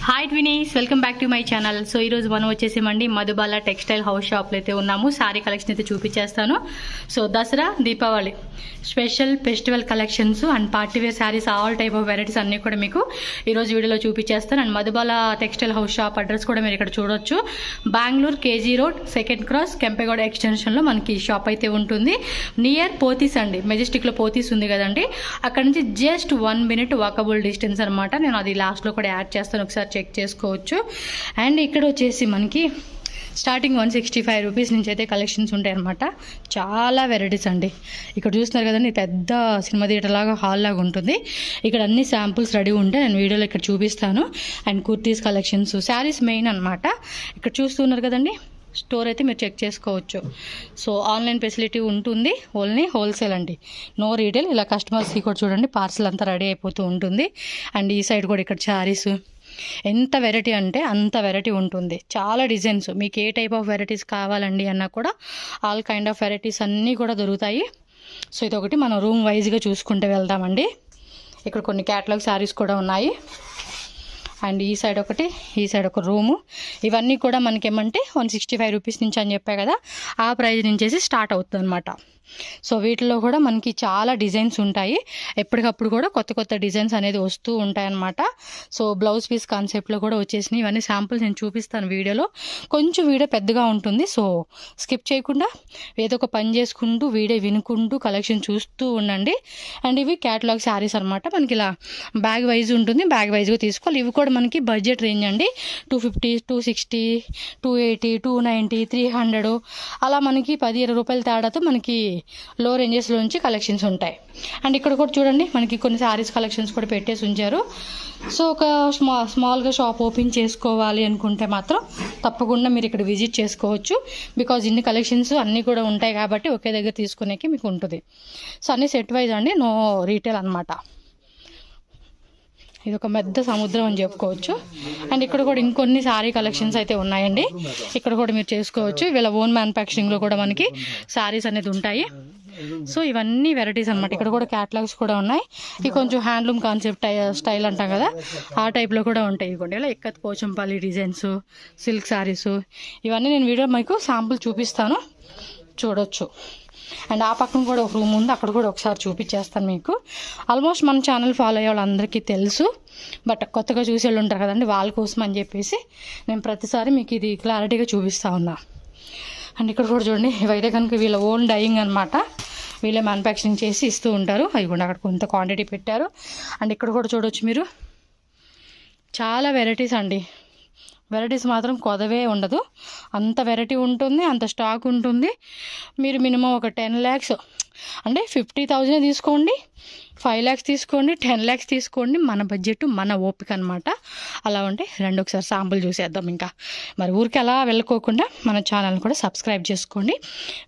Hi twinnies, welcome back to my channel. So ఈరోజు మనం వచ్చేసేమండి Madhubala textile house షాప్లో అయితే ఉన్నాము. శారీ కలెక్షన్ అయితే చూపించేస్తాను. So Dasara, Deepavali special festival collections and party wear saris, all type of varieties అన్నీ కూడా మీకు ఈరోజు వీడియోలో చూపించేస్తాను. And Madhubala textile house shop address కూడా మీరు ఇక్కడ చూడొచ్చు. Bengaluru KG road, second cross, Kempegowda ఎక్స్టెన్షన్లో మనకి షాప్ అయితే ఉంటుంది. నియర్ పోతీస్ అండి, మెజెస్టిక్లో పోతీస్ ఉంది కదండి, అక్కడ నుంచి జస్ట్ 1 minute వాకబుల్ డిస్టెన్స్ అనమాట. నేను అది లాస్ట్లో కూడా యాడ్ చేస్తాను, ఒకసారి చెక్ చేసుకోవచ్చు. అండ్ ఇక్కడ వచ్చేసి మనకి స్టార్టింగ్ 165 రూపీస్ నుంచి అయితే కలెక్షన్స్ ఉంటాయి అనమాట. చాలా వెరైటీస్ అండి. ఇక్కడ చూస్తున్నారు కదండి, పెద్ద సినిమా థియేటర్ లాగా, హాల్ లాగా ఉంటుంది. ఇక్కడ అన్ని శాంపుల్స్ రెడీ ఉంటాయి, నేను వీడియోలో ఇక్కడ చూపిస్తాను. And kurtis collections, saris main అనమాట. ఇక్కడ చూస్తున్నారు కదండి, స్టోర్ అయితే మీరు చెక్ చేసుకోవచ్చు. సో ఆన్లైన్ ఫెసిలిటీ ఉంటుంది, ఓన్లీ హోల్సేల్ అండి, నో రీటైల్. ఇలా కస్టమర్స్కి కూడా చూడండి, పార్సల్ అంతా రెడీ అయిపోతూ ఉంటుంది. అండ్ ఈ సైడ్ కూడా ఇక్కడ శారీస్, ఎంత వెరైటీ అంటే అంత వెరైటీ ఉంటుంది. చాలా డిజైన్స్, మీకు ఏ టైప్ ఆఫ్ వెరైటీస్ కావాలండి అన్నా కూడా ఆల్ కైండ్ ఆఫ్ వెరైటీస్ అన్నీ కూడా దొరుకుతాయి. సో ఇదొకటి మనం రూమ్ వైజ్గా చూసుకుంటే వెళ్దామండి. ఇక్కడ కొన్ని క్యాటలాగ్ శారీస్ కూడా ఉన్నాయి. అండ్ ఈ సైడ్ ఒకటి, ఈ సైడ్ ఒక రూము. ఇవన్నీ కూడా మనకి ఏమంటే 165 రూపీస్ నుంచి అని చెప్పా కదా, ఆ ప్రైస్ నుంచేసి స్టార్ట్ అవుతుంది అనమాట. సో వీటిలో కూడా మనకి చాలా డిజైన్స్ ఉంటాయి. ఎప్పటికప్పుడు కూడా కొత్త కొత్త డిజైన్స్ అనేది వస్తూ ఉంటాయన్నమాట. సో బ్లౌజ్ పీస్ కాన్సెప్ట్లో కూడా వచ్చేసినాయి. ఇవన్నీ శాంపుల్స్ నేను చూపిస్తాను వీడియోలో. కొంచెం వీడియో పెద్దగా ఉంటుంది, సో స్కిప్ చేయకుండా ఏదో ఒక పని చేసుకుంటూ వీడియో వినుకుంటూ కలెక్షన్ చూస్తూ ఉండండి. అండ్ ఇవి క్యాటలాగ్ శారీస్ అనమాట. మనకి ఇలా బ్యాగ్ వైజ్ ఉంటుంది, బ్యాగ్ వైజ్గా తీసుకోవాలి. ఇవి కూడా మనకి బడ్జెట్ రేంజ్ అండి. 250, 260, 280, 290, 300 అలా మనకి 10-20 రూపాయల తేడాతో మనకి లో రేంజెస్లోంచి కలెక్షన్స్ ఉంటాయి. అండ్ ఇక్కడ కూడా చూడండి, మనకి కొన్ని శారీస్ కలెక్షన్స్ కూడా పెట్టేసి ఉంచారు. సో ఒక స్మాల్గా షాప్ ఓపెన్ చేసుకోవాలి అనుకుంటే మాత్రం తప్పకుండా మీరు ఇక్కడ విజిట్ చేసుకోవచ్చు. బికాజ్ ఇన్ని కలెక్షన్స్ అన్నీ కూడా ఉంటాయి కాబట్టి ఒకే దగ్గర తీసుకునేకి మీకు ఉంటుంది. సో అన్నీ సెట్ వైజ్ అండి, నో రీటైల్ అనమాట. ఇది ఒక పెద్ద సముద్రం అని చెప్పుకోవచ్చు. అండ్ ఇక్కడ కూడా ఇంకొన్ని శారీ కలెక్షన్స్ అయితే ఉన్నాయండి. ఇక్కడ కూడా మీరు చేసుకోవచ్చు. వీళ్ళ ఓన్ మ్యానుఫ్యాక్చరింగ్లో కూడా మనకి శారీస్ అనేది ఉంటాయి. సో ఇవన్నీ వెరైటీస్ అనమాట. ఇక్కడ కూడా క్యాటలాగ్స్ కూడా ఉన్నాయి. ఇవి కొంచెం హ్యాండ్లూమ్ కాన్సెప్ట్ స్టైల్ అంటాం కదా, ఆ టైప్లో కూడా ఉంటాయి. ఇవ్వండి, ఇలా ఎక్కత్ పోచంపల్లి డిజైన్స్, సిల్క్ శారీస్, ఇవన్నీ నేను వీడియో మీకు శాంపుల్ చూపిస్తాను, చూడొచ్చు. అండ్ ఆ పక్కన కూడా ఒక రూమ్ ఉంది, అక్కడ కూడా ఒకసారి చూపించేస్తాను మీకు. ఆల్మోస్ట్ మన ఛానల్ ఫాలో అయ్యే వాళ్ళందరికీ తెలుసు, బట్ కొత్తగా చూసే వాళ్ళు ఉంటారు కదండి, వాళ్ళ కోసం అని చెప్పేసి నేను ప్రతిసారి మీకు ఇది క్లారిటీగా చూపిస్తూ ఉన్నా. అండ్ ఇక్కడ కూడా చూడండి, ఇవైతే కనుక వీళ్ళ ఓన్ డైయింగ్ అనమాట, వీళ్ళే మ్యానుఫ్యాక్చరింగ్ చేసి ఇస్తూ ఉంటారు. అవి కూడా అక్కడ కొంత క్వాంటిటీ పెట్టారు. అండ్ ఇక్కడ కూడా చూడవచ్చు మీరు, చాలా వెరైటీస్ అండి. వెరైటీస్ మాత్రం కొదవే ఉండదు, అంత వెరైటీ ఉంటుంది, అంత స్టాక్ ఉంటుంది. మీరు మినిమం ఒక 10 lakhs అంటే 50,000 తీసుకోండి, 5 lakhs తీసుకోండి, 10 lakhs తీసుకోండి, మన బడ్జెట్ మన ఓపిక అనమాట. అలా ఉంటే రెండు ఒకసారి శాంపుల్ చూసేద్దాం. ఇంకా మరి ఊరికి అలా వెళ్ళకోకుండా మన ఛానల్ని కూడా సబ్స్క్రైబ్ చేసుకోండి.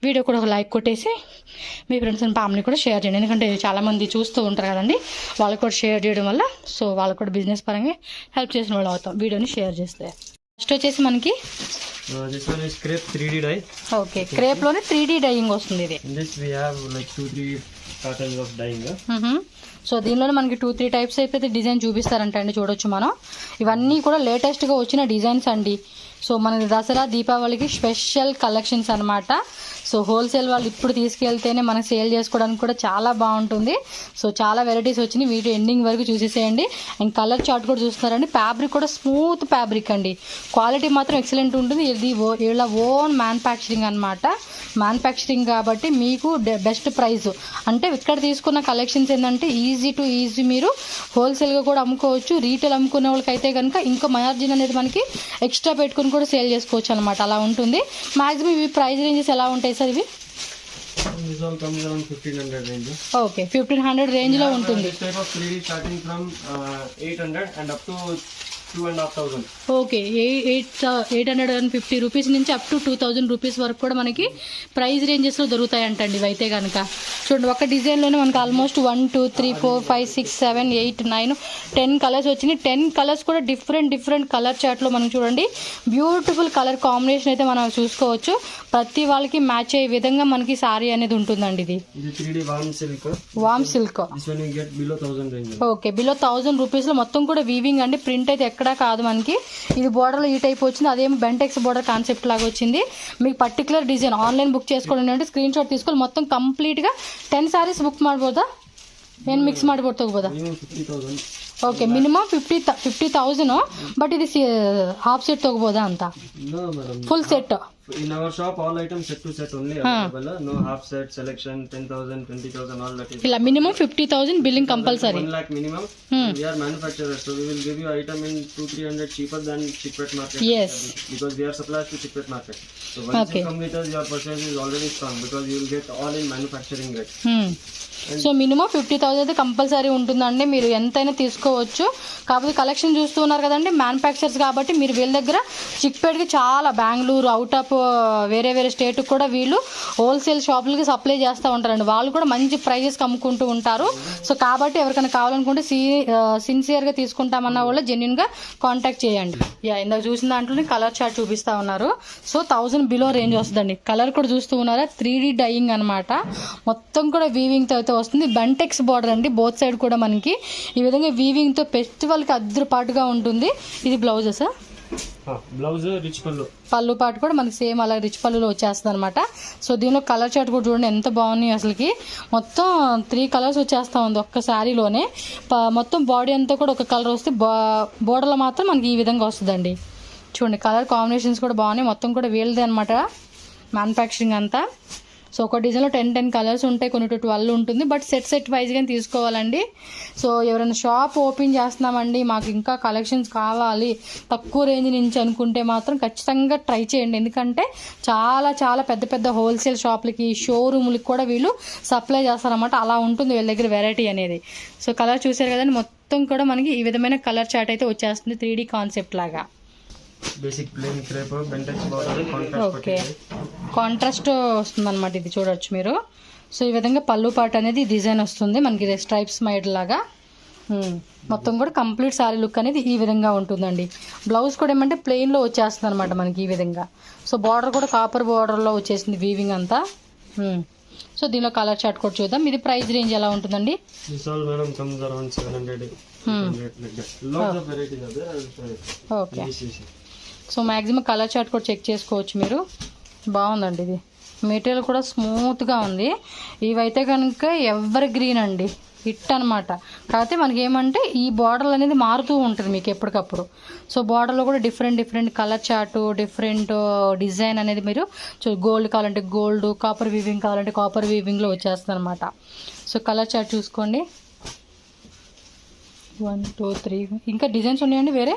వీడియో కూడా ఒక లైక్ కొట్టేసి మీ ఫ్రెండ్స్ అండ్ ఫ్యామిలీ కూడా షేర్ చేయండి. ఎందుకంటే చాలామంది చూస్తూ ఉంటారు కదండి, వాళ్ళకి కూడా షేర్ చేయడం వల్ల సో వాళ్ళకి కూడా బిజినెస్ పరంగా హెల్ప్ చేసిన వాళ్ళు అవుతాం వీడియోని షేర్ చేస్తే. ఫస్ట్ వచ్చేసి మనకి క్రేప్ 3D డై. ఓకే, క్రేప్లోనే 3D డైయింగ్ వస్తుంది ఇది. Like 2-3 patterns of dyeing. So దీనిలోనే మనకి 2-3 టైప్స్ అయితే డిజైన్ చూపిస్తారంట అండి, చూడొచ్చు మనం. ఇవన్నీ కూడా లేటెస్ట్గా వచ్చిన డిజైన్స్ అండి. సో మనకి దసరా, దీపావళికి స్పెషల్ కలెక్షన్స్ అనమాట. సో హోల్సేల్ వాళ్ళు ఇప్పుడు తీసుకెళ్తేనే మనకు సేల్ చేసుకోవడానికి కూడా చాలా బాగుంటుంది. సో చాలా వెరైటీస్ వచ్చినాయి, వీడియో ఎండింగ్ వరకు చూసేసేయండి. అండ్ కలర్ చార్ట్ కూడా చూస్తున్నారండి. ఫ్యాబ్రిక్ కూడా స్మూత్ ఫ్యాబ్రిక్ అండి, క్వాలిటీ మాత్రం ఎక్సలెంట్ ఉంటుంది. ఇది వీళ్ళ ఓన్ మ్యానుఫ్యాక్చరింగ్ అనమాట. మ్యానుఫ్యాక్చరింగ్ కాబట్టి మీకు బెస్ట్ ప్రైస్. అంటే ఇక్కడ తీసుకున్న కలెక్షన్స్ ఏంటంటే ఈజీ టు ఈజీ, మీరు హోల్సేల్గా కూడా అమ్ముకోవచ్చు. రీటైల్ అమ్ముకునే వాళ్ళకైతే కనుక ఇంకా మార్జిన్ అనేది మనకి ఎక్స్ట్రా పెట్టుకుని కూడా సేల్ చేసుకోవచ్చు అనమాట, అలా ఉంటుంది. మ్యాక్సిమం ఇవి ప్రైస్ రేంజెస్ ఎలా ఉంటాయి సార్ ఇవి? ఓకే, 1500 రేంజ్లో ఉంటుంది. ఓకే, 850 రూపీస్ నుంచి అప్ టు 2000 రూపీస్ వరకు కూడా మనకి ప్రైస్ రేంజెస్లో దొరుకుతాయి అంటండి ఇవి అయితే కనుక. చూడండి, ఒక డిజైన్లోనే మనకి ఆల్మోస్ట్ 1, 2, 3, 4, 5, 6, 7, 8, 9, 10 కలర్స్ వచ్చినాయి. 10 కలర్స్ కూడా డిఫరెంట్ కలర్ చార్ట్లో మనం చూడండి, బ్యూటిఫుల్ కలర్ కాంబినేషన్ అయితే మనం చూసుకోవచ్చు. ప్రతి వాళ్ళకి మ్యాచ్ అయ్యే విధంగా మనకి సారీ అనేది ఉంటుందండి. ఇది వామ్ సిల్క్. ఓకే, బిలో 1000 రూపీస్లో మొత్తం కూడా వీవింగ్ అండి. ప్రింట్ అయితే ఎక్కడ ఎక్కడా కాదు మనకి. ఇది బోర్డర్లో ఈ టైప్ వచ్చింది, అదేమో బెంటెక్స్ బోర్డర్ కాన్సెప్ట్ లాగా వచ్చింది. మీకు పర్టికులర్ డిజైన్ ఆన్లైన్ బుక్ చేసుకోవాలి అంటే ಸ್ಕ್ರೀನ್ ಶಾಟ್ తీసుకొని ಮೊತ್ತ ಕಂಪ್ಲೀಟ್గా 10 sarees ಬುಕ್ ಮಾಡ್ಬೋದಾ? ಏನು ಮಿಕ್ಸ್ ಮಾಡ್ಬೋದು ತಗೋಬೋದಾ? Okay, minimum 50,000. ಬಟ್ ಇದು ಹಾಫ್ ಸೆಟ್ ತಗೋಬೋದಾ ಅಂತ? Full set. In our shop, all items set to set only available. No half set, selection, 10,000, 20,000, all that is. ಇಲ್ಲ, minimum 50,000 billing compulsory. 1 lakh minimum. We are manufacturers, so we will give you item in 200-300 cheaper than Chickpet market. Yes. Because we are suppliers to Chickpet market. So once you come with us, your purchase is already strong because you will get all in manufacturing rate. So minimum 50,000 అయితే compulsory ఉంటుందండి. మీరు ఎంతైనా తీసుకోవచ్చు. కాకపోతే collection చూస్తున్నారు కదండి, manufacturers కాబట్టి మీరు వీళ్ళ దగ్గర చిక్పేట్కి చాలా బెంగళూరు, అవుట్ ఆఫ్ వేరే వేరే స్టేట్కి కూడా వీళ్ళు హోల్సేల్ షాపులకి సప్లై చేస్తూ ఉంటారండి. వాళ్ళు కూడా మంచి ప్రైజెస్కి అమ్ముకుంటూ ఉంటారు. సో కాబట్టి ఎవరికైనా కావాలనుకుంటే సిన్సియర్గా తీసుకుంటామన్న వాళ్ళు జెన్యున్గా కాంటాక్ట్ చేయండి. ఇందాక చూసిన దాంట్లోనే కలర్ చార్ట్ చూపిస్తూ ఉన్నారు. సో 1000 బిలో రేంజ్ వస్తుందండి. కలర్ కూడా చూస్తూ ఉన్నారా, 3D డైయింగ్ అనమాట. మొత్తం కూడా వీవింగ్తో అయితే వస్తుంది. బెంటెక్స్ బార్డర్ అండి, బోత్ సైడ్ కూడా మనకి ఈ విధంగా వీవింగ్తో ఫెస్టివల్కి అద్దుపాటుగా ఉంటుంది. ఇది బ్లౌజ్ సార్, బ్లౌజ్ రిచ్ పళ్ళు పాటు కూడా మనకి సేమ్ అలా రిచ్ పళ్ళులో వచ్చేస్తుంది అనమాట. సో దీనిలో కలర్ చార్ట్ కూడా చూడండి ఎంత బాగున్నాయి. అసలుకి మొత్తం 3 కలర్స్ వచ్చేస్తూ ఉంది ఒక్క శారీలోనే. మొత్తం బాడీ అంతా కూడా ఒక కలర్ వస్తే బోర్డర్లో మాత్రం మనకి ఈ విధంగా వస్తుందండి. చూడండి కలర్ కాంబినేషన్స్ కూడా బాగున్నాయి. మొత్తం కూడా వీళ్ళదే అనమాట మ్యానుఫ్యాక్చరింగ్ అంతా. సో ఒక డిజైన్లో 10 కలర్స్ ఉంటాయి, కొన్ని 12 ఉంటుంది. బట్ సెట్ వైజ్గానే తీసుకోవాలండి. సో ఎవరైనా షాప్ ఓపెన్ చేస్తున్నామండి, మాకు ఇంకా కలెక్షన్స్ కావాలి తక్కువ రేంజ్ నుంచి అనుకుంటే మాత్రం ఖచ్చితంగా ట్రై చేయండి. ఎందుకంటే చాలా చాలా పెద్ద హోల్సేల్ షాపులకి, షోరూములకి కూడా వీళ్ళు సప్లై చేస్తారన్నమాట. అలా ఉంటుంది వీళ్ళ దగ్గర వెరైటీ అనేది. సో కలర్ చూసారు కదండి, మొత్తం కూడా మనకి ఈ విధమైన కలర్ చార్ట్ అయితే వచ్చేస్తుంది 3D కాన్సెప్ట్ లాగా. Basic plain crepe Bentex border contrast. Okay, contrast వస్తుంది అనమాట. ఇది చూడొచ్చు మీరు. సో ఈ విధంగా పళ్ళు పాట అనేది డిజైన్ వస్తుంది మనకి స్ట్రైప్స్ మైడ్ లాగా. మొత్తం కూడా కంప్లీట్ సారీ లుక్ అనేది ఈ విధంగా ఉంటుందండి. బ్లౌజ్ కూడా ఏమంటే ప్లెయిన్లో వచ్చేస్తుంది అనమాట మనకి ఈ విధంగా. సో బార్డర్ కూడా కాపర్ బార్డర్లో వచ్చేసింది వీవింగ్ అంతా. సో దీనిలో కలర్ చార్ట్ కూడా చూద్దాం. ఇది ప్రైస్ రేంజ్ ఎలా ఉంటుందండి? Okay, so maximum colour chart కూడా చెక్ చేసుకోవచ్చు మీరు. బాగుందండి, ఇది మెటీరియల్ కూడా స్మూత్గా ఉంది. ఇవైతే కనుక ఎవర్ గ్రీన్ అండి, హిట్ అనమాట. కాకపోతే మనకి ఏమంటే ఈ బార్డర్ అనేది మారుతూ ఉంటుంది మీకు ఎప్పటికప్పుడు. సో బార్డర్లో కూడా different colour chart, different design అనేది మీరు గోల్డ్ కావాలంటే గోల్డ్, కాపర్ వీవింగ్ కావాలంటే కాపర్ వీవింగ్లో వచ్చేస్తుంది అనమాట. సో కలర్ చార్ట్ చూసుకోండి. 1 2 3 ఇంకా డిజైన్స్ ఉన్నాయండి వేరే?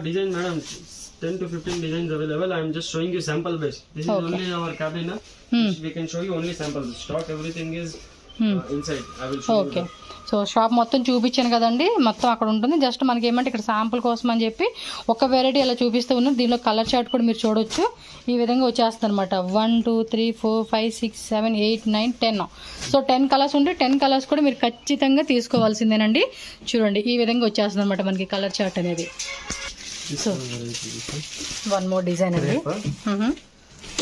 Design madam 10 to 15 designs available. I am just showing you sample base. This is only our cabin. We can show you only samples. Stock everything is inside. I will show you. Okay. So shop మొత్తం చూపించాను కదండి, మొత్తం అక్కడ ఉంటుంది. Just మనకి ఏమంటే ఇక్కడ sample కోసం అని చెప్పి ఒక వెరైటీ అలా చూపిస్తూ ఉన్నారు. దీనిలో కలర్ చార్ట్ కూడా మీరు చూడొచ్చు. ఈ విధంగా వచ్చేస్తుంది అనమాట. 1 2 3 4 5 6 7 8 9 10. సో 10 కలర్స్ ఉంటే 10 కలర్స్ కూడా మీరు ఖచ్చితంగా తీసుకోవాల్సిందేనండి. చూడండి ఈ విధంగా వచ్చేస్తుంది అనమాట మనకి కలర్ చార్ట్ అనేది. సో 1 మోర్ డిజైన్ అండి.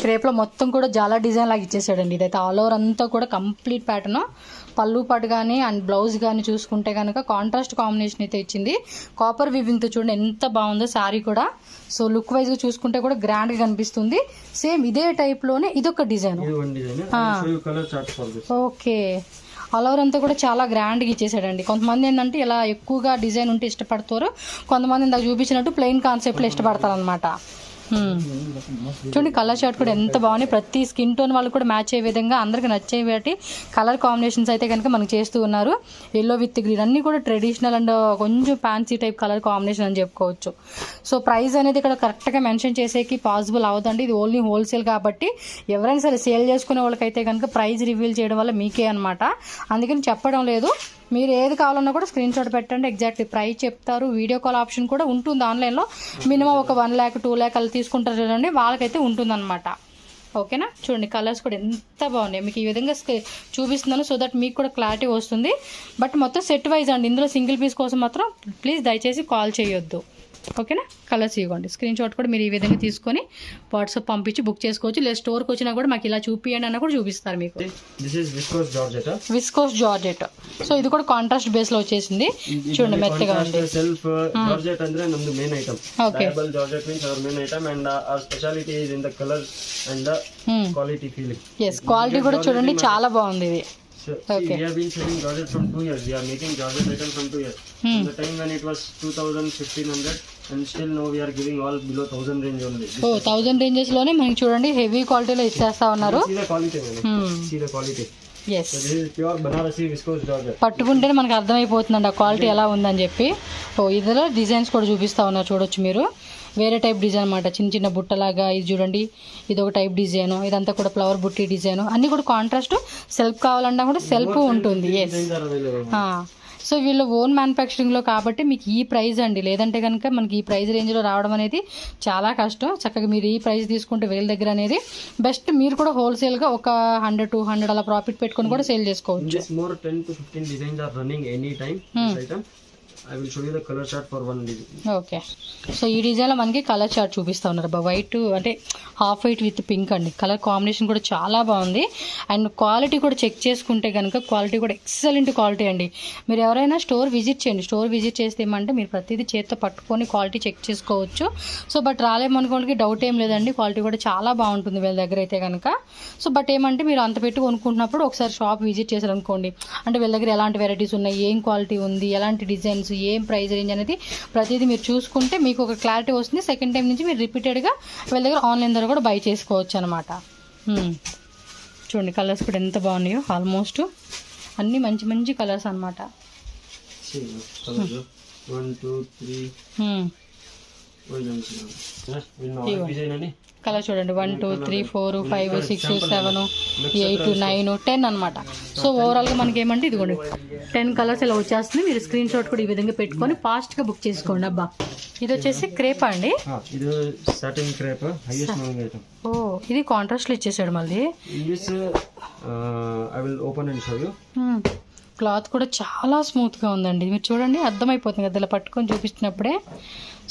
క్రేప్లో మొత్తం కూడా చాలా డిజైన్ లాగా ఇచ్చేసాడండి. ఇదైతే ఆల్ ఓవర్ అంతా కూడా కంప్లీట్ ప్యాటర్న్. పళ్ళు పాటు కానీ అండ్ బ్లౌజ్ కానీ చూసుకుంటే కనుక కాంట్రాస్ట్ కాంబినేషన్ అయితే ఇచ్చింది. కాపర్ వీవింగ్తో చూడండి ఎంత బాగుందో శారీ కూడా. సో లుక్ వైజ్గా చూసుకుంటే కూడా గ్రాండ్గా కనిపిస్తుంది. సేమ్ ఇదే టైప్లోనే ఇదొక డిజైన్. ఓకే, ఆల్ ఓవర్ అంతా కూడా చాలా గ్రాండ్గా ఇచ్చేసాడండి. కొంతమంది ఏంటంటే ఇలా ఎక్కువగా డిజైన్ ఉంటే ఇష్టపడతారు, కొంతమంది ఇందాక చూపించినట్టు ప్లెయిన్ కాన్సెప్ట్లో ఇష్టపడతారు అనమాట. చూడండి కలర్ చార్ట్ కూడా ఎంత బాగున్నాయి. ప్రతి స్కిన్ టోన్ వాళ్ళు కూడా మ్యాచ్ అయ్యే విధంగా అందరికి నచ్చేవి కలర్ కాంబినేషన్స్ అయితే కనుక మనకు చేస్తూ ఉన్నారు. ఎల్లో విత్ గ్రీన్ అన్నీ కూడా ట్రెడిషనల్ అండ్ కొంచెం ఫ్యాన్సీ టైప్ కలర్ కాంబినేషన్ అని చెప్పుకోవచ్చు. సో ప్రైస్ అనేది ఇక్కడ కరెక్ట్గా మెన్షన్ చేసేకి పాసిబుల్ అవుతుంది. ఇది ఓన్లీ హోల్సేల్ కాబట్టి ఎవరైనా సరే సేల్ చేసుకునే వాళ్ళకైతే కనుక ప్రైస్ రివీల్ చేయడం వల్ల మీకే అనమాట. అందుకని చెప్పడం లేదు. మీరు ఏది కావాలన్నా కూడా స్క్రీన్ షాట్ పెట్టండి, ఎగ్జాక్ట్ ప్రైస్ చెప్తారు. వీడియో కాల్ ఆప్షన్ కూడా ఉంటుంది ఆన్లైన్లో. మినిమం ఒక 1 lakh 2 lakh అలా తీసుకుంటారు చూడండి, వాళ్ళకైతే ఉంటుందన్నమాట. ఓకేనా? చూడండి కలర్స్ కూడా ఎంత బాగున్నాయి. మీకు ఈ విధంగా చూపిస్తున్నాను సో దట్ మీకు కూడా క్లారిటీ వస్తుంది. బట్ మొత్తం సెట్ వైజ్ అండి, ఇందులో సింగిల్ పీస్ కోసం మాత్రం ప్లీజ్ దయచేసి కాల్ చేయొద్దు. ఓకేనా. కలర్స్ ఇవ్వండి, స్క్రీన్ షాట్ కూడా మీరు ఈ విధంగా తీసుకొని వాట్సాప్ పంపించి బుక్ చేసుకోవచ్చు. లేదా స్టోర్కి వచ్చినా కూడా మాకు ఇలా చూపియండి అన్న కూడా చూపిస్తారు మీకు. Viscose georgette. సో ఇది కూడా కాంట్రాస్ట్ బేస్ లో వచ్చేసింది చూడండి, మెత్తగా ఉంది. సెల్ఫ్ జార్జెట్ ಅಂದ್ರೆ ನಮ್ಮದು main item. Double georgette means hour main item and our specialty is in the color and the quality feeling. yes, quality కూడా చూడండి చాలా బాగుంది ఇది. Okay. We have been selling Georgette from 2 years. We are making Georgette item from 2 years. From the time when it was 2000-1500 and still now we are giving all below 1000 range only. 1000 ranges లోనే మనకి చూడండి heavy క్వాలిటీలో ఇచ్చేస్తా ఉన్నారు. See the quality, see the quality. yes, so this is pure Banarasi viscose Georgette. పట్టుకుంటేనే మనకు అర్థమైపోతుందండి ఆ quality ఎలా ఉందని చెప్పి. ఇందులో డిజైన్స్ కూడా చూపిస్తా ఉన్నారు చూడొచ్చు మీరు. వేరే టైప్ డిజైన్ అనమాట, చిన్న చిన్న బుట్టలాగా. ఇది చూడండి, ఇది ఒక టైప్ డిజైన్, ఇదంతా కూడా ఫ్లవర్ బుట్టి డిజైన్. అన్ని కూడా కాంట్రాస్ట్. సెల్ఫ్ కావాలన్నా కూడా సెల్ఫ్ ఉంటుంది. సో వీళ్ళు ఓన్ మ్యానుఫ్యాక్చరింగ్లో కాబట్టి మీకు ఈ ప్రైస్ అండి. లేదంటే కనుక మనకి ఈ ప్రైస్ రేంజ్లో రావడం అనేది చాలా కష్టం. చక్కగా మీరు ఈ ప్రైస్ తీసుకుంటే వీళ్ళ దగ్గర అనేది బెస్ట్. మీరు కూడా హోల్సేల్గా ఒక 100-200 అలా ప్రాఫిట్ పెట్టుకొని కూడా సేల్ చేసుకోవచ్చు. I will show you the color chart for one design. Okay. So ఈ డిజైన్లో మనకి కలర్ చార్ట్ చూపిస్తూ ఉన్నారు. వైట్ అంటే హాఫ్ వైట్ విత్ పింక్ అండి. కలర్ కాంబినేషన్ కూడా చాలా బాగుంది. అండ్ క్వాలిటీ కూడా చెక్ చేసుకుంటే కనుక క్వాలిటీ కూడా ఎక్సలెంట్ క్వాలిటీ అండి. మీరు ఎవరైనా స్టోర్ విజిట్ చేయండి. స్టోర్ విజిట్ చేస్తే ఏమంటే మీరు ప్రతిదీ చేతితో పట్టుకొని క్వాలిటీ చెక్ చేసుకోవచ్చు. సో బట్ రాలేమనుకోవడానికి డౌట్ ఏం లేదండి, క్వాలిటీ కూడా చాలా బాగుంటుంది వీళ్ళ దగ్గర అయితే కనుక. సో బట్ ఏమంటే మీరు అంత పెట్టి కొనుక్కుంటున్నప్పుడు ఒకసారి షాప్ విజిట్ చేశారనుకోండి, అంటే వీళ్ళ దగ్గర ఎలాంటి వెరైటీస్ ఉన్నాయి, ఏం క్వాలిటీ ఉంది, ఎలాంటి డిజైన్స్, ఏం ప్రైస్ రేంజ్ అనేది ప్రతిదీ మీరు చూసుకుంటే మీకు ఒక క్లారిటీ వస్తుంది. సెకండ్ టైం నుంచి మీరు రిపీటెడ్గా వీళ్ళ దగ్గర ఆన్లైన్ ద్వారా కూడా బై చేసుకోవచ్చు అనమాట. చూడండి కలర్స్ కూడా ఎంత బాగున్నాయో. ఆల్మోస్ట్ అన్నీ మంచి మంచి కలర్స్ అనమాట. కలర్ చూడండి 1 2 3 4 5 6 7 8 9 10 అనమాట. సో ఓవరాల్గా మనకి ఏమంటే ఇదిగోండి 10 కలర్స్ ఇలా వచ్చేస్తుంది. మీరు స్క్రీన్ షాట్ కూడా ఈ విధంగా పెట్టుకొని ఫాస్ట్గా బుక్ చేసుకోండి. అబ్బా ఇది వచ్చేసి క్రేప్ అండి. ఓ ఇది కాంట్రాస్ట్లో ఇచ్చేసాడు మళ్ళీ. క్లాత్ కూడా చాలా స్మూత్గా ఉందండి. మీరు చూడండి అర్థమైపోతుంది కదా ఇలా పట్టుకొని చూపించినప్పుడే.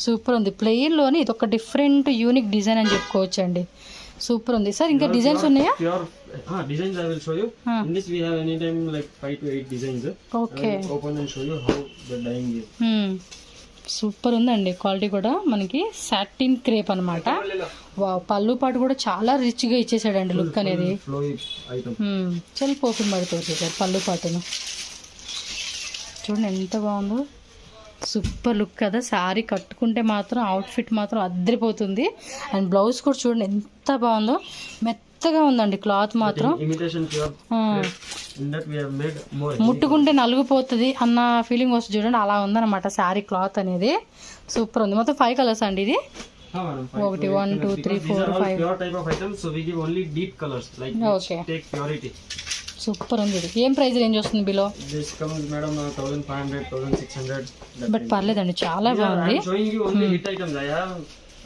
సూపర్ ఉంది. ప్లెయిన్లోని ఇది ఒక డిఫరెంట్ యూనిక్ డిజైన్ అని చెప్పుకోవచ్చు అండి. సూపర్ ఉంది. సార్ ఇంకా డిజైన్స్ ఉన్నాయా? Designs I will show you. In this we have anytime like 5 to 8 designs. Okay. I will open and show you how the dyeing is. Super ఉందండి. Quality కూడా మనకి satin crepe అనమాట. పళ్ళు పాటు కూడా చాలా రిచ్గా ఇచ్చేసాడండి లుక్ అనేది. చల్ పోపిన్ మరి తోచేసాడు పళ్ళు పాటును. చూడండి ఎంత బాగుందో, సూపర్ లుక్ కదా. శారీ కట్టుకుంటే మాత్రం అవుట్ఫిట్ మాత్రం అద్దరిపోతుంది. అండ్ బ్లౌజ్ కూడా చూడండి ఎంత బాగుందో, మెత్తగా ఉందండి క్లాత్ మాత్రం. ముట్టుకుంటే నలుగుపోతుంది అన్న ఫీలింగ్ వస్తుంది చూడండి, అలా ఉందన్నమాట శారీ క్లాత్ అనేది. సూపర్ ఉంది. మొత్తం 5 కలర్స్ అండి ఇది. 1 1 2 3 4 5. ఓకే సూపర్ ఉంది. ఇది ఏం ప్రైస్ రేంజ్ వస్తుంది బిలో? బట్ పర్లేదండి చాలా బాగుంది.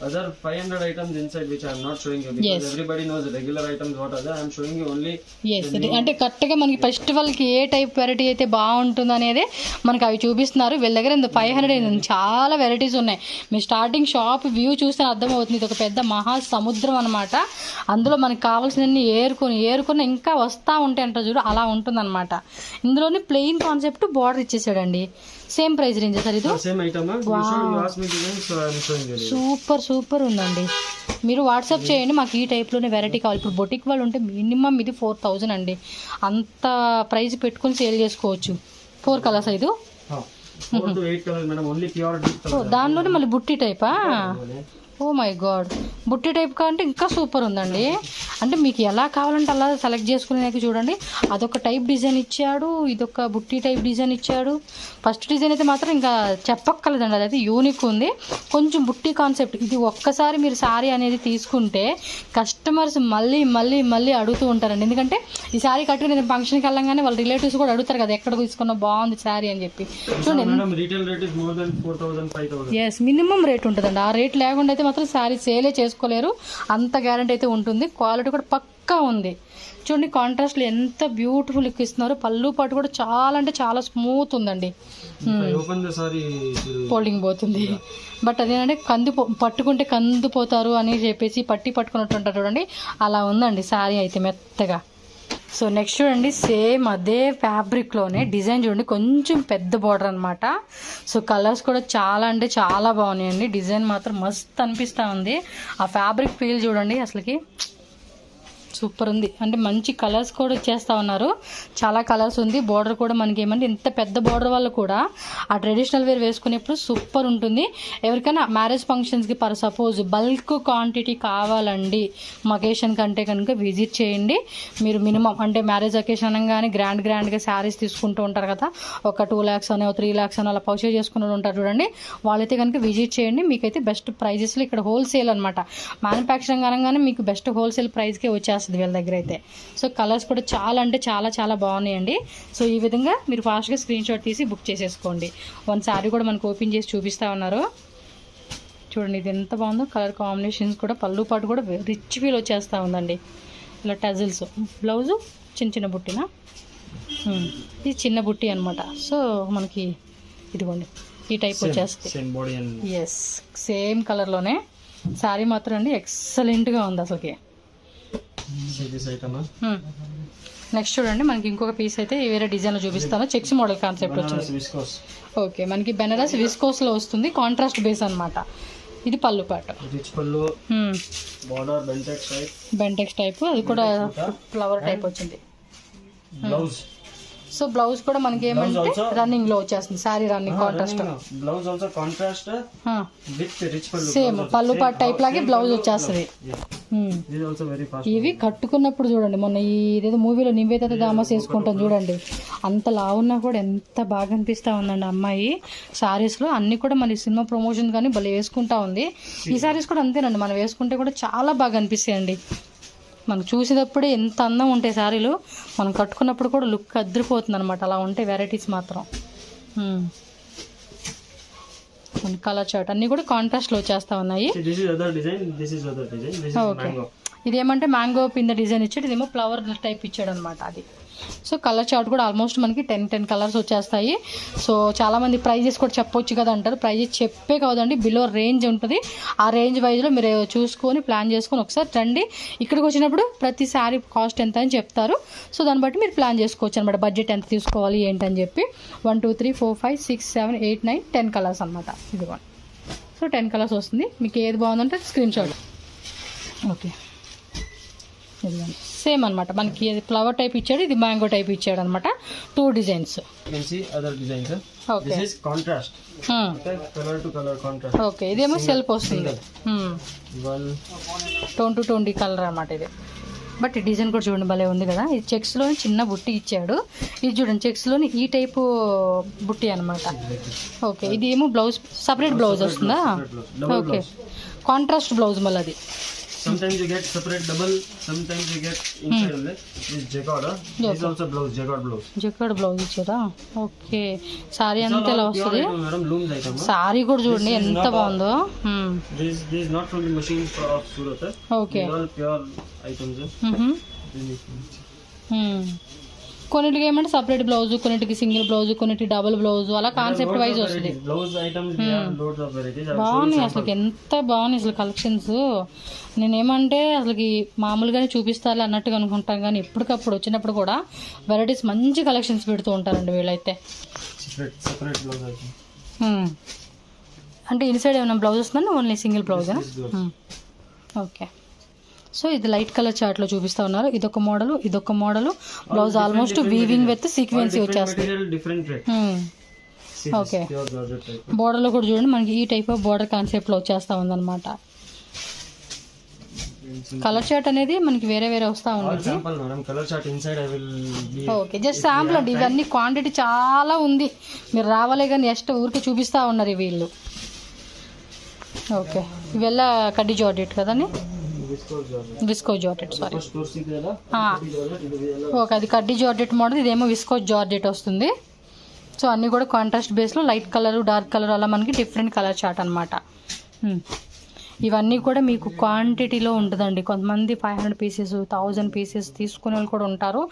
Other 500 items inside which I am not showing you because everybody knows the regular items what are there. I am showing you only. Yes, అంటే కరెక్ట్గా మనకి ఫెస్టివల్కి ఏ టైప్ వెరైటీ అయితే బాగుంటుంది అనేది మనకి అవి చూపిస్తున్నారు. వీళ్ళ దగ్గర 500 చాలా వెరైటీస్ ఉన్నాయి. మీరు స్టార్టింగ్ షాప్ వ్యూ చూస్తే అర్థమవుతుంది. ఇది ఒక పెద్ద మహా సముద్రం అనమాట. అందులో మనకి కావాల్సినన్ని ఏరుకొని ఇంకా వస్తూ ఉంటాయి అంట చూడు, అలా ఉంటుంది అనమాట. ఇందులోనే ప్లెయిన్ కాన్సెప్ట్ బార్డర్ ఇచ్చేసాడండి. సేమ్ ప్రైస్ రేంజ్ సార్ ఇది? సూపర్ ఉందండి. మీరు వాట్సాప్ చేయండి మాకు ఈ టైప్లోనే వెరైటీ కావాలి. ఇప్పుడు బొటిక్ వాళ్ళు ఉంటే మినిమం ఇది 4000 అండి. అంత ప్రైస్ పెట్టుకొని సేల్ చేసుకోవచ్చు. 4 కలర్స్ ఇది. దానిలోనే మళ్ళీ బుట్టి టైపా? ఓ మై గాడ్, బుట్టి టైప్ కంటే ఇంకా సూపర్ ఉందండి. అంటే మీకు ఎలా కావాలంటే అలా సెలెక్ట్ చేసుకునేదాకా చూడండి. అదొక టైప్ డిజైన్ ఇచ్చాడు, ఇదొక బుట్టి టైప్ డిజైన్ ఇచ్చాడు. ఫస్ట్ డిజైన్ అయితే మాత్రం ఇంకా చెప్పక్కర్లేదండి, అదైతే యూనిక్ ఉంది. కొంచెం బుట్టి కాన్సెప్ట్. ఇది ఒక్కసారి మీరు శారీ అనేది తీసుకుంటే కస్టమర్స్ మళ్ళీ అడుగుతూ ఉంటారండి. ఎందుకంటే ఈ శారీ కట్టుకుని నేను ఫంక్షన్కి వెళ్ళగానే వాళ్ళ రిలేటివ్స్ కూడా అడుగుతారు కదా, ఎక్కడ తీసుకున్నా బాగుంది శారీ అని చెప్పి. చూడండి ఎస్ మినిమం రేట్ ఉంటుందండి. ఆ రేట్ లేకుండా అయితే మాత్రం శారీ సేలే చేసుకోలేరు. అంత గ్యారంటీ అయితే ఉంటుంది. క్వాలిటీ కూడా పక్క పక్కా ఉంది. చూడండి కాంట్రాస్ట్లో ఎంత బ్యూటిఫుల్ లుక్ ఇస్తున్నారు. పళ్ళు పాటు కూడా చాలా అంటే చాలా స్మూత్ ఉందండి. ఫోల్డింగ్ పోతుంది, బట్ అదేంటంటే పట్టుకుంటే కందిపోతారు అని చెప్పేసి పట్టుకున్నట్టు ఉంటారు చూడండి, అలా ఉందండి శారీ అయితే మెత్తగా. సో నెక్స్ట్ చూడండి, సేమ్ అదే ఫ్యాబ్రిక్లోనే డిజైన్ చూడండి, కొంచెం పెద్ద బార్డర్ అనమాట. సో కలర్స్ కూడా చాలా అంటే చాలా బాగున్నాయండి. డిజైన్ మాత్రం మస్త్ అనిపిస్తూ ఉంది. ఆ ఫ్యాబ్రిక్ ఫీల్ చూడండి, అసలుకి సూపర్ ఉంది. అంటే మంచి కలర్స్ కూడా ఇచ్చేస్తూ ఉన్నారు, చాలా కలర్స్ ఉంది. బార్డర్ కూడా మనకి ఏమంటే ఇంత పెద్ద బార్డర్ వల్ల కూడా ఆ ట్రెడిషనల్ వేర్ వేసుకునేప్పుడు సూపర్ ఉంటుంది. ఎవరికైనా మ్యారేజ్ ఫంక్షన్స్కి సపోజ్ బల్క్ క్వాంటిటీ కావాలండి అకేషన్ కంటే కనుక విజిట్ చేయండి. మీరు మినిమం అంటే మ్యారేజ్ అకేషన్ అనగానే గ్రాండ్గా శారీస్ తీసుకుంటూ ఉంటారు కదా, ఒక 2 lakhs అనో 3 lakhs అనో అలా పర్చేజ్ చేసుకుని ఉంటారు చూడండి, వాళ్ళైతే కనుక విజిట్ చేయండి. మీకైతే బెస్ట్ ప్రైజెస్లో ఇక్కడ హోల్సేల్ అనమాట. మ్యానుఫ్యాక్చరింగ్ అనగానే మీకు బెస్ట్ హోల్సేల్ ప్రైస్కే వచ్చేస్తుంది వీళ్ళ దగ్గర అయితే. సో కలర్స్ కూడా చాలా అంటే చాలా చాలా బాగున్నాయండి. సో ఈ విధంగా మీరు ఫాస్ట్గా స్క్రీన్ షాట్ తీసి బుక్ చేసేసుకోండి. వన్ శారీ కూడా మనకు ఓపెన్ చేసి చూపిస్తూ ఉన్నారు చూడండి, ఇది ఎంత బాగుందో. కలర్ కాంబినేషన్స్ కూడా పళ్ళు పాటు కూడా రిచ్ ఫీల్ వచ్చేస్తూ ఉందండి. ఇలా టజిల్స్, బ్లౌజు చిన్న బుట్టిన, ఇది చిన్న బుట్టి అనమాట. సో మనకి ఇదిగోండి ఈ టైప్ వచ్చేస్తుంది. ఎస్, సేమ్ కలర్లోనే శారీ మాత్రం అండి ఎక్సలెంట్గా ఉంది అసలుకి. నెక్స్ట్ చూడండి, మనకి ఇంకొక పీస్ అయితే వేరే డిజైన్లో చూపిస్తాను. చెక్స్ మోడల్ కాన్సెప్ట్ వచ్చింది. ఓకే, మనకి బెనారస్ విస్కోస్లో వస్తుంది, కాంట్రాస్ట్ బేస్ అనమాట. ఇది పళ్ళు పాటు, బెంటెక్స్ టైప్, అది కూడా ఫ్లవర్ టైప్ వచ్చింది. సో బ్లౌజ్ కూడా మనకి ఏమంటే రన్నింగ్ లో వచ్చేస్తుంది, sorry running contrast. Blouse also contrast with rich పళ్ళు, సేమ్ పళ్ళు పాటు టైప్ లాగే బ్లౌజ్ వచ్చేస్తుంది. ఇవి కట్టుకున్నప్పుడు చూడండి, మొన్న ఇదేదో మూవీలో నివేదిత దామస్ వేసుకుంటాం చూడండి, అంత లావున్నా కూడా ఎంత బాగా అనిపిస్తూ ఉందండి అమ్మాయి. శారీస్లో అన్ని కూడా మన సినిమా ప్రమోషన్ కానీ భలే వేసుకుంటా ఉంది. ఈ శారీస్ కూడా అంతేనండి, మనం వేసుకుంటే కూడా చాలా బాగా అనిపిస్తాయండి. మనకు చూసేటప్పుడే ఎంత అందం ఉంటాయి శారీలు, మనం కట్టుకున్నప్పుడు కూడా లుక్ అద్దరిపోతుంది అనమాట. అలా ఉంటాయి వెరైటీస్ మాత్రం. మన కలర్ చార్ట్ అన్నీ కూడా కాంట్రాస్ట్లో వచ్చేస్తూ ఉన్నాయి. ఓకే, ఇదేమంటే మ్యాంగో పింద డిజైన్ ఇచ్చాడు, ఇదేమో ఫ్లవర్ టైప్ ఇచ్చాడు అనమాట అది. సో కలర్ చార్ట్ కూడా ఆల్మోస్ట్ మనకి 10 కలర్స్ వచ్చేస్తాయి. సో చాలామంది ప్రైజెస్ కూడా చెప్పొచ్చు కదా అంటారు, ప్రైజెస్ చెప్పే కాదండి, బిలో రేంజ్ ఉంటుంది. ఆ రేంజ్ వైజ్లో మీరు చూసుకొని ప్లాన్ చేసుకొని ఒకసారి రండి. ఇక్కడికి వచ్చినప్పుడు ప్రతి శారీ కాస్ట్ ఎంత అని చెప్తారు. సో దాన్ని బట్టి మీరు ప్లాన్ చేసుకోవచ్చు అనమాట, బడ్జెట్ ఎంత తీసుకోవాలి ఏంటని చెప్పి. 1 2 3 4 5 6 7 8 9 10 కలర్స్ అనమాట ఇదిగోండి. సో 10 కలర్స్ వస్తుంది, మీకు ఏది బాగుందంటే స్క్రీన్ షాట్. ఓకే, ఇదిగోండి సేమ్ అనమాట, మనకి ఇది ఫ్లవర్ టైప్ ఇచ్చాడు, ఇది మ్యాంగో టైప్ ఇచ్చాడు అనమాట. 2 డిజైన్స్. ఓకే, ఇదేమో సెల్ఫ్ వస్తుంది, 20 కలర్ అనమాట ఇది. బట్ ఈ డిజైన్ కూడా చూడండి భలే ఉంది కదా. ఇది చెక్స్లో చిన్న బుట్టి ఇచ్చాడు, ఇది చూడండి చెక్స్లోని ఈ టైపు బుట్టి అనమాట. ఓకే, ఇది ఏమో బ్లౌజ్ సపరేట్ బ్లౌజ్ వస్తుందా? ఓకే, కాంట్రాస్ట్ బ్లౌజ్ మళ్ళీ అది. Sometimes you get separate double, sometimes you get inside only. This jacquard, this is also blouse, jacquard blouse. Jacquard blouse ఇచ్చారా? ఓకే, సారీ అంతా ఇలా వస్తుంది. సారీ కూడా చూడండి ఎంత బాగుందో. This is not from the machine of Surat. Okay. These all pure items. కొన్నిటికి ఏమంటే సపరేట్ బ్లౌజ్, కొన్నిటికి సింగిల్ బ్లౌజ్, కొన్నిటి డబుల్ బ్లౌజ్, అలా కాన్సెప్ట్ వైజ్ వస్తుంది. బాగున్నాయి అసలు, ఎంత బాగున్నాయి అసలు కలెక్షన్స్. నేనేమంటే అసలుకి మామూలుగానే చూపిస్తారు అన్నట్టుగా అనుకుంటాం, కానీ ఎప్పటికప్పుడు వచ్చినప్పుడు కూడా వెరైటీస్ మంచి కలెక్షన్స్ పెడుతూ ఉంటారండి వీళ్ళైతే. అంటే ఇన్సైడ్ ఏమైనా బ్లౌజ్ వస్తుందండి, ఓన్లీ సింగిల్ బ్లౌజేనా? ఓకే, సో ఇది లైట్ కలర్ చార్ట్లో చూపిస్తా ఉన్నారు. ఇదొక మోడల్, ఇదొక model. Blouse almost weaving with sequence వచ్చేస్తుంది. ఓకే, బోర్డర్లో కూడా చూడండి మనకి ఈ టైప్ ఆఫ్ బోర్డర్ కాన్సెప్ట్లో వచ్చేస్తా ఉందన్నమాట. కలర్ చార్ట్ అనేది మనకి వేరే వేరే వస్తూ ఉంటుంది. ఓకే, జస్ట్ శాంపుల్ అండి, ఇవన్నీ క్వాంటిటీ చాలా ఉంది, మీరు రావాలే కానీ నెక్స్ట్ ఊరికి చూపిస్తూ ఉన్నారు వీళ్ళు. ఓకే, ఇవెల్లా కడ్డీ జార్జెట్ కదండి, విస్కో జార్జెట్, సారీ. ఓకే, అది కడ్డీ జార్జెట్ మోడల్, ఇదేమో విస్కో జార్జెట్ వస్తుంది. సో అన్నీ కూడా కాంట్రాస్ట్ బేస్లో లైట్ కలర్, డార్క్ కలర్, అలా మనకి డిఫరెంట్ కలర్ చార్ట్ అనమాట. ఇవన్నీ కూడా మీకు క్వాంటిటీలో ఉంటుందండి. కొంతమంది 500 పీసెస్ 1000 పీసెస్ తీసుకునే వాళ్ళు కూడా ఉంటారు.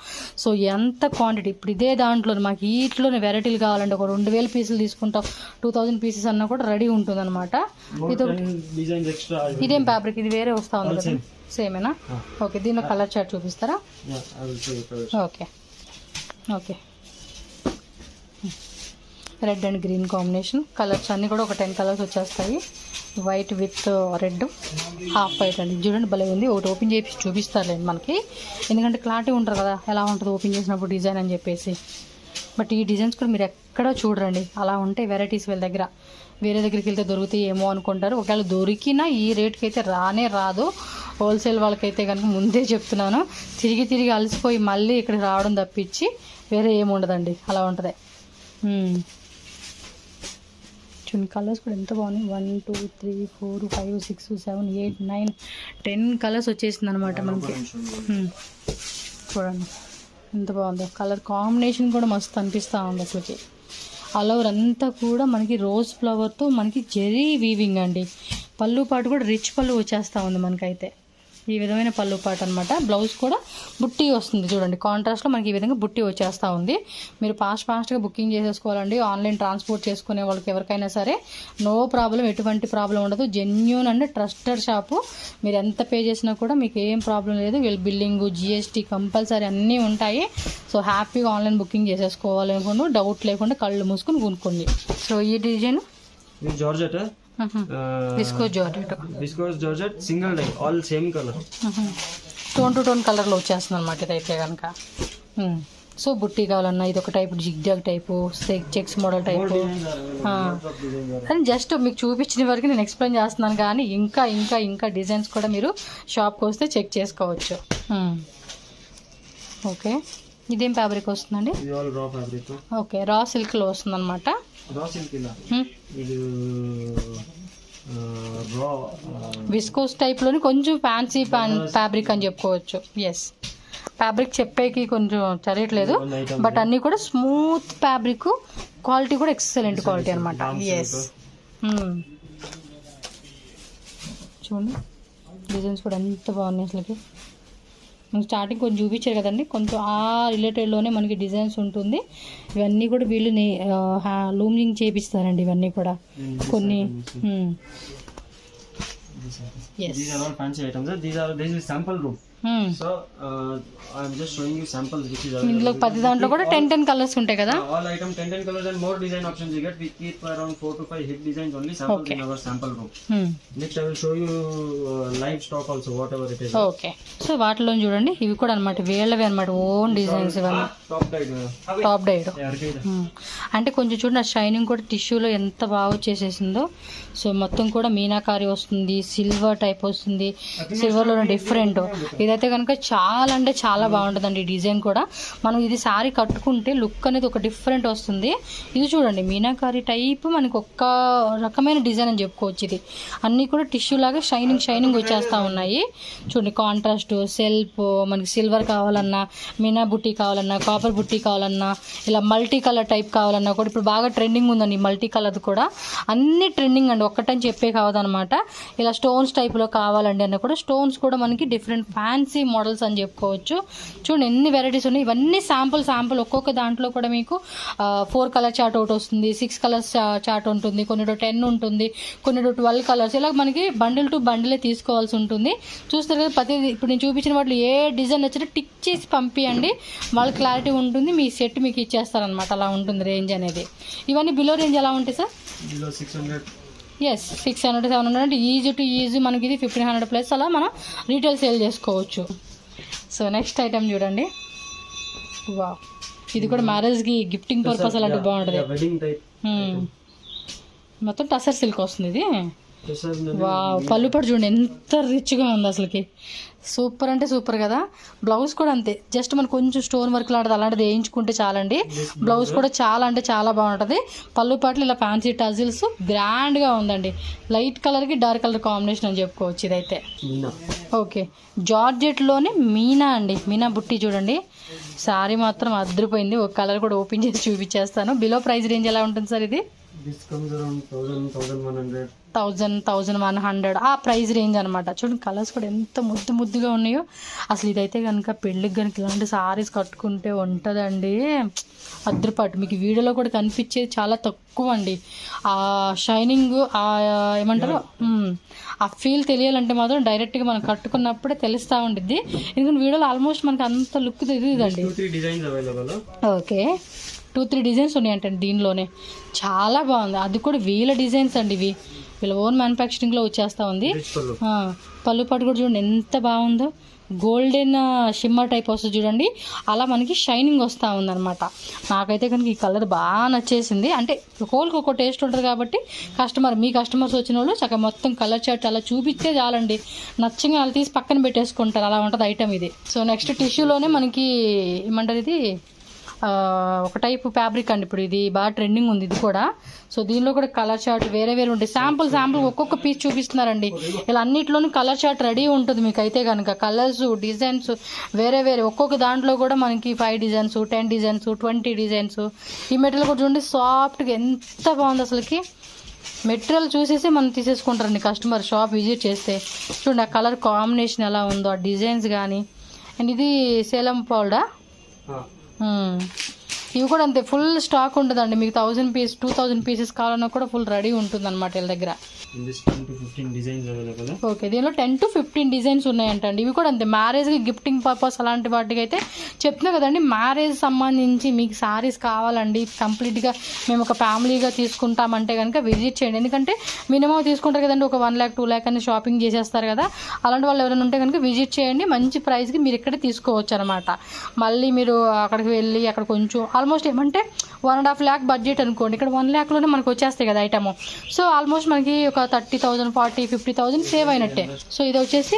సో ఎంత క్వాంటిటీ, ఇప్పుడు ఇదే దాంట్లో మాకు వీటిలోనే వెరైటీలు కావాలంటే ఒక 2000 పీసులు తీసుకుంటాం, 2000 పీసెస్ అన్నా కూడా రెడీ ఉంటుంది అనమాట. ఇదేం ఫ్యాబ్రిక్, ఇది వేరే వస్తా ఉంది కదా, సేమేనా? ఓకే, దీనిలో కలర్ చార్ట్ చూపిస్తారా? Okay okay, red and green combination. Colours అన్నీ కూడా ఒక 10 కలర్స్ వచ్చేస్తాయి. White with red, half white అండి. చూడండి భలే ఉంది. ఒకటి ఓపెన్ చేసి చూపిస్తారులేండి మనకి, ఎందుకంటే క్లారిటీ ఉంటారు కదా ఎలా ఉంటుంది ఓపెన్ చేసినప్పుడు డిజైన్ అని చెప్పేసి. బట్ ఈ డిజైన్స్ కూడా మీరు ఎక్కడో చూడరండి, అలా ఉంటాయి వెరైటీస్ వీళ్ళ దగ్గర. వేరే దగ్గరికి వెళ్తే దొరుకుతాయి ఏమో అనుకుంటారు, ఒకవేళ దొరికినా ఈ రేట్కి అయితే రానే రాదు. హోల్సేల్ వాళ్ళకైతే కనుక ముందే చెప్తున్నాను, తిరిగి అలసిపోయి మళ్ళీ ఇక్కడికి రావడం తప్పించి వేరే ఏమి ఉండదండి, అలా ఉంటుంది. చూడండి కలర్స్ కూడా ఎంత బాగున్నాయి. 1 2 3 4 5 6 7 8 9 10 కలర్స్ వచ్చేసింది అనమాట మనకి. చూడండి ఎంత బాగుందో, కలర్ కాంబినేషన్ కూడా మస్తు అనిపిస్తూ ఉంది అసలుకి. ఆల్ ఓవర్ అంతా కూడా మనకి రోజ్ ఫ్లవర్తో మనకి జెరీ వీవింగ్ అండి. పళ్ళు పాటు కూడా రిచ్ పళ్ళు వచ్చేస్తూ ఉంది మనకైతే, ఈ విధమైన పళ్ళు పాటు అనమాట. బ్లౌజ్ కూడా బుట్టి వస్తుంది చూడండి, కాంట్రాస్ట్లో మనకి ఈ విధంగా బుట్టి వచ్చేస్తూ ఉంది. మీరు ఫాస్ట్గా బుకింగ్ చేసేసుకోవాలండి. ఆన్లైన్ ట్రాన్స్పోర్ట్ చేసుకునే వాళ్ళకి ఎవరికైనా సరే నో ప్రాబ్లం, ఎటువంటి ప్రాబ్లం ఉండదు. Genuine and trusted shop. మీరు ఎంత పే చేసినా కూడా మీకు ఏం ప్రాబ్లం లేదు. వీళ్ళు బిల్లింగ్ GST కంపల్సరీ అన్నీ ఉంటాయి. సో హ్యాపీగా ఆన్లైన్ బుకింగ్ చేసేసుకోవాలి అనుకోండి, డౌట్ లేకుండా కళ్ళు మూసుకొని కొనుక్కోండి. సో ఈ design georgette, viscose georgette single dye, all same colour, tone to tone కలర్లో వచ్చేస్తుంది అనమాట ఇదైతే కనుక. సో బుట్టి కావాలన్నా ఇది ఒక type, zigzag type, checks model type. కానీ జస్ట్ మీకు చూపించిన వరకు నేను ఎక్స్ప్లెయిన్ చేస్తున్నాను, కానీ ఇంకా డిజైన్స్ కూడా మీరు షాప్కి వస్తే చెక్ చేసుకోవచ్చు. ఓకే, ఇదేం ఫ్యాబ్రిక్ వస్తుందండి? ఓకే, రా సిల్క్లో వస్తుంది అనమాట. విస్కోస్ టైప్లోని కొంచెం ఫ్యాన్సీ ఫ్యాబ్రిక్ అని చెప్పుకోవచ్చు. ఎస్, ఫ్యాబ్రిక్ చెప్పేకి కొంచెం తెలియట్లేదు, బట్ అన్నీ కూడా స్మూత్ ఫ్యాబ్రిక్, క్వాలిటీ కూడా ఎక్సలెంట్ క్వాలిటీ అనమాట. ఎస్, చూడండి డిజైన్స్ కూడా ఎంత బాగున్నాయి అసలుకి. మనకి స్టార్టింగ్ కొంచెం చూపించారు కదండి, కొంచెం ఆ రిలేటెడ్లోనే మనకి డిజైన్స్ ఉంటుంది. ఇవన్నీ కూడా వీళ్ళు లూమింగ్ చేపిస్తారండి ఇవన్నీ కూడా కొన్ని. These are all fancy items. This is sample room. So I'm just showing you samples which is available. ఇందులో 10 దాంట్లో కూడా 10 కలర్స్ ఉంటాయి కదా. All item 10 colors and more design options you get. We keep around 4 to 5 hit designs only samples in our sample room. Next I will show you live stock also, whatever it is. Okay, so వాటిలో చూడండి ఇవి కూడా అనమాట వేళ్ళవి అనమాట, own designs ఇవన్నీ. Top died అంటే కొంచెం చూడండి, ఆ షైనింగ్ కూడా టిష్యూలో ఎంత బాగా వచ్చేసేసిందో. సో మొత్తం కూడా మీనాకారి వస్తుంది, సిల్వర్ టైప్ వస్తుంది, సిల్వర్లో డిఫరెంట్. ఇదైతే కనుక చాలా అంటే చాలా బాగుంటుందండి డిజైన్ కూడా. మనం ఇది సారీ కట్టుకుంటే లుక్ అనేది ఒక డిఫరెంట్ వస్తుంది. ఇది చూడండి మీనాకారి టైప్ మనకి ఒక్క రకమైన డిజైన్ అని చెప్పుకోవచ్చు. ఇది అన్నీ కూడా టిష్యూ లాగా షైనింగ్ వచ్చేస్తూ ఉన్నాయి. చూడండి కాంట్రాస్ట్, సెల్ఫ్, మనకి సిల్వర్ కావాలన్నా, మీనా బుట్టి కావాలన్నా, కాపర్ బుట్టి కావాలన్నా, ఇలా మల్టీ కలర్ టైప్ కావాలన్నా కూడా ఇప్పుడు బాగా ట్రెండింగ్ ఉందండి మల్టీ కలర్ కూడా. అన్ని ట్రెండింగ్ అండి, ఒక్కటని చెప్పే కావదనమాట. ఇలా స్టోన్స్ టైప్లో కావాలండి అన్న కూడా స్టోన్స్ కూడా మనకి డిఫరెంట్ ఫ్యాన్సీ మోడల్స్ అని చెప్పుకోవచ్చు. చూడండి ఎన్ని వెరైటీస్ ఉన్నాయి. ఇవన్నీ శాంపుల్ ఒక్కొక్క దాంట్లో కూడా మీకు 4 కలర్ చార్ట్ ఒకటి వస్తుంది, 6 కలర్స్ చార్ట్ ఉంటుంది, కొన్నిటో 10 ఉంటుంది, కొన్నిటో 12 కలర్స్. ఇలా మనకి బండిల్ టు బండిలే తీసుకోవాల్సి ఉంటుంది. చూస్తారు కదా ప్రతి ఇప్పుడు నేను చూపించిన వాటిలో ఏ డిజైన్ వచ్చినా టిక్ చేసి పంపియండి, వాళ్ళ క్లారిటీ ఉంటుంది, మీ సెట్ మీకు ఇచ్చేస్తారనమాట. అలా ఉంటుంది రేంజ్ అనేది. ఇవన్నీ బిలో రేంజ్ ఎలా ఉంటాయి సార్? ఎస్, 600 700 అంటే ఈజీ టు ఈజీ మనకి ఇది 1500 ప్లస్ అలా మనం రీటైల్ సేల్ చేసుకోవచ్చు. సో నెక్స్ట్ ఐటమ్ చూడండి, వా ఇది కూడా మ్యారేజ్కి గిఫ్టింగ్ పర్పస్ అలాంటి బాగుంటుంది. మొత్తం టసర్ సిల్క్ వస్తుంది ఇది. వా పళ్ళు పట్టు చూడండి ఎంత రిచ్గా ఉంది అసలుకి. సూపర్ అంటే సూపర్ కదా. బ్లౌజ్ కూడా అంతే, జస్ట్ మనకు కొంచెం స్టోన్ వర్క్ అలాంటిది వేయించుకుంటే చాలండి. బ్లౌజ్ కూడా చాలా అంటే చాలా బాగుంటుంది. పళ్ళు పాటలు ఇలా ఫ్యాన్సీ టజిల్స్ గ్రాండ్గా ఉందండి. లైట్ కలర్కి డార్క్ కలర్ కాంబినేషన్ అని చెప్పుకోవచ్చు ఇదైతే. ఓకే, జార్జెట్లోనే మీనా అండి, మీనా బుట్టి చూడండి. సారీ మాత్రం అదిరిపోయింది. ఒక కలర్ కూడా ఓపెన్ చేసి చూపించేస్తాను. బిలో ప్రైస్ రేంజ్ ఎలా ఉంటుంది సార్ ఇది? 1100 ఆ ప్రైస్ రేంజ్ అనమాట. చూడండి కలర్స్ కూడా ఎంత ముద్దుగా ఉన్నాయో. అసలు ఇదైతే కనుక పెళ్ళికి కనుక ఇలాంటి సారీస్ కట్టుకుంటే ఉంటుందండి అద్దరిపాటు. మీకు వీడియోలో కూడా కనిపించేది చాలా తక్కువ అండి. ఆ షైనింగ్, ఆ ఏమంటారు, ఆ ఫీల్ తెలియాలంటే మాత్రం డైరెక్ట్గా మనం కట్టుకున్నప్పుడే తెలుస్తూ ఉండిద్ది. ఎందుకంటే వీడియోలో ఆల్మోస్ట్ మనకి అంత లుక్ తెలియదండి. ఓకే, 2-3 డిజైన్స్ ఉన్నాయంటండి దీనిలోనే. చాలా బాగుంది. అది కూడా వీళ్ళ డిజైన్స్ అండి, ఇవి వీళ్ళ ఓన్ మ్యానుఫ్యాక్చరింగ్లో వచ్చేస్తూ ఉంది. పళ్ళు పాటు కూడా చూడండి ఎంత బాగుందో. గోల్డెన్ షిమ్మర్ టైప్ వస్తుంది చూడండి, అలా మనకి షైనింగ్ వస్తూ ఉందన్నమాట. నాకైతే కనుక ఈ కలర్ బాగా నచ్చేసింది. అంటే హోల్కి ఒక టేస్ట్ ఉంటుంది కాబట్టి మీ కస్టమర్స్ వచ్చిన వాళ్ళు చక్కగా మొత్తం కలర్ చార్ట్ అలా చూపిస్తే చాలండి, నచ్చగా అలా తీసి పక్కన పెట్టేసుకుంటారు. అలా ఉంటుంది ఐటమ్ ఇది. సో నెక్స్ట్ టిష్యూలోనే మనకి ఏమంటారు, ఇది ఒక టైప్ ఫ్యాబ్రిక్ అండి. ఇప్పుడు ఇది బాగా ట్రెండింగ్ ఉంది ఇది కూడా. సో దీనిలో కూడా కలర్ చార్ట్ వేరే ఉంటాయి. శాంపుల్ ఒక్కొక్క పీస్ చూపిస్తున్నారండి. ఇలా అన్నిట్లోనూ కలర్ చార్ట్ రెడీ ఉంటుంది మీకు అయితే కనుక. కలర్స్, డిజైన్స్ వేరే ఒక్కొక్క దాంట్లో కూడా మనకి 5 డిజైన్స్, 10 డిజైన్స్, 20 డిజైన్స్. ఈ మెటీరియల్ కూడా చూడండి సాఫ్ట్గా ఎంత బాగుంది అసలుకి. మెటీరియల్ చూసేసి మనం తీసేసుకుంటారండి కస్టమర్ షాప్ విజిట్ చేస్తే. చూడండి ఆ కలర్ కాంబినేషన్ ఎలా ఉందో, ఆ డిజైన్స్ కానీ. అండ్ ఇది సేలం పౌడా. ఇవి కూడా అంతే, ఫుల్ స్టాక్ ఉంటుందండి. మీకు 1000 పీస్ 2000 పీసెస్ కావాలన్నా కూడా ఫుల్ రెడీ ఉంటుంది అనమాట వీళ్ళ దగ్గర. ఓకే, దీనిలో 10 to 15 డిజైన్స్ ఉన్నాయంటండి. ఇవి కూడా అంతే, మ్యారేజ్కి గిఫ్టింగ్ పర్పస్ అలాంటి వాటికి అయితే చెప్తున్నా కదండి. మ్యారేజ్ సంబంధించి మీకు సారీస్ కావాలండి కంప్లీట్గా మేము ఒక ఫ్యామిలీగా తీసుకుంటామంటే కనుక విజిట్ చేయండి. ఎందుకంటే మినిమం తీసుకుంటారు కదండి, ఒక 1 lakh 2 lakh అని షాపింగ్ చేసేస్తారు కదా. అలాంటి వాళ్ళు ఎవరైనా ఉంటే కనుక విజిట్ చేయండి. మంచి ప్రైస్కి మీరు ఇక్కడే తీసుకోవచ్చు అనమాట. మళ్ళీ మీరు అక్కడికి వెళ్ళి అక్కడ కొంచెం ఆల్మోస్ట్ ఏమంటే 1.5 lakh బడ్జెట్ అనుకోండి, ఇక్కడ 1 lakh మనకు వచ్చేస్తాయి కదా ఐటమ్. సో ఆల్మోస్ట్ మనకి ఒక 30,000 40,000 50,000 సేవ్ అయినట్టే. సో ఇది వచ్చేసి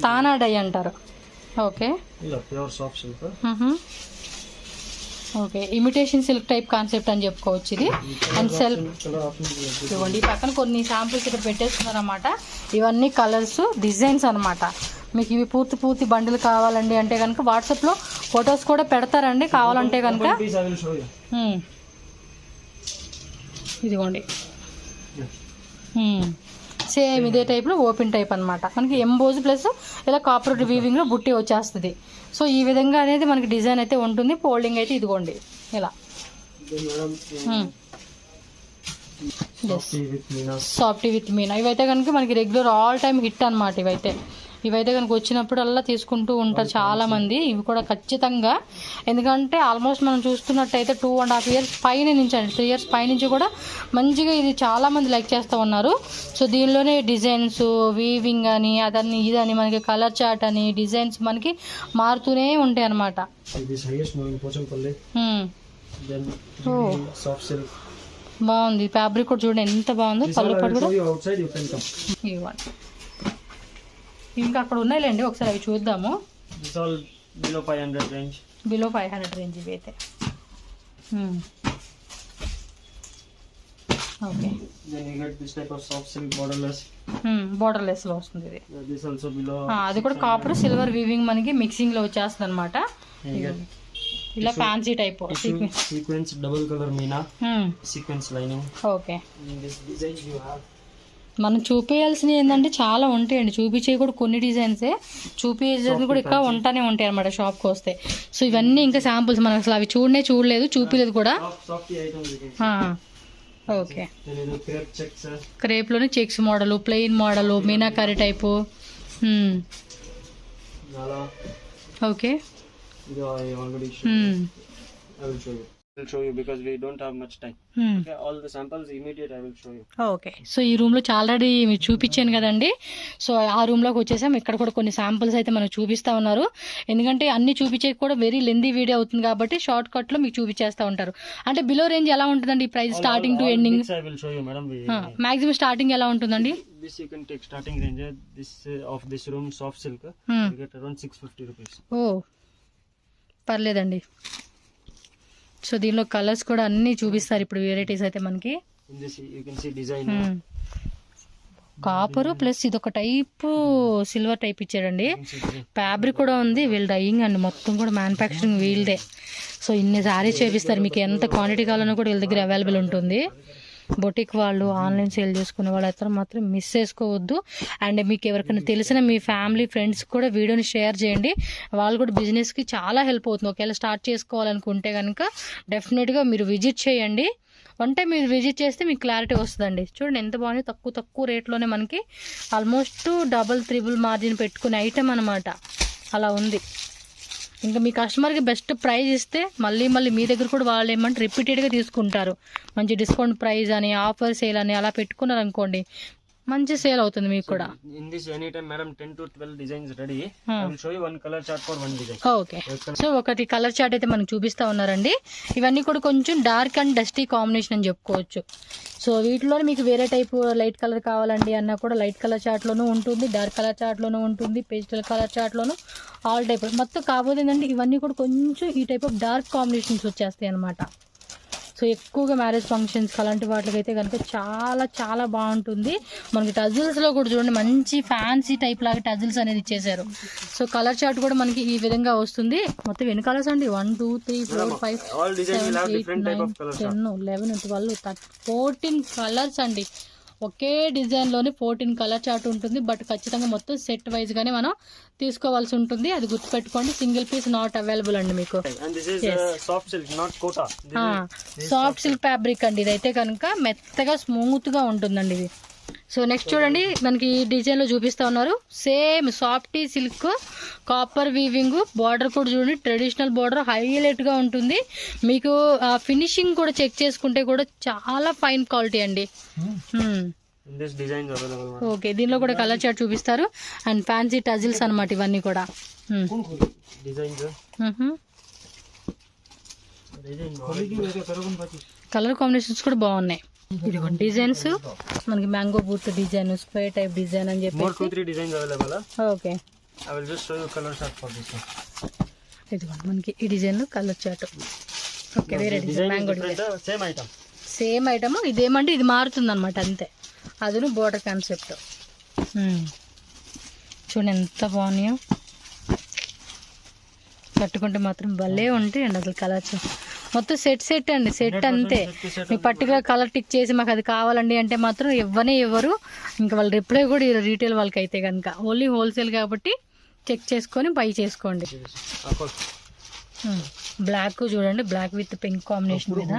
తానా డై అంటారు. Okay okay, imitation silk type concept అని చెప్పుకోవచ్చు ఇది. అండ్ ఇవ్వండి, ఈ పక్కన కొన్ని శాంపుల్స్ ఇక్కడ పెట్టేస్తున్నారు అన్నమాట. ఇవన్నీ కలర్స్, డిజైన్స్ అనమాట. మీకు ఇవి పూర్తి బండిలు కావాలండి అంటే కనుక వాట్సాప్లో ఫొటోస్ కూడా పెడతారండి కావాలంటే కనుక. ఇదిగోండి సేమ్ ఇదే టైప్లో ఓపెన్ టైప్ అనమాట. మనకి ఎంబోజ్ ప్లస్ ఇలా కాపర్ వీవింగ్లో బుట్టి వచ్చేస్తుంది. సో ఈ విధంగా అనేది మనకి డిజైన్ అయితే ఉంటుంది. ఫోల్డింగ్ అయితే ఇదిగోండి ఇలా సాఫ్టీ విత్ మీనా. ఇవైతే కనుక మనకి రెగ్యులర్ ఆల్ టైమ్ హిట్ అనమాట. ఇవైతే కనుక వచ్చినప్పుడల్లా తీసుకుంటూ ఉంటారు చాలామంది. ఇవి కూడా ఖచ్చితంగా, ఎందుకంటే ఆల్మోస్ట్ మనం చూస్తున్నట్టయితే 2.5 years పైన నుంచి అండి, 3 years పైనుంచి కూడా మంచిగా ఇది చాలామంది లైక్ చేస్తూ ఉన్నారు. సో దీనిలోనే డిజైన్స్, వీవింగ్ అని అదని ఇదని మనకి కలర్ చార్ట్ అని డిజైన్స్ మనకి మారుతూనే ఉంటాయి అన్నమాట. బాగుంది ఫ్యాబ్రిక్ కూడా చూడండి ఎంత బాగుందో. పళ్ళు పట్టు కూడా ఇవ్వండి. ఇంకా అక్కడ ఉన్నాయిలేండి, ఒకసారి అవి చూద్దాము. బిలో 500 రేంజ్ ఇవి అయితే. ఓకే, బోర్డర్లెస్ లో వస్తుంది ఇది. అది కూడా కాపర్ సిల్వర్ వీవింగ్ మనకి మిక్సింగ్ లో వచ్చేస్తుంది అనమాట. ఇలా fancy type sequence double colour Meena sequence lining. Okay, మనం చూపించాల్సినవి ఏంటంటే చాలా ఉంటాయండి. చూపించే కూడా కొన్ని డిజైన్సే, చూపించేది కూడా ఇంకా ఉంటానే ఉంటాయి అనమాట షాప్కి వస్తే. సో ఇవన్నీ ఇంకా శాంపుల్స్, మనం అసలు అవి చూడలేదు, చూపించలేదు కూడా. ఓకే, క్రేప్లోనే చెక్స్ మోడలు, ప్లెయిన్ మోడలు, మీనాకారి టైపు. Okay, okay. సో ఈ రూమ్ లో ఆల్రెడీ మీరు చూపించాను కదండి. సో ఆ రూమ్ లోకి వచ్చేసాం. ఇక్కడ కూడా కొన్ని శాంపుల్స్ అయితే మనకు చూపిస్తా ఉన్నారు. ఎందుకంటే అన్ని చూపించే కూడా వెరీ లెందీ వీడియో అవుతుంది కాబట్టి షార్ట్ కట్ లో మీకు చూపించేస్తా ఉంటారు. అంటే బిలో రేంజ్ ఎలా ఉంటుందండి price starting to ending? Maximum starting ఎలా ఉంటుందండి? This you can take starting range. This of this room soft silk. You get around 650 rupees. ఓ పర్లేదండి. సో దీనిలో కలర్స్ కూడా అన్ని చూపిస్తారు ఇప్పుడు వెరైటీస్ అయితే మనకి. కాపరు ప్లస్ ఇది ఒక టైప్ సిల్వర్ టైప్ ఇచ్చాడండి. ఫ్యాబ్రిక్ కూడా ఉంది, వీళ్ళు డైయింగ్ అండి, మొత్తం కూడా మ్యానుఫ్యాక్చరింగ్ వీళ్ళదే. సో ఇన్ని సారీస్ చేపిస్తారు, మీకు ఎంత క్వాంటిటీ కావాలన్నా కూడా వీళ్ళ దగ్గర అవైలబుల్ ఉంటుంది. బొటిక్ వాళ్ళు ఆన్లైన్ సేల్ చేసుకునే వాళ్ళు అయితే మాత్రం మిస్ చేసుకోవద్దు. అండ్ మీకు ఎవరికైనా తెలిసిన మీ ఫ్యామిలీ ఫ్రెండ్స్ కూడా వీడియోని షేర్ చేయండి. వాళ్ళు కూడా బిజినెస్కి చాలా హెల్ప్ అవుతుంది. ఒకవేళ స్టార్ట్ చేసుకోవాలనుకుంటే కనుక డెఫినెట్గా మీరు విజిట్ చేయండి. వన్ టైం మీరు విజిట్ చేస్తే మీకు క్లారిటీ వస్తుందండి. చూడండి ఎంత బాగుంది, తక్కువ రేట్లోనే మనకి ఆల్మోస్ట్ డబుల్ త్రిబుల్ మార్జిన్ పెట్టుకునే ఐటెం అనమాట. అలా ఉంది. ఇంకా మీ కస్టమర్కి బెస్ట్ ప్రైస్ ఇస్తే మళ్ళీ మీ దగ్గర కూడా వాళ్ళు ఏమంటే రిపీటెడ్గా తీసుకుంటారు. మంచి డిస్కౌంట్ ప్రైస్ అని, ఆఫర్ సేల్ అని అలా పెట్టుకున్నారు అనుకోండి, మంచి సేల్ అవుతుంది మీకు కూడా. In this anytime madam 10 to 12 designs ready. I will show you one color chart for one design. Okay, so ఒకటి కలర్ చార్ట్ అయితే మనకు చూపిస్తా ఉన్నారండి. ఇవన్నీ కూడా కొంచెం డార్క్ అండ్ డస్టీ కాంబినేషన్ అని చెప్పుకోవచ్చు. సో వీటిలో మీకు వేరే టైప్ లైట్ కలర్ కావాలండి అన్నా కూడా లైట్ కలర్ చార్ట్లోనూ ఉంటుంది, డార్క్ కలర్ చార్ట్లోనూ ఉంటుంది, పేస్టల్ కలర్ చార్ట్లోనూ ఆల్ టైప్ మొత్తం. కాకపోతే ఏంటంటే ఇవన్నీ కూడా కొంచెం ఈ టైప్ ఆఫ్ డార్క్ కాంబినేషన్స్ వచ్చేస్తాయి అనమాట. సో ఎక్కువగా మ్యారేజ్ ఫంక్షన్స్ అలాంటి వాటికైతే కనుక చాలా బాగుంటుంది. మనకి టజిల్స్లో కూడా చూడండి మంచి ఫ్యాన్సీ టైప్ లాగా టజిల్స్ అనేది ఇచ్చేసారు. సో కలర్ చార్ట్ కూడా మనకి ఈ విధంగా వస్తుంది. మొత్తం ఎన్ని కలర్స్ అండి? 1 2 3 4 5 7 8 9 10 11 12 14 కలర్స్ అండి. ఒకే డిజైన్లోనే 14 కలర్ చార్ట్ ఉంటుంది. బట్ ఖచ్చితంగా మొత్తం సెట్ వైజ్గానే మనం తీసుకోవాల్సి ఉంటుంది. అది గుర్తుపెట్టుకోండి. సింగిల్ పీస్ నాట్ అవైలబుల్ అండి మీకు. సాఫ్ట్ సిల్క్ ఫ్యాబ్రిక్ అండి. ఇదైతే కనుక మెత్తగా స్మూత్గా ఉంటుందండి ఇది. సో నెక్స్ట్ చూడండి, మనకి ఈ డిజైన్లో చూపిస్తా ఉన్నారు. Same softy silk copper weaving, border కూడా చూడండి ట్రెడిషనల్ బార్డర్, హైలైట్గా ఉంటుంది. మీకు ఫినిషింగ్ కూడా చెక్ చేసుకుంటే కూడా చాలా ఫైన్ క్వాలిటీ అండి. ఓకే, దీనిలో కూడా కలర్ చార్ట్ చూపిస్తారు అండ్ ఫ్యాన్సీ టజిల్స్ అనమాట ఇవన్నీ కూడా. కలర్ కాంబినేషన్స్ కూడా బాగున్నాయి. ఇదిగోండి డిజైన్స్ మనకి మ్యాంగో బూట్ డిజైన్, స్క్వేర్ టైప్ డిజైన్ అని చెప్పి. ఓకే, ఇదిగోండి మనకి ఈ డిజైన్ కలర్ చార్ట్. ఓకే, వేరే design mango design same item. ఇదేమంటే ఇది మారుతుంది అనమాట అంతే. అదును బోర్డర్ కాన్సెప్ట్. చూడండి ఎంత బాగున్నాయో, కట్టుకుంటే మాత్రం భలే ఉంటాయి అండి అసలు కలర్స్. మొత్తం సెట్ అండి, సెట్ అంతే. మీకు పర్టికులర్ కలర్ టిక్ చేసి మాకు అది కావాలండి అంటే మాత్రం ఇవ్వరు. ఇంకా వాళ్ళు రిప్లై కూడా రీటైల్ వాళ్ళకి అయితే కనుక. ఓన్లీ హోల్సేల్ కాబట్టి చెక్ చేసుకొని బై చేసుకోండి. బ్లాక్ చూడండి, బ్లాక్ విత్ పింక్ కాంబినేషన్ మీద.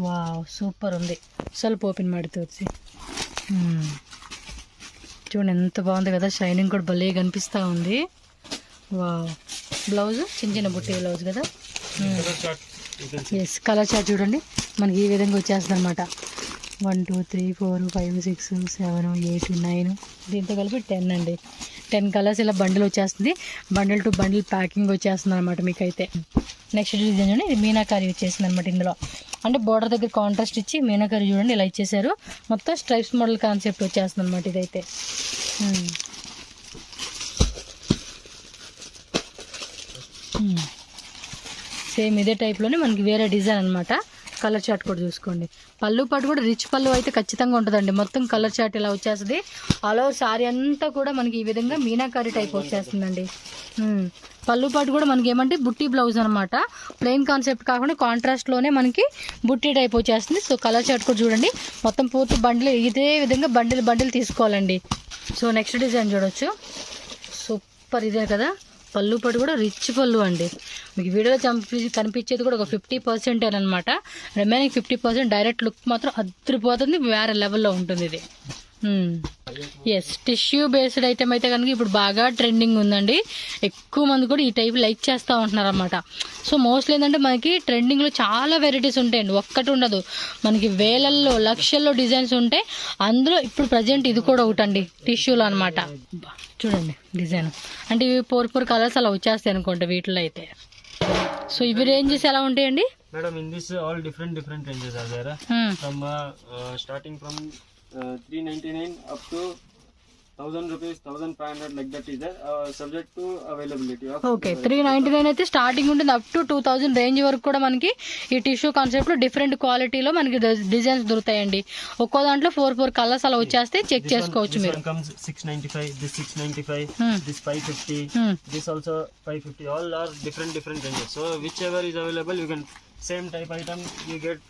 వావ్ సూపర్ ఉంది. ಸ್ವಲ್ಪ ఓపెన్ ಮಾಡಿ ತೋರಿಸಿ. చూడండి ఎంత బాగుంది కదా, షైనింగ్ కూడా భలే కనిపిస్తూ ఉంది. వావ్, బ్లౌజ్ చిన్న బుట్టి బ్లౌజ్ కదా. ఎస్, కలర్ చార్ట్ చూడండి మనకి ఈ విధంగా వచ్చేస్తుంది అనమాట. 1 2 3 4 5 6 7 8 9 దీంతో కలిపి 10 అండి. 10 కలర్స్ ఇలా బండిల్ వచ్చేస్తుంది. బండిల్ టు బండిల్ ప్యాకింగ్ వచ్చేస్తుంది అనమాట మీకైతే. నెక్స్ట్ డిజైన్ చూడండి, ఇది మీనాకారి వచ్చేసింది అనమాట. ఇందులో అంటే బోర్డర్ దగ్గర కాంట్రాస్ట్ ఇచ్చి మీనాకారి చూడండి ఇలా ఇచ్చేసారు. మొత్తం స్ట్రైప్స్ మోడల్ కాన్సెప్ట్ వచ్చేస్తుంది అనమాట ఇదైతే. సేమ్ ఇదే టైప్లోనే మనకి వేరే డిజైన్ అనమాట. కలర్ చార్ట్ కూడా చూసుకోండి. పళ్ళు పాటు కూడా రిచ్ పళ్ళు అయితే ఖచ్చితంగా ఉంటుందండి. మొత్తం కలర్ చార్ట్ ఇలా వచ్చేస్తుంది. ఆల్ ఓవర్ సారీ అంతా కూడా మనకి ఈ విధంగా మీనాకారి టైప్ వచ్చేస్తుందండి. పళ్ళు పాటు కూడా మనకి ఏమంటే బుట్టి బ్లౌజ్ అనమాట. ప్లెయిన్ కాన్సెప్ట్ కాకుండా కాంట్రాస్ట్లోనే మనకి బుట్టి టైప్ వచ్చేస్తుంది. సో కలర్ చార్ట్ కూడా చూడండి, మొత్తం పూర్తి బండిల్ ఇదే విధంగా బండిల్ తీసుకోవాలండి. సో నెక్స్ట్ డిజైన్ చూడొచ్చు, సూపర్ ఇదే కదా. పళ్ళు పాటు కూడా రిచ్ పళ్ళు అండి. మీకు వీడియోలో కనిపించేది కూడా ఒక 50% అనమాట. రిమైనింగ్ 50% డైరెక్ట్ లుక్ మాత్రం అదిరిపోతుంది, వేరే లెవెల్లో ఉంటుంది ఇది. ఎస్, టిష్యూ బేస్డ్ ఐటమ్ అయితే కనుక ఇప్పుడు బాగా ట్రెండింగ్ ఉందండి. ఎక్కువ మంది కూడా ఈ టైప్ లైక్ చేస్తూ ఉంటున్నారు అనమాట. సో మోస్ట్లీ ఏంటంటే మనకి ట్రెండింగ్లో చాలా వెరైటీస్ ఉంటాయండి, ఒక్కటి ఉండదు. మనకి వేలల్లో లక్షల్లో డిజైన్స్ ఉంటాయి. అందులో ఇప్పుడు ప్రజెంట్ ఇది కూడా ఒకటండి టిష్యూలో అనమాట. చూడండి డిజైన్ అంటే ఇవి 4 కలర్స్ అలా వచ్చేస్తాయి అనుకోండి వీటిలో అయితే. సో ఇవి రేంజెస్ ఎలా ఉంటాయండి madam? In this all different ranges are there. From starting from 399 up to 1000 rupees, 1500 like that is there, subject to availability of. Okay, 399 అయితే స్టార్టింగ్ ఉంటుంది. అప్ టు 2000 రేంజ్ వరకు కూడా మనకి ఈ టిష్యూ కాన్సెప్ట్ లో డిఫరెంట్ క్వాలిటీలో మనకి డిజైన్స్ దొరుకుతాయండి. ఒక్కో దాంట్లో 4 కలర్స్ అలా వచ్చేస్తే చెక్ చేసుకోవచ్చు మీరు. 695, this 695, this 550, this also 550. All are different ranges. So whichever is available you can, same type item you get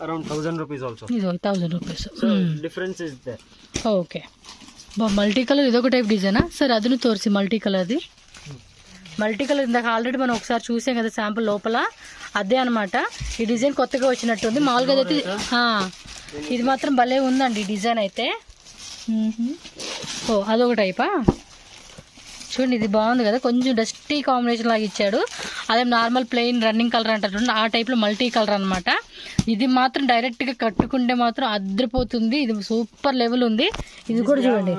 around 1000 rupees also. ఇది 1000 rupees. So difference is there. Okay. Multi colour ఇదొక type డిజైనా sir? అదును తోరిసి multi కలర్ది. Multi colour ఇందాక already మనం ఒకసారి చూసాం కదా sample లోపల, అదే అనమాట. ఈ డిజైన్ కొత్తగా వచ్చినట్టుంది. మామూలుగా అయితే ఇది మాత్రం భలే ఉందండి డిజైన్ అయితే. ఓ అదొక టైపా? చూడండి ఇది బాగుంది కదా, కొంచెం డస్టీ కాంబినేషన్ లాగా ఇచ్చాడు. అదే నార్మల్ ప్లెయిన్ రన్నింగ్ కలర్ అంటారు ఆ టైప్లో మల్టీ కలర్ అనమాట. ఇది మాత్రం డైరెక్ట్గా కట్టుకుంటే మాత్రం అద్రిపోతుంది. ఇది సూపర్ లెవెల్ ఉంది. ఇది కూడా చూడండి.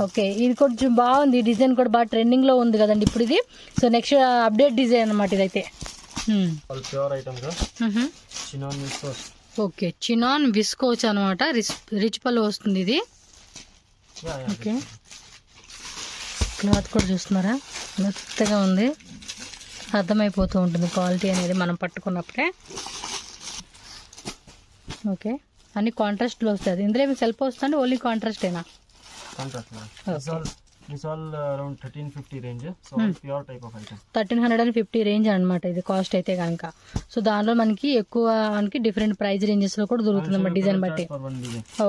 ఓకే, ఇది కొంచెం బాగుంది. డిజైన్ కూడా బాగా ట్రెండింగ్లో ఉంది కదండి ఇప్పుడు ఇది. సో నెక్స్ట్ అప్డేట్ డిజైన్ అనమాట ఇదైతే. ఓకే, చినాన్ విస్కోచ్ అనమాట. రిచ్ పళ్ళు వస్తుంది ఇది. ఓకే, క్లాత్ కూడా చూస్తున్నారా, మెత్తగా ఉంది. అర్థమైపోతూ ఉంటుంది క్వాలిటీ అనేది మనం పట్టుకున్నప్పుడే. ఓకే, అన్ని కాంట్రాస్ట్లో వస్తుంది. ఇందులో ఏమి సెల్ఫ్ వస్తుంది, only కాంట్రాస్టేనా? This all around 1350 range. So pure type of item. 1350 range అనమాట ఇది కాస్ట్ అయితే కనుక. సో దానిలో మనకి ఎక్కువ మనకి డిఫరెంట్ ప్రైస్ రేంజెస్ లో కూడా దొరుకుతుంది అన్నమాట డిజైన్ బట్టి.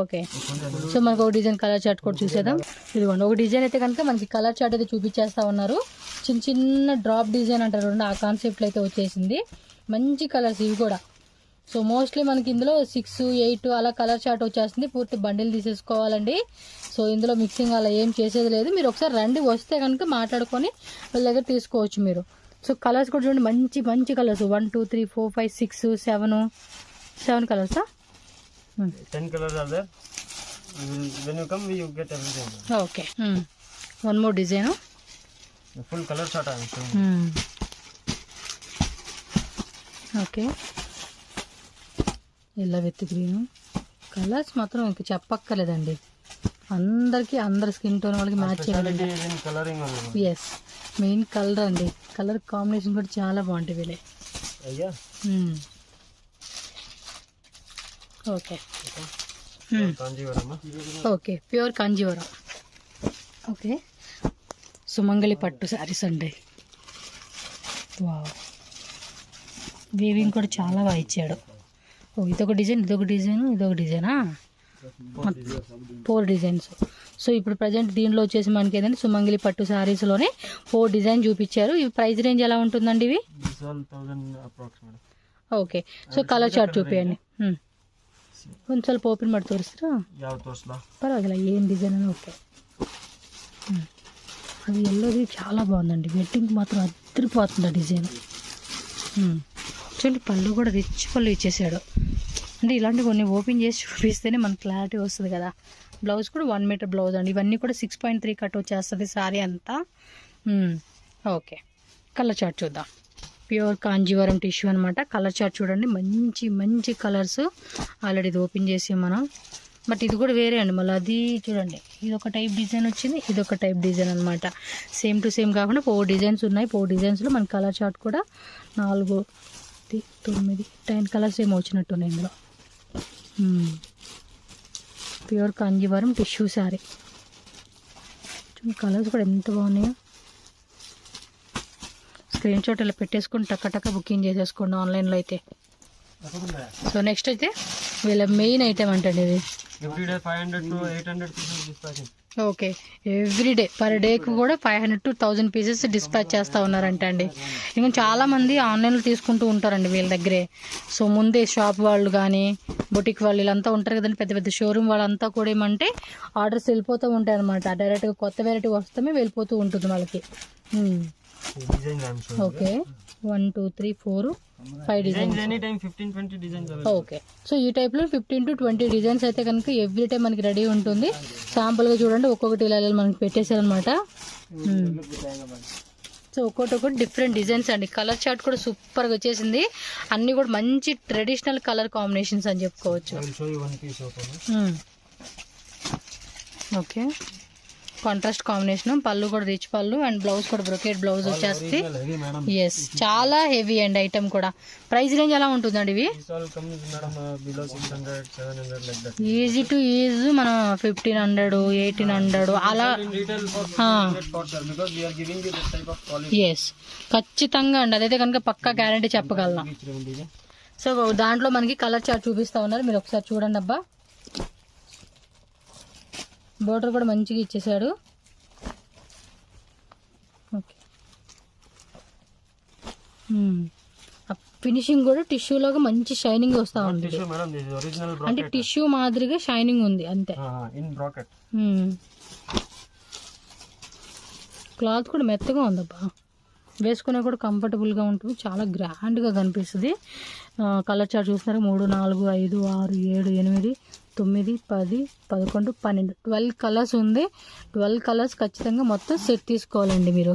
ఓకే, సో మనకు ఒక డిజైన్ కలర్ చార్ట్ కూడా చూసేద్దాం. ఇదిగోండి ఒక డిజైన్ అయితే కనుక మనకి కలర్ చార్ట్ అయితే చూపించేస్తా ఉన్నారు. చిన్న చిన్న డ్రాప్ డిజైన్ అంటారు ఆ కాన్సెప్ట్లో అయితే వచ్చేసింది. మంచి కలర్స్ ఇవి కూడా. సో మోస్ట్లీ మనకి ఇందులో 6, 8 అలా కలర్ చార్ట్ వచ్చేస్తుంది. పూర్తి బండిల్ తీసేసుకోవాలండి. సో ఇందులో మిక్సింగ్ అలా ఏం చేసేది లేదు. మీరు ఒకసారి రండి, వస్తే కనుక మాట్లాడుకొని వాళ్ళ దగ్గర తీసుకోవచ్చు మీరు. సో కలర్స్ కూడా చూడండి, మంచి మంచి colours. 1, 2, 3, 4, 5, 6, 7 కలర్సా? 10 colors are there. When you come, you get everything. Okay, one more design. Full color chart I am showing. Okay, yellow with green colours మాత్రం ఇంక చెప్పక్కర్లేదండి. అందరికి అందరి స్కిన్ టోన్ వాళ్ళకి మ్యాచ్ చేయాలండి. ఎస్, మెయిన్ కలర్ అండి. Colour combination కూడా చాలా బాగుంటాయి వీళ్ళే. Okay okay, pure Kanjeevaram. Okay, Sumangali పట్టు శారీస్ అండి. వావ్, వీవింగ్ కూడా చాలా బాగా ఇచ్చాడు. ఓ ఇదొక డిజైన్, ఇదొక డిజైన్, ఇదొక డిజైనా? 4 డిజైన్స్. సో ఇప్పుడు ప్రజెంట్ దీనిలో వచ్చేసి మనకి ఏంటంటే సుమంగిలి పట్టు శారీస్లోనే 4 డిజైన్ చూపించారు. ఇవి ప్రైస్ రేంజ్ ఎలా ఉంటుందండి ఇవి? ఓకే, సో కలర్ చార్ట్ చూపించండి. కొంచెం ಸ್ವಲ್ಪ ఓపెన్ ಮಾಡಿ ತೋರಿಸ್ತೀರಾ? పర్వాలేదు, ఏం డిజైన్ అని. ఓకే, అది ఎల్లోది చాలా బాగుందండి. వెడ్డింగ్ మాత్రం అద్దరిపోతుంది ఆ డిజైన్. చూడండి, పళ్ళు కూడా రిచ్ పళ్ళు ఇచ్చేసాడు. అంటే ఇలాంటి కొన్ని ఓపెన్ చేసి చూపిస్తేనే మనకు క్లారిటీ వస్తుంది కదా. బ్లౌజ్ కూడా 1 మీటర్ బ్లౌజ్ అండి. ఇవన్నీ కూడా 6.3 కట్ వచ్చేస్తుంది సారీ అంతా. ఓకే, కలర్ చార్ట్ చూద్దాం. ప్యూర్ కాంజీవరం టిష్యూ అనమాట. కలర్ చార్ట్ చూడండి, మంచి మంచి కలర్స్. ఆల్రెడీ ఇది ఓపెన్ చేసి మనం, బట్ ఇది కూడా వేరే అండి. మళ్ళీ అది చూడండి, ఇది ఒక టైప్ డిజైన్ వచ్చింది, ఇది ఒక టైప్ డిజైన్ అనమాట. సేమ్ టు సేమ్ కాకుండా 4 డిజైన్స్ ఉన్నాయి. 4 డిజైన్స్లో మన కలర్ చార్ట్ కూడా 4, 9, 10 కలర్స్ ఏమో వచ్చినట్టున్నాయి ఇందులో. Pure Kanjeevaram tissue sari. Colours కూడా ఎంత బాగున్నాయో. స్క్రీన్ షాట్ ఇలా పెట్టేసుకొని టక్క బుకింగ్ చేసేసుకోండి ఆన్లైన్లో అయితే. సో నెక్స్ట్ అయితే వీళ్ళ మెయిన్ ఐటమ్ అంటే ఇది. Everyday 500 to 800 pieces dispatching. Okay, everyday per డేకి కూడా 500 to 1000 పీసెస్ డిస్పాచ్ చేస్తూ ఉన్నారంట అండి. ఇంకా చాలామంది ఆన్లైన్లో తీసుకుంటూ ఉంటారండి వీళ్ళ దగ్గరే. సో ముందే షాప్ వాళ్ళు కానీ బొటిక్ వాళ్ళు వీళ్ళంతా ఉంటారు కదండి, పెద్ద పెద్ద షోరూమ్ వాళ్ళంతా కూడా ఏమంటే ఆర్డర్స్ వెళ్ళిపోతూ ఉంటాయి అనమాట. డైరెక్ట్గా కొత్త వెరైటీ వస్తామే వెళ్ళిపోతూ ఉంటుంది వాళ్ళకి. Okay, 1, 2, 3, 4, 5 designs. ఓకే, సో ఈ టైప్లో 15 to 20 డిజైన్స్ అయితే కనుక ఎవ్రీ టైం మనకి రెడీ ఉంటుంది. శాంపుల్గా చూడండి, ఒక్కొక్కటి ఇలా మనకి పెట్టేశారనమాట. సో ఒక్కొక్కటి డిఫరెంట్ డిజైన్స్ అండి. కలర్ చార్ట్ కూడా సూపర్గా వచ్చేసింది. అన్నీ కూడా మంచి ట్రెడిషనల్ కలర్ కాంబినేషన్స్ అని చెప్పుకోవచ్చు. Okay, contrast combination. పళ్ళు కూడా రిచ్ పళ్ళు అండ్ బ్లౌజ్ కూడా బ్రొకేట్ బ్లౌజ్ వచ్చేస్తుంది. ఎస్, చాలా హెవీ అండ్ ఐటమ్ కూడా. ప్రైస్ రేంజ్ ఎలా ఉంటుందండి ఇవి? ఈజీ టు ఈజ్ మనం 1500, 1800 అలా. ఎస్, ఖచ్చితంగా అండి. అదైతే కనుక పక్కా గ్యారంటీ చెప్పగలం. సో దాంట్లో మనకి కలర్ చార్ట్ చూపిస్తా ఉన్నారు, మీరు ఒకసారి చూడండి అబ్బా. బోర్డర్ కూడా మంచిగా ఇచ్చేసాడు. ఓకే, ఫినిషింగ్ కూడా టిష్యూలోగా మంచి షైనింగ్ వస్తూ ఉంది. అంటే టిష్యూ మాదిరిగా షైనింగ్ ఉంది అంతే. క్లాత్ కూడా మెత్తగా ఉందబ్బా, వేసుకునే కూడా కంఫర్టబుల్గా ఉంటుంది, చాలా గ్రాండ్గా కనిపిస్తుంది. కలర్ చార్ట్ చూస్తున్నారు 3, 4, 5, 6, 7, 8, 9, 10, 11, 12 12 కలర్స్ ఉంది. 12 కలర్స్ ఖచ్చితంగా మొత్తం సెట్ తీసుకోవాలండి మీరు.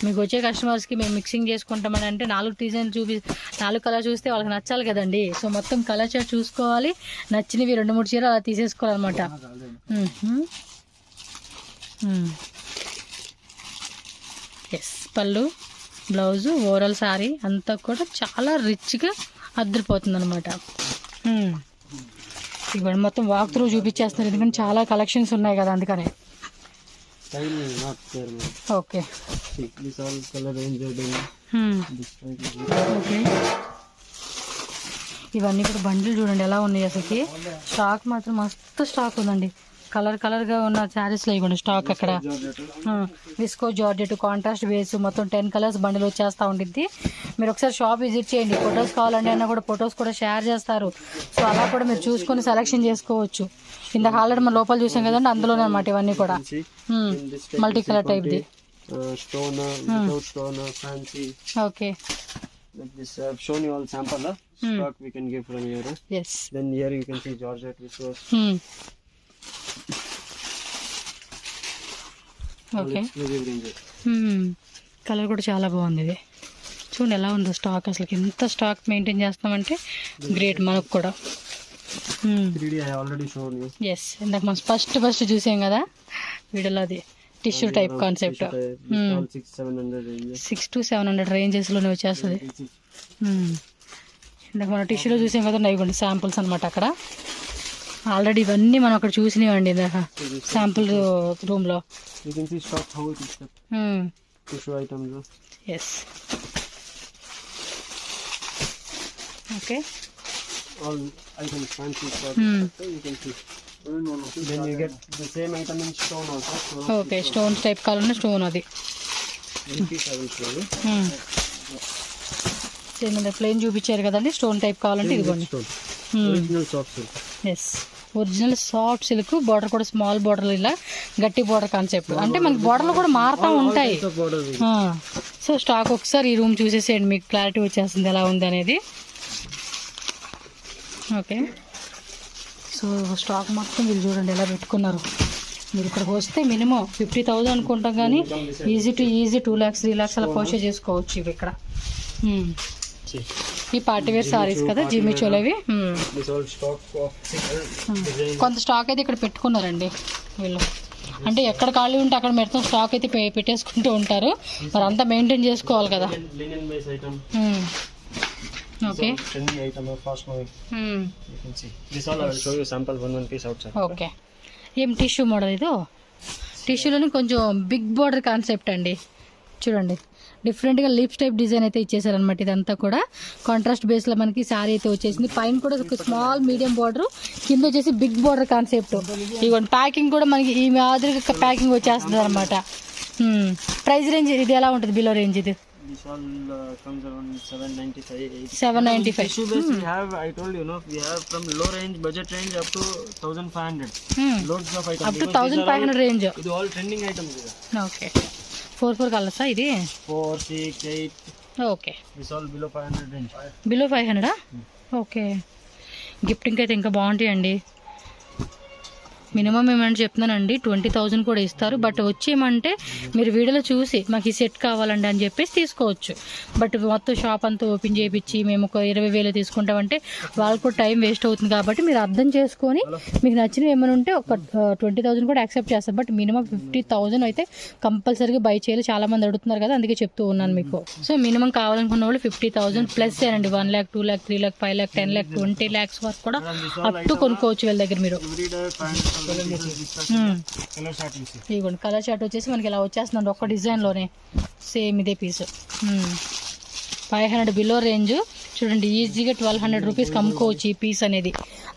మీకు వచ్చే కస్టమర్స్కి మేము మిక్సింగ్ చేసుకుంటామని అంటే 4 కలర్ చూస్తే వాళ్ళకి నచ్చాలి కదండి. సో మొత్తం కలర్ చార్ట్ చూసుకోవాలి, నచ్చినవి 2-3 చీరలు అలా తీసేసుకోవాలన్నమాట. ఎస్, పళ్ళు, బ్లౌజు, ఓవరాల్ శారీ అంతా కూడా చాలా రిచ్గా అద్దరిపోతుంది అనమాట. ఇవాళ మొత్తం వాక్ త్రూ చూపించేస్తారు, ఎందుకంటే చాలా కలెక్షన్స్ ఉన్నాయి కదా అందుకనే. ఓకే ఓకే, ఇవన్నీ కూడా బండిలు చూడండి ఎలా ఉన్నాయి అసలుకి. స్టాక్ మాత్రం మస్తు స్టాక్ ఉందండి. కలర్గా ఉన్న శారీస్లో ఇవ్వండి స్టాక్ అక్కడ. విస్కో జార్జెట్ కాంట్రాస్ట్ బేస్ మొత్తం 10 కలర్స్ బండిల్ వచ్చేస్తూ ఉంటుంది. మీరు ఒకసారి షాప్ విజిట్ చేయండి. ఫొటోస్ కావాలండి అన్న కూడా ఫొటోస్ కూడా షేర్ చేస్తారు. సో అలా కూడా మీరు చూసుకొని సెలెక్షన్ చేసుకోవచ్చు. ఇందాక ఆల్రెడీ మనం లోపల చూసాం కదండి, అందులోనే అనమాట ఇవన్నీ కూడా మల్టీ కలర్ టైప్ది. Okay, like this I've shown you all sample stock we can give from here. Yes, then here you can see georgette viscose. Okay, colour కూడా చాలా బాగుంది. ఇది చూడండి ఎలా ఉందో స్టాక్. అసలు ఎంత స్టాక్ మెయింటైన్ చేస్తామంటే గ్రేట్ మనకు కూడా. 3D I already shown you. Yes, ఇందాక మనం ఫస్ట్ చూసాం కదా వీడియోలో, అది టిష్యూ టైప్ కాన్సెప్ట్. 600 to 700 రేంజెస్లోనే వచ్చేస్తుంది. ఇందాక మనం టిష్యూలో చూసాం కదా, ఇవ్వండి శాంపుల్స్ అనమాట. అక్కడ ఆల్రెడీ ఇవన్నీ మనం అక్కడ చూసినామండి ఇందాక శాంపుల్ రూమ్లో. Yes, okay, all items fancy stock. You can see. Then you get the same item in stone also. Okay, stones type కావాలన్నా స్టోన్ అది. ప్లేన్ చూపించారు కదండి, స్టోన్ టైప్ కావాలంటే ఇదిగోండి. Yes, original soft silk. Border కూడా small border, ఇలా గట్టి border concept. అంటే మనకి బార్డర్లు కూడా మారుతూ ఉంటాయి. సో స్టాక్ ఒకసారి ఈ రూమ్ చూసేసేయండి, మీకు క్లారిటీ వచ్చేస్తుంది ఎలా ఉంది అనేది. ఓకే, సో స్టాక్ మొత్తం వీళ్ళు చూడండి ఎలా పెట్టుకున్నారు. మీరు ఇక్కడికి వస్తే మినిమం 50,000 అనుకుంటాం, కానీ ఈజీ 2 lakhs 3 lakhs అలా పర్చేజ్ చేసుకోవచ్చు ఇవి ఇక్కడ. ఈ పార్టీవేర్ సారీస్ కదా జిమ్మిచోలు అవి. కొంత స్టాక్ అయితే ఇక్కడ పెట్టుకున్నారండి వీళ్ళు. అంటే ఎక్కడ ఖాళీ ఉంటే అక్కడ మొత్తం స్టాక్ అయితే పెట్టేసుకుంటూ ఉంటారు. మరి అంతా మెయింటైన్ చేసుకోవాలి కదా. ఓకే, ఓకే, ఏం టిష్యూ మోడల్ ఇదో. టిష్యూలోని కొంచెం బిగ్ బార్డర్ కాన్సెప్ట్ అండి. చూడండి డిఫరెంట్గా లిప్స్ టైప్ డిజైన్ అయితే ఇచ్చేసారనమాట. ఇదంతా కూడా కాంట్రాస్ట్ బేస్లో మనకి శారీ అయితే వచ్చేసింది. పైన కూడా ఒక స్మాల్ మీడియం బార్డర్, కింద వచ్చేసి బిగ్ బార్డర్ కాన్సెప్ట్. ఇవ్వండి ప్యాకింగ్ కూడా మనకి ఈ మాదిరిగా ప్యాకింగ్ వచ్చేస్తుంది అనమాట. ప్రైస్ రేంజ్ ఇది ఎలా ఉంటుంది, బిలో రేంజ్ ఇది? This all comes around 795. 795. Issue base we have, I told you, no, we have from low range, budget range up to 1500. Loads of items. Up to 1500 range. It all trending items. Okay. 4 కలర్సా ఇది? 4, 6, 8. Okay. This all below 500 range. Below 500? Okay. Gifting అయితే ఇంకా బాగుంటాయండి. Minimum ఏమంటే చెప్తున్నానండి 20,000 కూడా ఇస్తారు. But వచ్చేయమంటే మీరు వీడియోలో చూసి మాకు ఈ సెట్ కావాలండి అని చెప్పేసి తీసుకోవచ్చు. బట్ మొత్తం షాప్ అంతా ఓపెన్ చేయించి మేము ఒక 20,000 తీసుకుంటామంటే వాళ్ళకు కూడా టైం వేస్ట్ అవుతుంది. కాబట్టి మీరు అర్థం చేసుకొని మీకు నచ్చినవి ఏమైనా ఉంటే ఒక 20,000 కూడా యాక్సెప్ట్ చేస్తారు. బట్ మినిమం 50,000 అయితే కంపల్సరీగా బై చేయాలి. చాలా మంది అడుగుతున్నారు కదా, అందుకే చెప్తూ ఉన్నాను మీకు. సో మినిమం కావాలనుకున్న వాళ్ళు 50,000 ప్లస్ ఏనండి. 1 lakh, 2 lakh, 3 lakh, 5 lakh, 10 lakh, 20 lakhs వరకు కూడా అట్టు కొనుక్కోవచ్చు వీళ్ళ దగ్గర మీరు. ఇదిగోండి కలర్ చార్ట్ వచ్చేసి మనకి ఇలా వచ్చేస్తుందండి ఒక్క డిజైన్లోనే. సేమ్ ఇదే పీస్. 500 బిలో రేంజ్ చూడండి ఈజీగా 1200 రూపీస్కి అమ్ముకోవచ్చు ఈ పీస్ అనేది.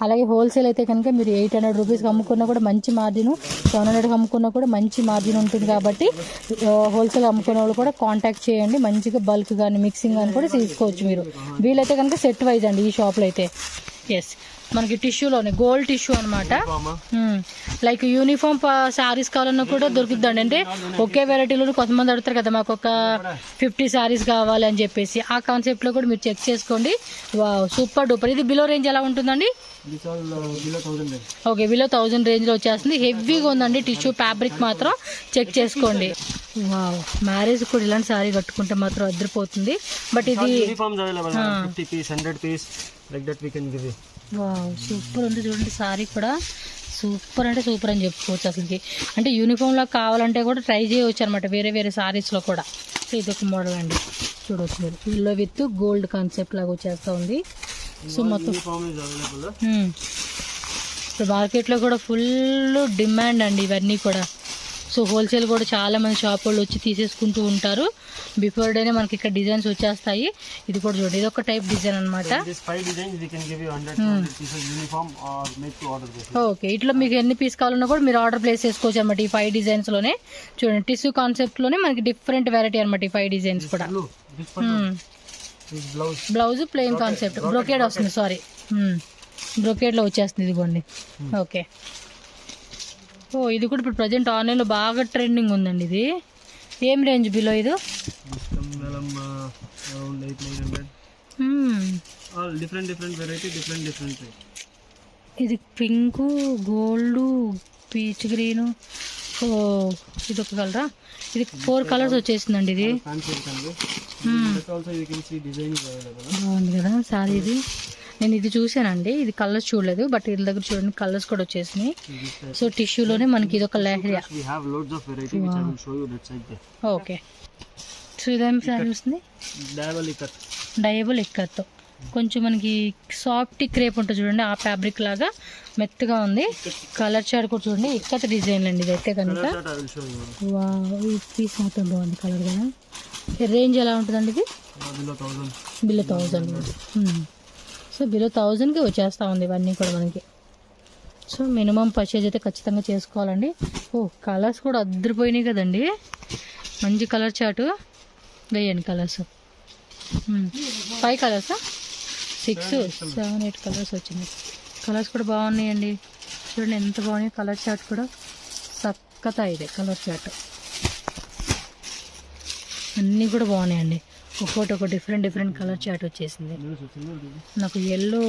అలాగే హోల్సేల్ అయితే కనుక మీరు 800 రూపీస్కి అమ్ముకున్నా కూడా మంచి మార్జిన్, 700కి అమ్ముకున్నా కూడా మంచి మార్జిన్ ఉంటుంది. కాబట్టి హోల్సేల్ అమ్ముకునే వాళ్ళు కూడా కాంటాక్ట్ చేయండి. మంచిగా బల్క్ కానీ మిక్సింగ్ కానీ కూడా తీసుకోవచ్చు మీరు. వీలైతే కనుక సెట్ వైజ్ అండి ఈ షాప్లో అయితే. ఎస్, మనకి టిష్యూలోనే గోల్డ్ టిష్యూ అనమాట. లైక్ యూనిఫామ్ శారీస్ కావాలన్నా కూడా దొరుకుతుందండి. అంటే ఒకే వెరైటీలో కొంతమంది అడుగుతారు కదా, మాకు ఒక 50 శారీస్ కావాలి అని చెప్పేసి. ఆ కాన్సెప్ట్లో కూడా మీరు చెక్ చేసుకోండి. Wow, super duper. ఇది బిలో రేంజ్ ఎలా ఉంటుందండి? ఓకే, బిలో 1000 రేంజ్లో వచ్చేస్తుంది. హెవీగా ఉందండి టిష్యూ ఫ్యాబ్రిక్, మాత్రం చెక్ చేసుకోండి. వావ్, మ్యారేజ్ కూడా ఇలాంటి శారీ కట్టుకుంటే మాత్రం అదిరిపోతుంది. బట్ ఇది వావ్, సూపర్ ఉంది చూడండి. శారీ కూడా సూపర్ అంటే సూపర్ అని చెప్పుకోవచ్చు అసలుకి. అంటే యూనిఫామ్లో కావాలంటే కూడా ట్రై చేయవచ్చు అనమాట, వేరే వేరే శారీస్లో కూడా. సో ఇదొక మోడల్ అండి, చూడవచ్చు మీరు. ఇల్లో విత్ గోల్డ్ కాన్సెప్ట్ లాగా వచ్చేస్తూ ఉంది. సో మొత్తం ఇప్పుడు మార్కెట్లో కూడా ఫుల్ డిమాండ్ అండి ఇవన్నీ కూడా. సో హోల్సేల్ కూడా చాలా మంది షాప్ వాళ్ళు వచ్చి తీసేసుకుంటూ ఉంటారు. బిఫోర్ డేనే మనకి ఇక్కడ డిజైన్స్ వచ్చేస్తాయి. ఇది కూడా చూడండి, ఇది ఒక టైప్ డిజైన్ అనమాట. ఓకే, ఇట్లా మీకు ఎన్ని పీస్ కావాలన్నా కూడా మీరు ఆర్డర్ ప్లేస్ చేసుకోవచ్చు అనమాట ఈ 5 డిజైన్స్ లోనే. చూడండి, టిష్యూ కాన్సెప్ట్ లోనే మనకి డిఫరెంట్ వెరైటీ అనమాట ఈ 5 డిజైన్స్ కూడా. బ్లౌజ్ ప్లెయిన్ కాన్సెప్ట్, బ్రోకేడ్ వస్తుంది, సారీ బ్రోకేడ్ లో వచ్చేస్తుంది. ఇదిగోండి. ఓకే, ఓ ఇది కూడా ఇప్పుడు ప్రజెంట్ ఆన్లైన్లో బాగా ట్రెండింగ్ ఉందండి. ఇది ఏం రేంజ్ బిలో? ఇది ఇది పింక్, గోల్డ్, పీచ్ గ్రీన్. ఓ ఇది ఒక కలరా? ఇది 4 కలర్స్ వచ్చేసిందండి. ఇది బాగుంది కదా సారీ. ఇది నేను ఇది చూసానండి, ఇది కలర్స్ చూడలేదు. బట్ వీళ్ళ దగ్గర చూడండి కలర్స్ కూడా వచ్చేసినాయి. సో టిష్యూలోనే మనకి ఇది ఒక లెహరియా. ఓకే, సో ఇదేం సారీ వస్తుంది? డయబుల్ ఇక్కత్. కొంచెం మనకి సాఫ్ట్ క్రేప్ ఉంటుంది చూడండి, ఆ ఫ్యాబ్రిక్ లాగా మెత్తగా ఉంది. కలర్ చార్ట్ కూడా చూడండి, ఇక్కత్ డిజైన్ అండి ఇదైతే కనుక. ఈ పీస్ మొత్తం బాగుంది కలర్ కదా. రేంజ్ ఎలా ఉంటుందండి ఇది? బిలో 1000. సో బిలో 1000కి వచ్చేస్తూ ఉంది ఇవన్నీ కూడా మనకి. సో మినిమం పర్చేజ్ అయితే ఖచ్చితంగా చేసుకోవాలండి. ఓ కలర్స్ కూడా అద్దరిపోయినాయి కదండి, మంచి కలర్ చాటు. వేయండి కలర్స్. 5 కలర్సా? 6, 7, 8 కలర్స్ వచ్చినాయి. కలర్స్ కూడా బాగున్నాయండి. చూడండి ఎంత బాగున్నాయి. కలర్ చాట్ కూడా సక్కతా ఇదే కలర్ చాట్. అన్నీ కూడా బాగున్నాయండి. ఒక్కోటి ఒక డిఫరెంట్ కలర్ చాట్ వచ్చేసింది. నాకు ఎల్లో,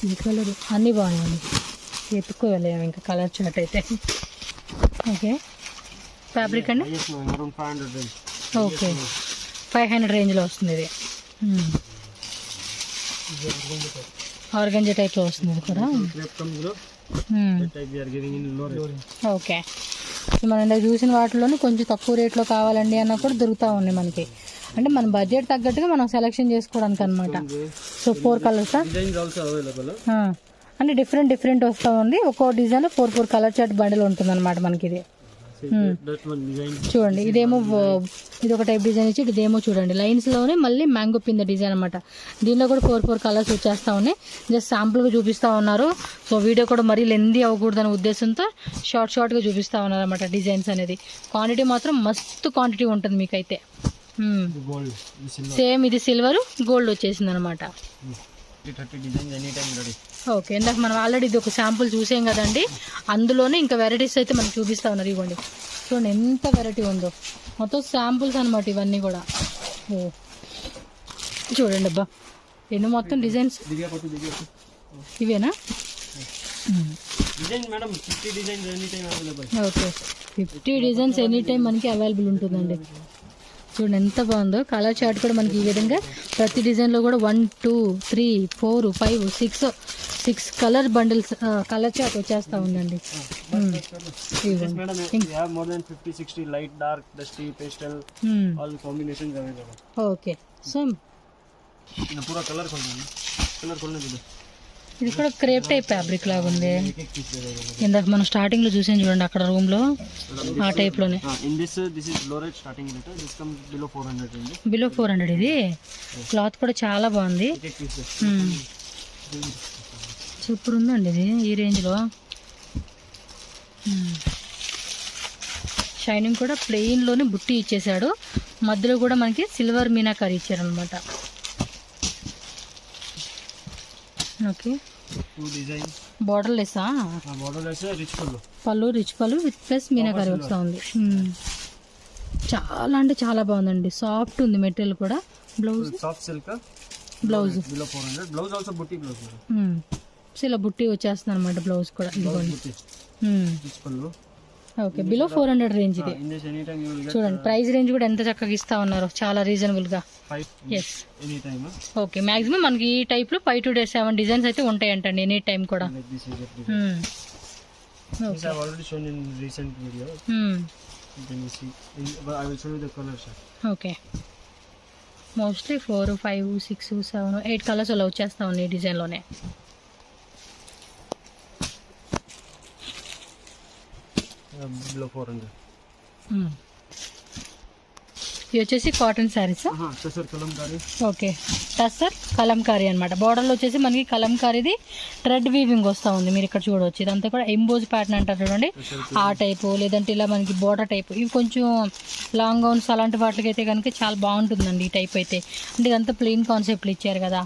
ఈ కలర్ అన్నీ బాగున్నాయండి. ఎత్తుకోలేము ఇంకా కలర్ చాట్ అయితే. ఓకే, ఫ్యాబ్రిక్ అండి ఓకే 500 రేంజ్లో వస్తుంది. ఇది ఆర్గంజా టైప్లో వస్తుంది ఇది కూడా. ఓకే, మనం ఇందాక చూసిన వాటిలోనే కొంచెం తక్కువ రేట్లో కావాలండి అన్న కూడా దొరుకుతూ ఉన్నాయి మనకి. అంటే మన బడ్జెట్ తగ్గట్టుగా మనం సెలెక్షన్ చేసుకోవడానికి అనమాట. సో 4 కలర్స్ అంటే డిఫరెంట్ వస్తూ ఉంది. ఒక్కో డిజైన్ 4 కలర్ చార్ట్ బండిల్ ఉంటుంది అనమాట మనకి. ఇది చూడండి, ఇదేమో ఇది ఒక టైప్ డిజైన్ ఇచ్చి, ఇదేమో చూడండి లైన్స్ లోనే మళ్ళీ మ్యాంగో పింద డిజైన్ అనమాట. దీనిలో కూడా 4 కలర్స్ వచ్చేస్తా ఉన్నాయి. జస్ట్ శాంపుల్ గా చూపిస్తా ఉన్నారు. సో వీడియో కూడా మరీ లెందీ అవ్వకూడదనే ఉద్దేశంతో షార్ట్ గా చూపిస్తా ఉన్నారు అనమాట డిజైన్స్ అనేది. క్వాంటిటీ మాత్రం మస్తు క్వాంటిటీ ఉంటుంది మీకైతే. సేమ్ ఇది సిల్వర్ గోల్డ్ వచ్చేసింది అనమాట. ఓకే, ఇందాక మనం ఆల్రెడీ ఇది ఒక శాంపుల్ చూసాం కదండి, అందులోనే ఇంకా వెరైటీస్ అయితే మనకు చూపిస్తా ఉన్నారు. ఇవ్వండి చూడండి ఎంత వెరైటీ ఉందో. మొత్తం శాంపుల్స్ అనమాట ఇవన్నీ కూడా. ఓ చూడండి అబ్బా ఎన్ని మొత్తం డిజైన్స్ ఇవేనా? ఓకే, 50 డిజైన్స్ ఎనీ టైం మనకి అవైలబుల్ ఉంటుందండి. చూడండి ఎంత బాగుందో. కలర్ చార్ట్ కూడా మనకి ఈ విధంగా ప్రతి డిజైన్లో కూడా 1, 2, 3, 4, 5, 6 కలర్ బండిల్స్ కలర్ చార్ట్ వచ్చేస్తూ ఉందండి. ఓకే, సో ఇది కూడా క్రేప్ టైప్ ఫ్యాబ్రిక్ లాగా ఉంది. ఇందాక మనం స్టార్టింగ్ లో చూసాం చూడండి అక్కడ రూమ్ లో, ఆ టైప్ లోనే. బిలో 400 ఇది. క్లాత్ కూడా చాలా బాగుంది, సూపర్ ఉందండి ఇది ఈ రేంజ్ లో. షైనింగ్ కూడా ప్లెయిన్ లోనే బుట్టి ఇచ్చేసాడు, మధ్యలో కూడా మనకి సిల్వర్ మీనాకారి ఇచ్చారు అనమాట. ఓకే, బార్డర్ లెస్సా? పళ్ళు రిచ్ పళ్ళు విత్ ప్లస్ మీనాకారి వస్తూ ఉంది. చాలా అంటే చాలా బాగుందండి, సాఫ్ట్ ఉంది మెటీరియల్ కూడా. బ్లౌజ్ బ్లౌజ్ ఇలా బుట్టి వచ్చేస్తుంది అనమాట. బ్లౌజ్ కూడా ఓకే, బిలో 400 రేంజ్ ఇది. చూడండి ప్రైస్ రేంజ్ కూడా ఎంత చక్కగా ఇస్తా ఉన్నారు, చాలా రీజనబుల్ గా. Yes, okay. మాక్సిమం మనకి ఈ టైప్ లో 5 to 7 డిజైన్స్ అయితే ఉంటాయంటండి ఎనీ టైం కూడా. ఓకే, మోస్ట్లీ 4, 5, 6, 7, 8 కలర్స్ అలా వచ్చేస్తా ఉన్నాయి ఈ డిజైన్ లోనే. బిలో 400. ఇవి వచ్చేసి కాటన్ శారీస్. ఓకే, టస్సర్ కలంకారీ అనమాట. బార్డర్లో వచ్చేసి మనకి కలంకారీది థ్రెడ్ వీవింగ్ వస్తూ ఉంది, మీరు ఇక్కడ చూడవచ్చు. ఇదంతా కూడా ఎంబోజ్ ప్యాటర్న్ అంటారు చూడండి, ఆ టైపు. లేదంటే ఇలా మనకి బోర్డర్ టైపు. ఇవి కొంచెం లాంగ్ గౌన్స్ అలాంటి వాటికి అయితే కనుక చాలా బాగుంటుందండి ఈ టైప్ అయితే. అంటే ఇదంతా ప్లెయిన్ కాన్సెప్ట్లు ఇచ్చారు కదా.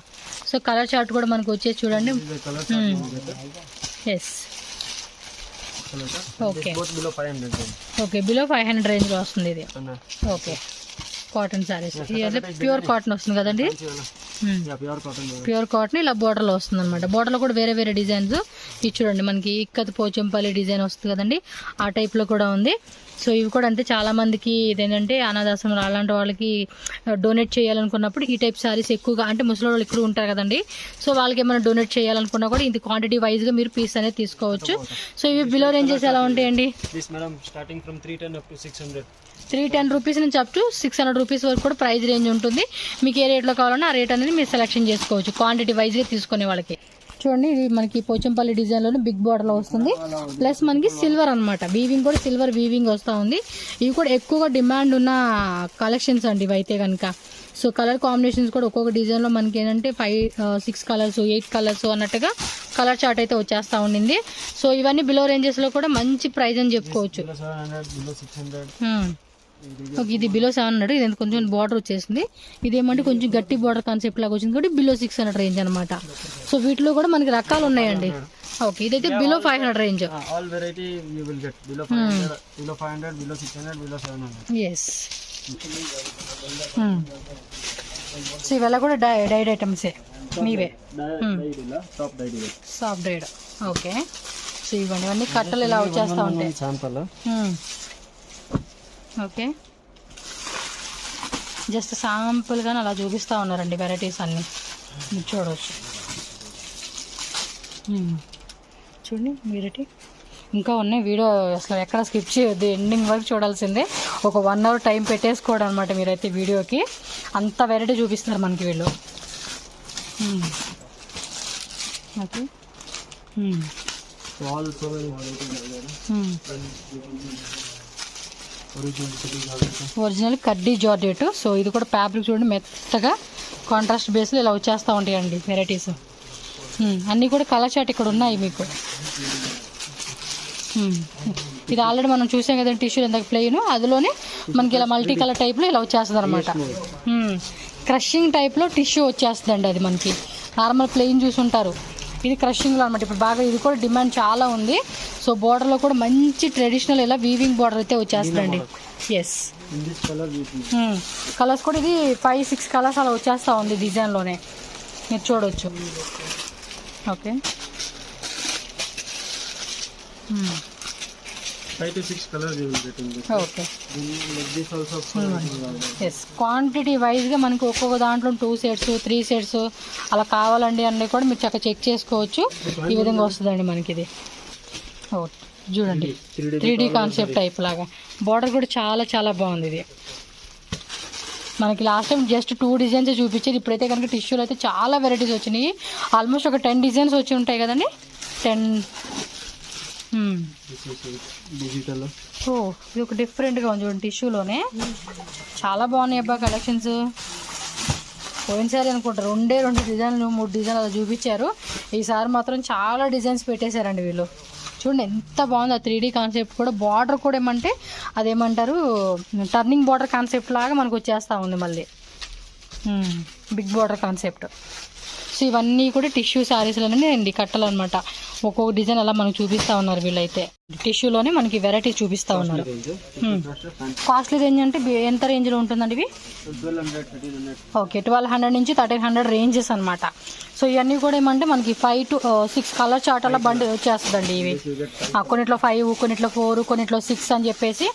సో కలర్ చార్ట్ కూడా మనకు వచ్చేసి చూడండి. Yes, okay okay, below 500 range లో వస్తుంది ఇది. Okay, cotton saris. ఇది ప్యూర్ కాటన్ వస్తుంది కదండి, ప్యూర్ కాటన్. ఇలా బోర్డర్ లో వస్తుంది అనమాట. బోర్డర్ లో కూడా వేరే వేరే డిజైన్స్. ఇది చూడండి మనకి ఇక్కత్ పోచంపల్లి డిజైన్ వస్తుంది కదండి, ఆ టైప్ లో కూడా ఉంది. సో ఇవి కూడా అంతే, చాలా మందికి ఇదేంటంటే అనాథాశ్రమం అలాంటి వాళ్ళకి డొనేట్ చేయాలనుకున్నప్పుడు ఈ టైప్ సారీస్ ఎక్కువగా, అంటే ముసలి వాళ్ళు ఎక్కువ ఉంటారు కదండి, సో వాళ్ళకి ఏమైనా డొనేట్ చేయాలనుకున్నా కూడా ఇది క్వాంటిటీ వైజ్ గా మీరు పీస్ అనేది తీసుకోవచ్చు. సో ఇవి బిలో రేంజెస్ ఎలా ఉంటాయండి? 310 రూపీస్ నుంచి అప్ టు 600 రూపీస్ వరకు కూడా ప్రైస్ రేంజ్ ఉంటుంది. మీకు ఏ రేట్లో కావాలన్నా ఆ రేట్ అనేది మీరు సెలెక్షన్ చేసుకోవచ్చు క్వాంటిటీ వైజ్గా తీసుకునే వాళ్ళకి. చూడండి, ఇది మనకి పోచంపల్లి డిజైన్లోనే బిగ్ బార్డర్లో వస్తుంది. ప్లస్ మనకి సిల్వర్ అనమాట, వీవింగ్ కూడా సిల్వర్ వీవింగ్ వస్తూ ఉంది. ఇవి కూడా ఎక్కువగా డిమాండ్ ఉన్న కలెక్షన్స్ అండి ఇవి అయితే కనుక. సో కలర్ కాంబినేషన్స్ కూడా ఒక్కొక్క డిజైన్లో మనకి ఏంటంటే 5, 6 కలర్స్, 8 కలర్స్ అన్నట్టుగా కలర్ చార్ట్ అయితే వచ్చేస్తూ ఉండింది. సో ఇవన్నీ బిలో రేంజెస్లో కూడా మంచి ప్రైస్ అని చెప్పుకోవచ్చు. ఓకే, ఇది బిలో 700. ఇది కొంచెం బార్డర్ వచ్చేసింది. ఇదేమంటే కొంచెం గట్టి బార్డర్ కాన్సెప్ట్ లాగా వచ్చింది కాబట్టి బిలో 600 రేంజ్ అనమాట. సో వీటిలో కూడా మనకి రకాలు ఉన్నాయండి. ఓకే, ఇదైతే బిలో 500 రేంజ్. ఎస్, సో ఇవల్ల కూడా డైడ్ ఐటమ్సే మీవే, సాఫ్ట్ డైడ్. ఓకే, సో ఇవన్నీ కట్టలు ఇలా వచ్చేస్తూ ఉంటాయి. ఓకే, జస్ట్ శాంపుల్గా అలా చూపిస్తూ ఉన్నారండి వెరైటీస్ అన్నీ, మీరు చూడవచ్చు. చూడండి వెరైటీ ఇంకా ఉన్నాయి. వీడియో అసలు ఎక్కడ స్కిప్ చేయొద్దు, ఎండింగ్ వరకు చూడాల్సిందే. ఒక 1 hour టైం పెట్టేసుకోవడం అనమాట మీరైతే వీడియోకి. అంత వెరైటీ చూపిస్తున్నారు మనకి వీళ్ళు. ఓకే, ఒరిజినల్ కడ్డీ జార్జెట్. సో ఇది కూడా ఫ్యాబ్రిక్ చూడండి మెత్తగా కాంట్రాస్ట్ బేస్లో ఇలా వచ్చేస్తూ ఉంటాయండి వెరైటీస్ అన్నీ కూడా. కలర్ చార్ట్ ఇక్కడ ఉన్నాయి మీకు. ఇది ఆల్రెడీ మనం చూసాం కదండి, టిష్యూ ఎంత ప్లెయిన్, అందులోనే మనకి ఇలా మల్టీ కలర్ టైప్లో ఇలా వచ్చేస్తుంది అనమాట. క్రషింగ్ టైప్లో టిష్యూ వచ్చేస్తుందండి. అది మనకి నార్మల్ ప్లెయిన్ చూసుంటారు, ఇది క్రషింగ్లో అనమాట. ఇప్పుడు బాగా ఇది కూడా డిమాండ్ చాలా ఉంది. సో బోర్డర్లో కూడా మంచి ట్రెడిషనల్ ఇలా వీవింగ్ బోర్డర్ అయితే వచ్చేస్తుందండి. ఎస్, కలర్స్ కూడా ఇది 5, 6 కలర్స్ అలా వచ్చేస్తూ ఉంది డిజైన్లోనే, మీరు చూడవచ్చు. Okay, 5 to 6 colors you will get in this. Okay. Like this also. Yes, quantity wise గా మనకి ఒక్కొక్క దాంట్లో 2 sets 3 sets అలా కావాలండి అన్నీ కూడా మీరు చక్కగా చెక్ చేసుకోవచ్చు. ఈ విధంగా వస్తుందండి మనకి ఇది. చూడండి 3D కాన్సెప్ట్ టైప్ లాగా. బార్డర్ కూడా చాలా చాలా బాగుంది. ఇది మనకి లాస్ట్ టైం జస్ట్ 2 డిజైన్స్ చూపించారు. ఇప్పుడైతే కనుక టిష్యూలు అయితే చాలా వెరైటీస్ వచ్చినాయి. ఆల్మోస్ట్ ఒక 10 డిజైన్స్ వచ్చి ఉంటాయి కదండి. 10. డిజిటల్. ఓ ఇది ఒక డిఫరెంట్గా ఉంది చూడండి, టిష్యూలోనే చాలా బాగున్నాయి అబ్బా కలెక్షన్స్. పోయినసారి అనుకుంటా 2 డిజైన్లు 3 డిజైన్లు అలా చూపించారు. ఈసారి మాత్రం చాలా డిజైన్స్ పెట్టేశారండి వీళ్ళు. చూడండి ఎంత బాగుంది. ఆ 3D కాన్సెప్ట్ కూడా, బార్డర్ కూడా ఏమంటే అదేమంటారు టర్నింగ్ బార్డర్ కాన్సెప్ట్ లాగా మనకు వచ్చేస్తూ ఉంది మళ్ళీ, బిగ్ బార్డర్ కాన్సెప్ట్. సో ఇవన్నీ కూడా టిష్యూ శారీస్లోనే అండి కట్టలు అనమాట. ఒక్కొక్క డిజైన్ అలా మనకు చూపిస్తూ ఉన్నారు వీళ్ళైతే. టిష్యూలోనే మనకి వెరైటీ చూపిస్తూ ఉన్నారు. కాస్ట్లీ రేంజ్ అంటే ఎంత రేంజ్లో ఉంటుందండి ఇవి? 1200 ఓకే, 1200 నుంచి 1300 రేంజెస్ అనమాట. సో ఇవన్నీ కూడా ఏమంటే మనకి 5 to 6 కలర్ చార్ట్ అలా బండి వచ్చేస్తుందండి ఇవి. కొన్నిట్లో 5, కొన్నిట్లో 4, కొన్నిట్లో 6 అని చెప్పేసి.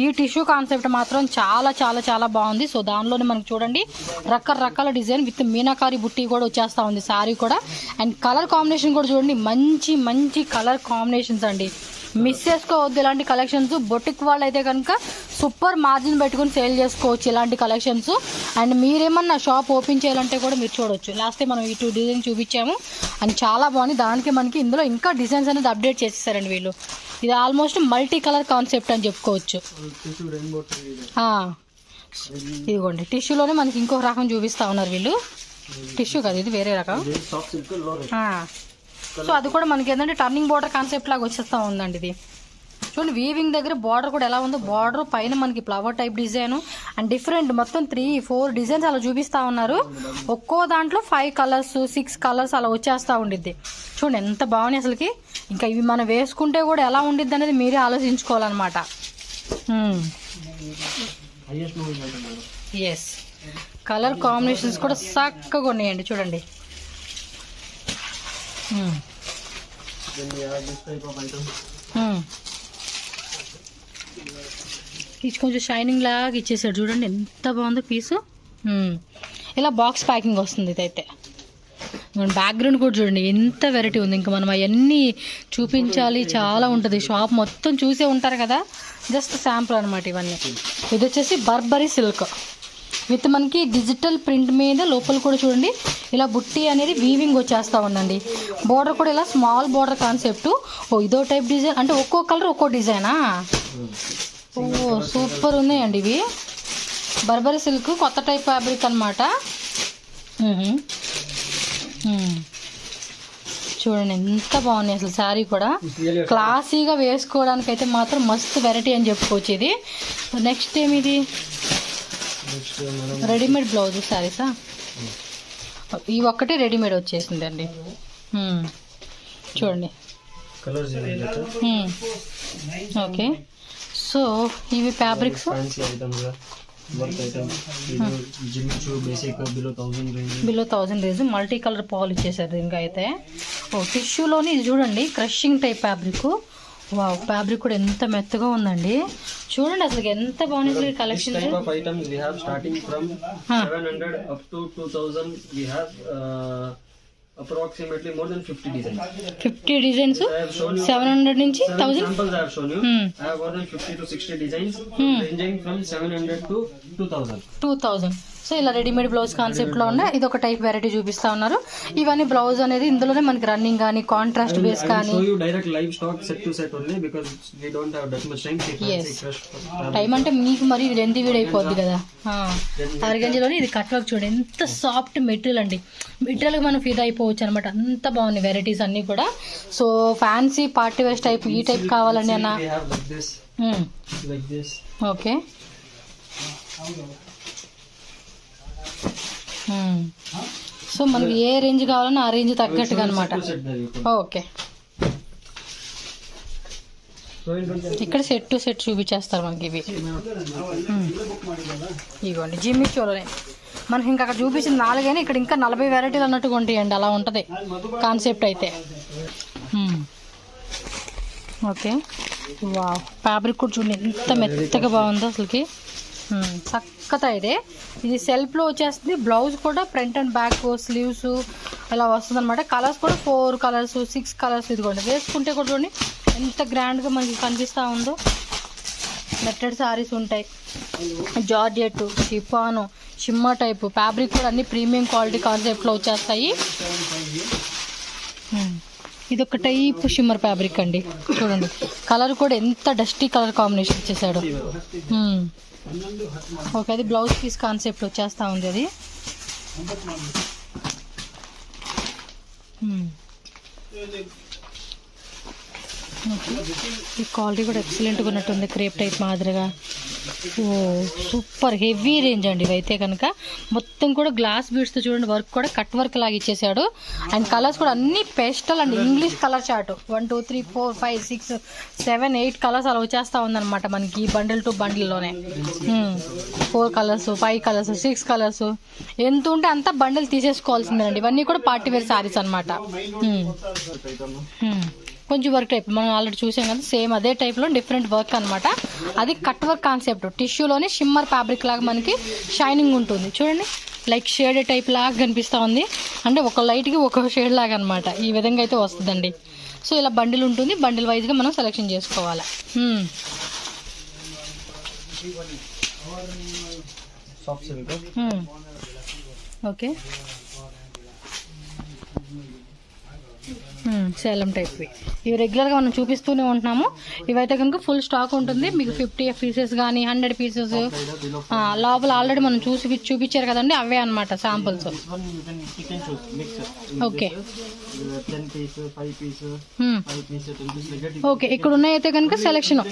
ఈ టిష్యూ కాన్సెప్ట్ మాత్రం చాలా చాలా చాలా బాగుంది. సో దానిలోనే మనకి చూడండి రకరకాల డిజైన్ విత్ మీనాకారి బుట్టి కూడా వచ్చేస్తూ ఉంది శారీ కూడా. అండ్ కలర్ కాంబినేషన్ కూడా చూడండి, మంచి మంచి కలర్ కాంబినేషన్స్ అండి. మిస్ చేసుకోవద్దు ఇలాంటి కలెక్షన్స్. బొటిక్ వాళ్ళు అయితే కనుక సూపర్ మార్జిన్ పెట్టుకుని సేల్ చేసుకోవచ్చు ఇలాంటి కలెక్షన్స్. అండ్ మీరేమన్నా షాప్ ఓపెన్ చేయాలంటే కూడా మీరు చూడొచ్చు. లాస్ట్ టైం మనం ఈ 2 డిజైన్ చూపించాము అండ్ చాలా బాగుంది. దానికి మనకి ఇందులో ఇంకా డిజైన్స్ అనేది అప్డేట్ చేసేసారండి వీళ్ళు. ఇది ఆల్మోస్ట్ మల్టీ కలర్ కాన్సెప్ట్ అని చెప్పుకోవచ్చు. ఇదిగోండి టిష్యూలోనే మనకి ఇంకొక రకం చూపిస్తా ఉన్నారు వీళ్ళు. టిష్యూ కదా ఇది, వేరే రకం. సో అది కూడా మనకి ఏంటంటే టర్నింగ్ బార్డర్ కాన్సెప్ట్ లాగా వచ్చేస్తూ ఉందండి ఇది. చూడండి వీవింగ్ దగ్గర బార్డర్ కూడా ఎలా ఉందో, బార్డర్ పైన మనకి flower type design and different మొత్తం 3-4 డిజైన్స్ అలా చూపిస్తూ ఉన్నారు. ఒక్కో దాంట్లో 5 కలర్స్ 6 కలర్స్ అలా వచ్చేస్తూ ఉండిద్ది. చూడండి ఎంత బాగున్నాయి అసలుకి. ఇంకా ఇవి మనం వేసుకుంటే కూడా ఎలా ఉండిద్ది అనేది మీరే ఆలోచించుకోవాలన్నమాట. ఎస్, కలర్ కాంబినేషన్స్ కూడా చక్కగా ఉన్నాయండి చూడండి. ఇది కొంచెం షైనింగ్ లాగా ఇచ్చేసాడు చూడండి, ఎంత బాగుందో పీసు. ఇలా బాక్స్ ప్యాకింగ్ వస్తుంది ఇదైతే. బ్యాక్గ్రౌండ్ కూడా చూడండి ఎంత వెరైటీ ఉంది. ఇంకా మనం అవన్నీ చూపించాలి, చాలా ఉంటుంది. షాప్ మొత్తం చూసే ఉంటారు కదా, జస్ట్ శాంపుల్ అనమాట ఇవన్నీ. ఇది వచ్చేసి బర్బరీ సిల్క్ విత్ మనకి డిజిటల్ ప్రింట్ మీద లోపల కూడా చూడండి ఇలా బుట్టి అనేది వీవింగ్ వచ్చేస్తూ ఉందండి. బోర్డర్ కూడా ఇలా స్మాల్ బోర్డర్ కాన్సెప్ట్. ఇదో టైప్ డిజైన్ అంటే ఒక్కో కలర్ ఒక్కో డిజైనా. సూపర్ ఉన్నాయండి ఇవి. బర్బరీ సిల్క్ కొత్త టైప్ ఫ్యాబ్రిక్ అనమాట. చూడండి ఎంత బాగున్నాయి అసలు. శారీ కూడా క్లాసీగా వేసుకోవడానికి అయితే మాత్రం మస్తు వెరైటీ అని చెప్పుకోవచ్చు ఇది. నెక్స్ట్ ఏమిది? రెడీమేడ్ బ్లౌజ్ శారీసా? ఈ ఒక్కటే రెడీమేడ్ వచ్చేసిందండి. చూడండి. ఓకే, సో ఇవి fabrics below 1000 range. Multi colour పాల్ ఇచ్చేసారు ఇంకా అయితే. టిష్యూలోని ఇది చూడండి crushing type fabric. Wow, fabric కూడా ఎంత మెత్తగా ఉందండి చూడండి అసలు ఎంత బాగుంది collection. approximately more than 50 designs. 50 designs, 700 నుంచి 1000. Samples I have shown you. I have more than 50 to 60 designs ranging from 700 to 2000. So ఇలా రెడీమేడ్ బ్లౌజ్ కాన్సెప్ట్ లో ఉన్న ఇది ఒక టైప్ వెరైటీ చూపిస్తా ఉన్నారు. ఇవన్నీ బ్లౌజ్ అనేది ఇందులోనే మనకి రన్నింగ్ కానీ కాంట్రాస్ట్ బేస్ కానీ. టైం అంటే మీకు మరి లెంత్ వీడ్ అయిపోద్ది కదా. అరగంజలోనే ఇది కట్ వర్క్ చూడండి ఎంత సాఫ్ట్ మెటీరియల్ అండి. మెటీరియల్ మనం ఫిదా అయిపోవచ్చు అనమాట. అంత బాగున్నాయి వెరైటీస్ అన్ని కూడా. So fancy party wear type ఈ టైప్ కావాలండి అన్న. ఓకే, సో మనకి ఏ రేంజ్ కావాలన్నా ఆ రేంజ్ తగ్గట్టుగా అనమాట. ఓకే, ఇక్కడ సెట్ టు సెట్ చూపించేస్తారు మనకి ఇవి. ఇవ్వండి జిమ్మి చోలనే మనకి ఇంకా అక్కడ చూపించిన 4 ఇక్కడ ఇంకా 40 వెరైటీలు అన్నట్టుగా ఉంటాయండి. అలా ఉంటుంది కాన్సెప్ట్ అయితే. ఓకే, వా ఫ్యాబ్రిక్ కూడా చూడండి ఎంత మెత్తగా బాగుందో అసలుకి. చక్కత ఇదే. ఇది సెల్ఫ్లో వచ్చేస్తుంది. బ్లౌజ్ కూడా ఫ్రంట్ అండ్ బ్యాక్ స్లీవ్స్ ఇలా వస్తుంది అనమాట. కలర్స్ కూడా 4 కలర్స్ 6 కలర్స్. ఇదిగోండి వేసుకుంటే కూడా చూడండి ఎంత గ్రాండ్గా మనకి కనిపిస్తూ ఉందో. నెట్టెడ్ శారీస్ ఉంటాయి, georgette, chiffon Chimma type fabric కూడా అన్ని ప్రీమియం క్వాలిటీ కాన్సెప్ట్లో వచ్చేస్తాయి. ఇది ఒక టైప్ షిమ్మర్ ఫ్యాబ్రిక్ అండి. చూడండి కలర్ కూడా ఎంత డస్టీ కలర్ కాంబినేషన్ ఇచ్చేసాడు. ఓకే, అది బ్లౌజ్ పీస్ కాన్సెప్ట్ వచ్చేస్తా ఉంది. అది ఈ క్వాలిటీ కూడా ఎక్సలెంట్గా ఉన్నట్టుంది, క్రేప్ టైప్ మాదిరిగా. ఓ సూపర్ హెవీ రేంజ్ అండి ఇవైతే కనుక. మొత్తం కూడా గ్లాస్ బీడ్స్తో చూడండి, వర్క్ కూడా కట్ వర్క్ లాగా ఇచ్చేసాడు. అండ్ కలర్స్ కూడా అన్ని pastel and English colour chart 1 2 3 4 5 6 7 8 colours అలా వచ్చేస్తా ఉందన్నమాట మనకి బండిల్ టు బండిల్లోనే. 4 కలర్స్ 5 కలర్స్ 6 కలర్స్ ఎంత ఉంటే అంత బండిల్ తీసేసుకోవాల్సిందేనండి. ఇవన్నీ కూడా పార్టీ వేర్ శారీస్ అనమాట. కొంచెం వర్క్ టైప్ మనం ఆల్రెడీ చూసాం కదా, సేమ్ అదే టైప్లో డిఫరెంట్ వర్క్ అనమాట. అది కట్ వర్క్ కాన్సెప్ట్, టిష్యూలోనే షిమ్మర్ ఫ్యాబ్రిక్ లాగా మనకి షైనింగ్ ఉంటుంది. చూడండి లైక్ షేడ్ టైప్ లాగా కనిపిస్తూ ఉంది, అంటే ఒక లైట్కి ఒక షేడ్ లాగా అనమాట. ఈ విధంగా అయితే వస్తుందండి. సో ఇలా బండిల్ ఉంటుంది, బండిల్ వైజ్గా మనం సెలెక్షన్ చేసుకోవాలి. ఓకే, సేలం టైప్వి ఇవి రెగ్యులర్గా మనం చూపిస్తూనే ఉంటున్నాము. ఇవైతే కనుక ఫుల్ స్టాక్ ఉంటుంది మీకు. 50 పీసెస్ కానీ 100 పీసెస్ లోపల ఆల్రెడీ మనం చూపించారు కదండి, అవే అనమాట శాంపుల్స్. ఓకే ఓకే, ఇక్కడ ఉన్నాయైతే కనుక సెలెక్షన్.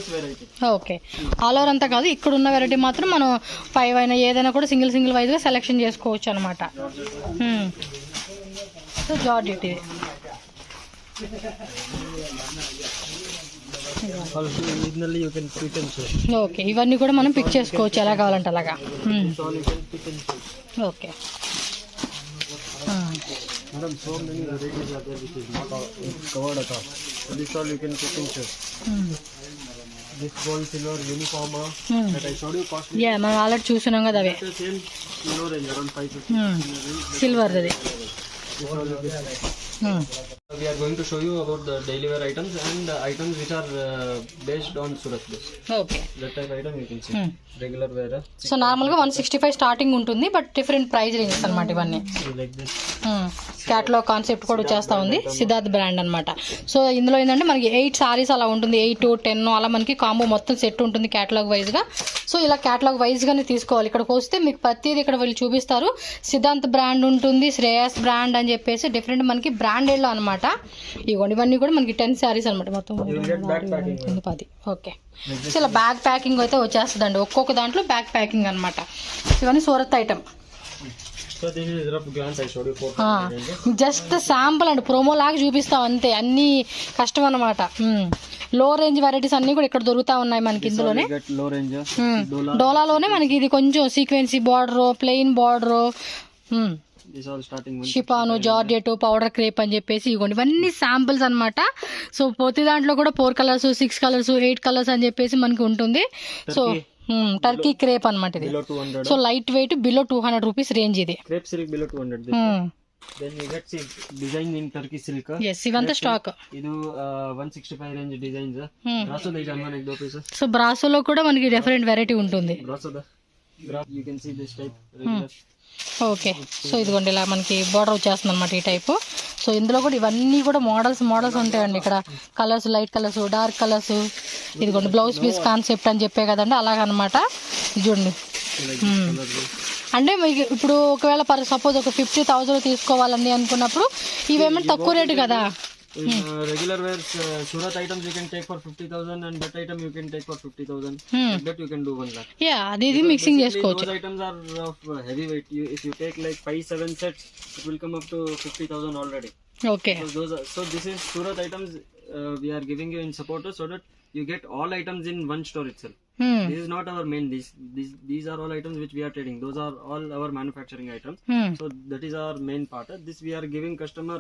ఓకే, ఆల్ ఓవర్ అంతా కాదు, ఇక్కడ ఉన్న వెరైటీ మాత్రం మనం 5 అయినా ఏదైనా కూడా సింగిల్ వైజ్గా సెలెక్షన్ చేసుకోవచ్చు అనమాట. సో జార్జెట్ ఇది. ఓకే, ఇవన్నీ కూడా మనం పిక్ చేసుకోవచ్చు ఎలా కావాలంటే అలాగా. ఓకే, మనం ఆల్రెడీ చూసినాం కదా అవే. సిల్వర్ అది. We are going to show you about the daily wear items and items which are based on Surat base. Okay. That type item you can see. Regular wear. So నార్మల్గా 165 starting ఉంటుంది, but different price ranges అనమాట ఇవన్నీ. Like this. Catalogue concept కూడా వచ్చేస్తా ఉంది, Siddharth brand అనమాట. So ఇందులో ఏంటంటే మనకి 8 సారీస్ అలా ఉంటుంది, 8 10 అలా మనకి కాంబో మొత్తం సెట్ ఉంటుంది క్యాటలాగ్ వైజ్గా. సో ఇలా క్యాటలాగ్ వైజ్గానే తీసుకోవాలి. ఇక్కడికి వస్తే మీకు ప్రతిదీ ఇక్కడ వీళ్ళు చూపిస్తారు. సిద్ధాంత్ బ్రాండ్ ఉంటుంది, శ్రేయస్ బ్రాండ్ అని చెప్పేసి డిఫరెంట్ మనకి బ్రాండెడ్లో అనమాట. ఇవన్నీ కూడా మనకి 10 శారీస్ అనమాట మొత్తం. 10. ఓకే, సో ఇలా బ్యాగ్ ప్యాకింగ్ అయితే వచ్చేస్తుందండి, ఒక్కొక్క దాంట్లో బ్యాగ్ ప్యాకింగ్ అనమాట. ఇవన్నీ సూరత్ ఐటమ్. జస్ట్ శాంపుల్ అండి, ప్రోమో లాగా చూపిస్తాం అంతే, అన్ని కష్టం అనమాట. లో రేంజ్ వెరైటీస్ అన్ని కూడా ఇక్కడ దొరుకుతా ఉన్నాయి మనకి. ఇందులోనే డోలాలోనే మనకి ఇది కొంచెం సీక్వెన్సీ బార్డర్, ప్లెయిన్ బార్డర్, షిపాను, జార్జెట్, పౌడర్ క్రేప్ అని చెప్పేసి ఇవన్నీ శాంపుల్స్ అనమాట. సో ప్రతి దాంట్లో కూడా 4 కలర్స్ 6 కలర్స్ 8 కలర్స్ అని చెప్పేసి మనకి ఉంటుంది. సో టర్కీ క్రేప్ అనమాట ఇది. So light weight below 200 rupees range ఇది. Then you get design in Turkey silk. Yes, ఇవంతా స్టాక్. ఇది 165 range designs. Brasso the German ఎక్ దో పీస్. సో బ్రాసోలో కూడా మనకి డిఫరెంట్ వెరైటీ ఉంటుంది. Brasso the you can see this type regular. Okay, so ఇదిగోండి ఇలా మనకి బార్డర్ వచ్చేస్తుంది అనమాట ఈ టైపు. సో ఇందులో కూడా ఇవన్నీ కూడా మోడల్స్ ఉంటాయండి. ఇక్కడ colours, light colours, dark colours. ఇదిగోండి బ్లౌజ్ పీస్ కాన్సెప్ట్ అని చెప్పే కదండి, అలాగనమాట. చూడండి, అంటే మీకు ఇప్పుడు ఒకవేళ సపోజ్ ఒక 50,000 తీసుకోవాలని అనుకున్నప్పుడు ఇవేమంటే తక్కువ రేటు కదా. Regular wear Surat items you can take for 50,000 and that item you can take for 50,000. Like that you can do 1 lakh. Yeah, అది మిక్సింగ్ చేసుకోవచ్చు. Those items are of heavy weight. If you take like 5-7 sets, it will come up to 50,000 already. Okay. So this is Surat items we are giving you in supporter so that you get all items in one store itself. This is not our main. These are all items which we are trading. Those are all our manufacturing items. So that is our main part. This we are giving customer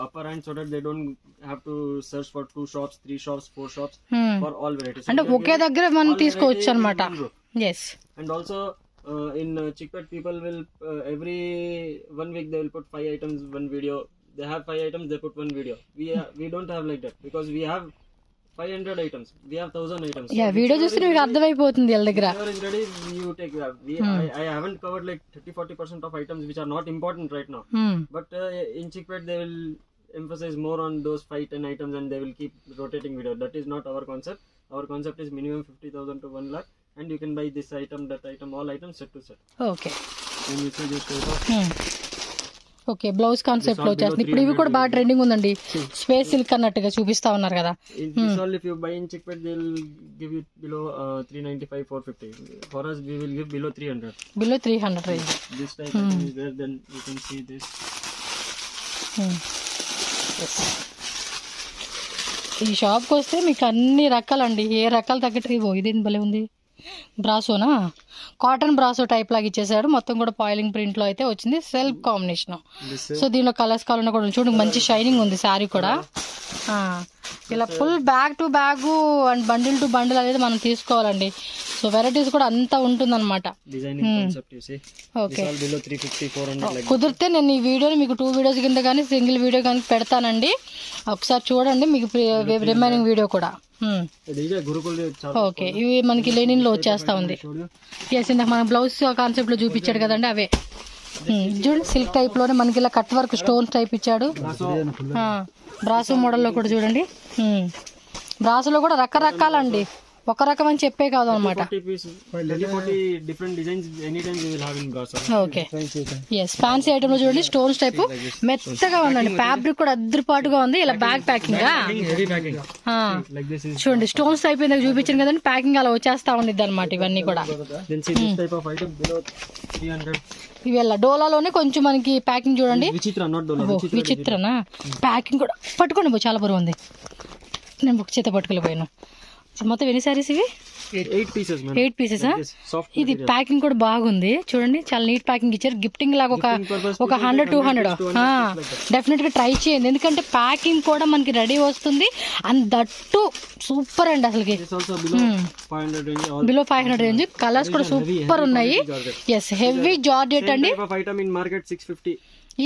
upper hand so that they don't have to search for 2 shops, 3 shops, 4 shops for all varieties. And ఒకే దగ్గర మనం తీసుకోవచ్చు అన్నమాట. Yes. And also in Chickpet people will every 1 week they will put 5 items, 1 video. They have 5 items, they put 1 video. We don't have like that because we have 500 items. We have 1000 items. Yeah video చూస్తే మీకు అర్థమైపోతుంది వీళ్ళ దగ్గర. Whatever is ready, you take that. I haven't covered like 30-40% of items which are not important right now. But in Chickpet they will emphasize more on those 5-10 items and they will keep rotating video. That is not our concept. Our concept is minimum 50,000 to 1 lakh, and you can buy this item, that item, all items set to set. Okay When you see this type okay blouse concept లో వచ్చేస్తుంది. ఇప్పుడు ఇవి కూడా బాగా trending ఉందండి, space silk అన్నట్టుగా చూపిస్తా ఉన్నారు కదా. this all if you buy in Chickpet they will give you below 395-450. For us we will give below 300. Below 300 range. This type item is there, then you can see this. ఈ షాప్కి వస్తే మీకు అన్ని రకాలండి, ఏ రకాలు తగ్గట్టు. ఇవో ఇది భలే ఉంది, బ్రాసోనా, కాటన్ బ్రాసో టైప్ లాగా ఇచ్చేసాడు. మొత్తం కూడా పాయిలింగ్ ప్రింట్ లో అయితే వచ్చింది, సెల్ఫ్ కాంబినేషన్. సో దీనిలో కలర్స్ కావాలన్నా కూడా చూడండి, మంచి షైనింగ్ ఉంది శారీ కూడా. ఇలా full bag to bag and bundle to bundle అనేది మనం తీసుకోవాలండి. సో వెరైటీస్ కూడా అంతా ఉంటుందన్నమాట. ఓకే, కుదిరితే నేను ఈ వీడియోని మీకు 2 వీడియోస్ కింద కానీ సింగిల్ వీడియో కానీ పెడతానండి, ఒకసారి చూడండి మీకు రిమైనింగ్ వీడియో కూడా. ఓకే, ఇవి మనకి లెనిన్ లో వచ్చేస్తా ఉంది. ఎస్, ఇందాక మన బ్లౌజ్ కాన్సెప్ట్ లో చూపించాడు కదండి అవే. చూడండి సిల్క్ టైప్ లోనే మనకి ఇలా కట్ వర్క్ స్టోన్స్ టైప్ ఇచ్చాడు. బ్రాసో మోడల్లో కూడా చూడండి, బ్రాసోలో కూడా రకరకాలండి, ఒక రకం అని చెప్పే కాదు అనమాట. ఓకే, ఎస్, ఫ్యాన్సీ ఐటమ్ లో చూడండి స్టోన్స్ టైప్ మెత్తగా ఉందండి, ఫ్యాబ్రిక్ కూడా అద్దరిపాటుగా ఉంది. ఇలా బ్యాగ్ ప్యాకింగ్ చూడండి, స్టోన్స్ టైప్ ఇందాక చూపించాను కదండి, ప్యాకింగ్ అలా వచ్చేస్తా ఉండిద్ది అనమాట. ఇవన్నీ కూడా ఇవి ఇలా డోలాలోనే కొంచెం మనకి ప్యాకింగ్ చూడండి, విచిత్రనా ప్యాకింగ్ కూడా. పట్టుకోండి, చాలా బరువు ఉంది, నేను బుక్ చేత పట్టుకెళ్ళిపోయాను. మొత్తం ఎన్ని సారీస్ ఇవి? 8 పీసెస్. ఇది ప్యాకింగ్ కూడా బాగుంది చూడండి, చాలా నీట్ ప్యాకింగ్ ఇచ్చారు. గిఫ్టింగ్ లాగా ఒక 100-200 డెఫినెట్ గా ట్రై చేయండి, ఎందుకంటే ప్యాకింగ్ కూడా మనకి రెడీ వస్తుంది. అండ్ దట్టు సూపర్ అండి అసలుకి. బిలో 500 రేంజ్, కలర్స్ కూడా సూపర్ ఉన్నాయి. ఎస్, హెవీ జార్జెట్ అండి,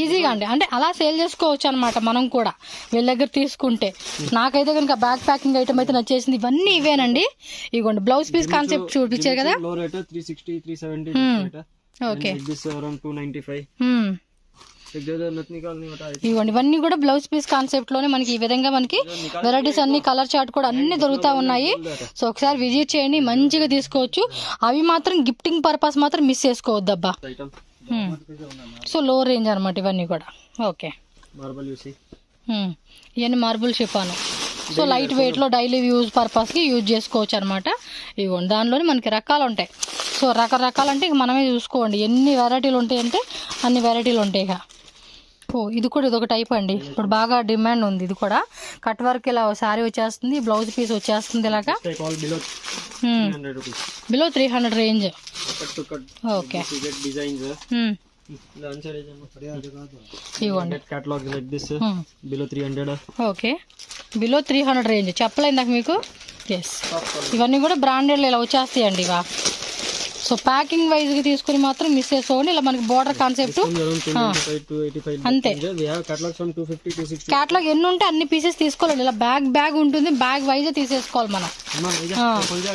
ఈజీగా అండి. అంటే అలా సేల్ చేసుకోవచ్చు అనమాట మనం కూడా వీళ్ళ దగ్గర తీసుకుంటే. నాకైతే కనుక బ్యాగ్ ప్యాకింగ్ ఐటమ్ అయితే నచ్చేసింది. ఇవన్నీ ఇవేనండి. ఇవ్వండి బ్లౌజ్ పీస్ కాన్సెప్ట్ చూపించారు కదా. ఓకే, ఇవ్వండి ఇవన్నీ కూడా బ్లౌజ్ పీస్ కాన్సెప్ట్ లోనే మనకి ఈ విధంగా మనకి వెరైటీస్ అన్ని, కలర్ చార్ట్ కూడా అన్ని దొరుకుతా ఉన్నాయి. సో ఒకసారి విజిట్ చేయండి, మంచిగా తీసుకోవచ్చు. అవి మాత్రం గిఫ్టింగ్ పర్పస్ మాత్రం మిస్ చేసుకోవద్దు అబ్బా. సో లో రేంజ్ అనమాట ఇవన్నీ కూడా. ఓకే, ఇవన్నీ marble chiffon. So light weight లో డైలీ యూజ్ పర్పస్ కి యూజ్ చేసుకోవచ్చు అనమాట. ఇవ్వండి దానిలోనే మనకి రకాలు ఉంటాయి. సో రకరకాలు అంటే ఇక మనమే చూసుకోండి ఎన్ని వెరైటీలు ఉంటాయంటే అన్ని వెరైటీలు ఉంటాయి ఇక. ఇది కూడా ఇదొక టైప్ అండి, ఇప్పుడు బాగా డిమాండ్ ఉంది. ఇది కూడా కట్ వర్క్ ఇలా శారీ వచ్చేస్తుంది, బ్లౌజ్ పీస్ వచ్చేస్తుంది ఇలాగా. Below 300 range. ఓకే, ఇవ్వండి ఓకే, బిలో 300 రేంజ్ చెప్పలేదు నాకు మీకు. ఎస్, ఇవన్నీ కూడా బ్రాండెడ్ ఇలా వచ్చేస్తాయండి ఇవా. సో ప్యాకింగ్ వైజ్ గా తీసుకుని మాత్రం మిస్ చేసుకోండి. ఇలా మనకి బోర్డర్ కాన్సెప్ట్ అంతే. క్యాటలాగ్ ఎన్ని ఉంటే అన్ని పీసెస్ తీసుకోవాలి. ఇలా బ్యాగ్ ఉంటుంది, బ్యాగ్ వైజ్ తీసేసుకోవాలి మనం.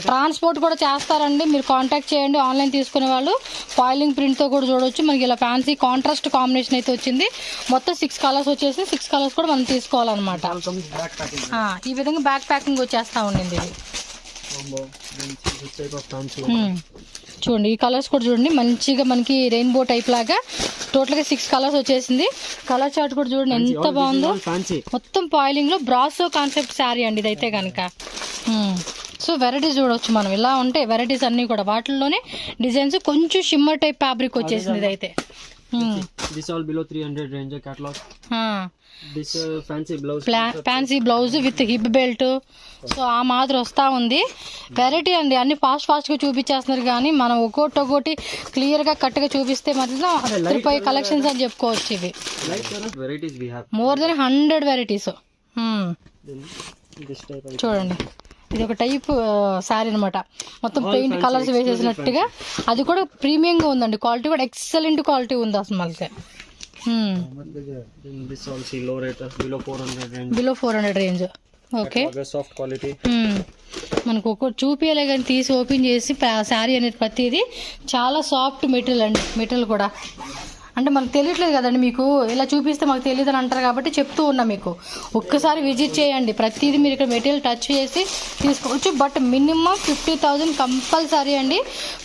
ట్రాన్స్పోర్ట్ కూడా చేస్తారండి, మీరు కాంటాక్ట్ చేయండి. ఆన్లైన్ తీసుకునే వాళ్ళు ఫాయిలింగ్ ప్రింట్ తో కూడా చూడొచ్చు. మనకి ఇలా ఫ్యాన్సీ కాంట్రాస్ట్ కాంబినేషన్ అయితే వచ్చింది. మొత్తం 6 కలర్స్ వచ్చేసి 6 కలర్స్ కూడా మనం తీసుకోవాలన్నమాట. ఈ విధంగా బ్యాగ్ ప్యాకింగ్ వచ్చేస్తా ఉండింది. చూడండి ఈ కలర్స్ కూడా చూడండి, మంచిగా మనకి రెయిన్బో టైప్ లాగా టోటల్ గా 6 కలర్స్ వచ్చేసింది. కలర్ చార్ట్ కూడా చూడండి ఎంత బాగుందో. మొత్తం పాయిలింగ్ లో బ్రాసో కాన్సెప్ట్ శారీ అండి ఇదైతే కనుక. సో వెరైటీస్ చూడవచ్చు మనం, ఇలా ఉంటాయి వెరైటీస్ అన్ని కూడా. వాటిల్లోనే డిజైన్స్ కొంచెం షిమ్మర్ టైప్ ఫ్యాబ్రిక్ వచ్చేసింది ఇదైతే. Fancy blouse with hip belt. So ఆ మాదిరి వస్తా ఉంది వెరైటీ అండి. అన్ని ఫాస్ట్ గా చూపించేస్తున్నారు, కానీ మనం ఒక్కొక్కటి క్లియర్ గా కట్ గా చూపిస్తే మాత్రం అదిరిపోయే కలెక్షన్స్ అని చెప్పుకోవచ్చు. ఇవి మోర్ దెన్ 100 వెరైటీస్. చూడండి ఇది ఒక టైప్ శారీ అనమాట, మొత్తం పెయింట్ కలర్స్ వేసేసినట్టుగా. అది కూడా ప్రీమియం గా ఉందండి, క్వాలిటీ కూడా ఎక్సలెంట్ క్వాలిటీ ఉంది అసలు మనకి. Below 400 range. Okay, soft quality. మనకు ఒక్కొక్క చూపించలే కానీ తీసి ఓపెన్ చేసి శారీ అనేది ప్రతిదీ చాలా సాఫ్ట్ మెటీరియల్ అండి. మెటీరియల్ కూడా అంటే మనకు తెలియట్లేదు కదండి, మీకు ఇలా చూపిస్తే మాకు తెలియదు అని అంటారు కాబట్టి చెప్తూ ఉన్నా మీకు. ఒక్కసారి విజిట్ చేయండి, ప్రతిదీ మీరు ఇక్కడ మెటీరియల్ టచ్ చేసి తీసుకోవచ్చు. బట్ మినిమం 50,000 కంపల్సరీ అండి.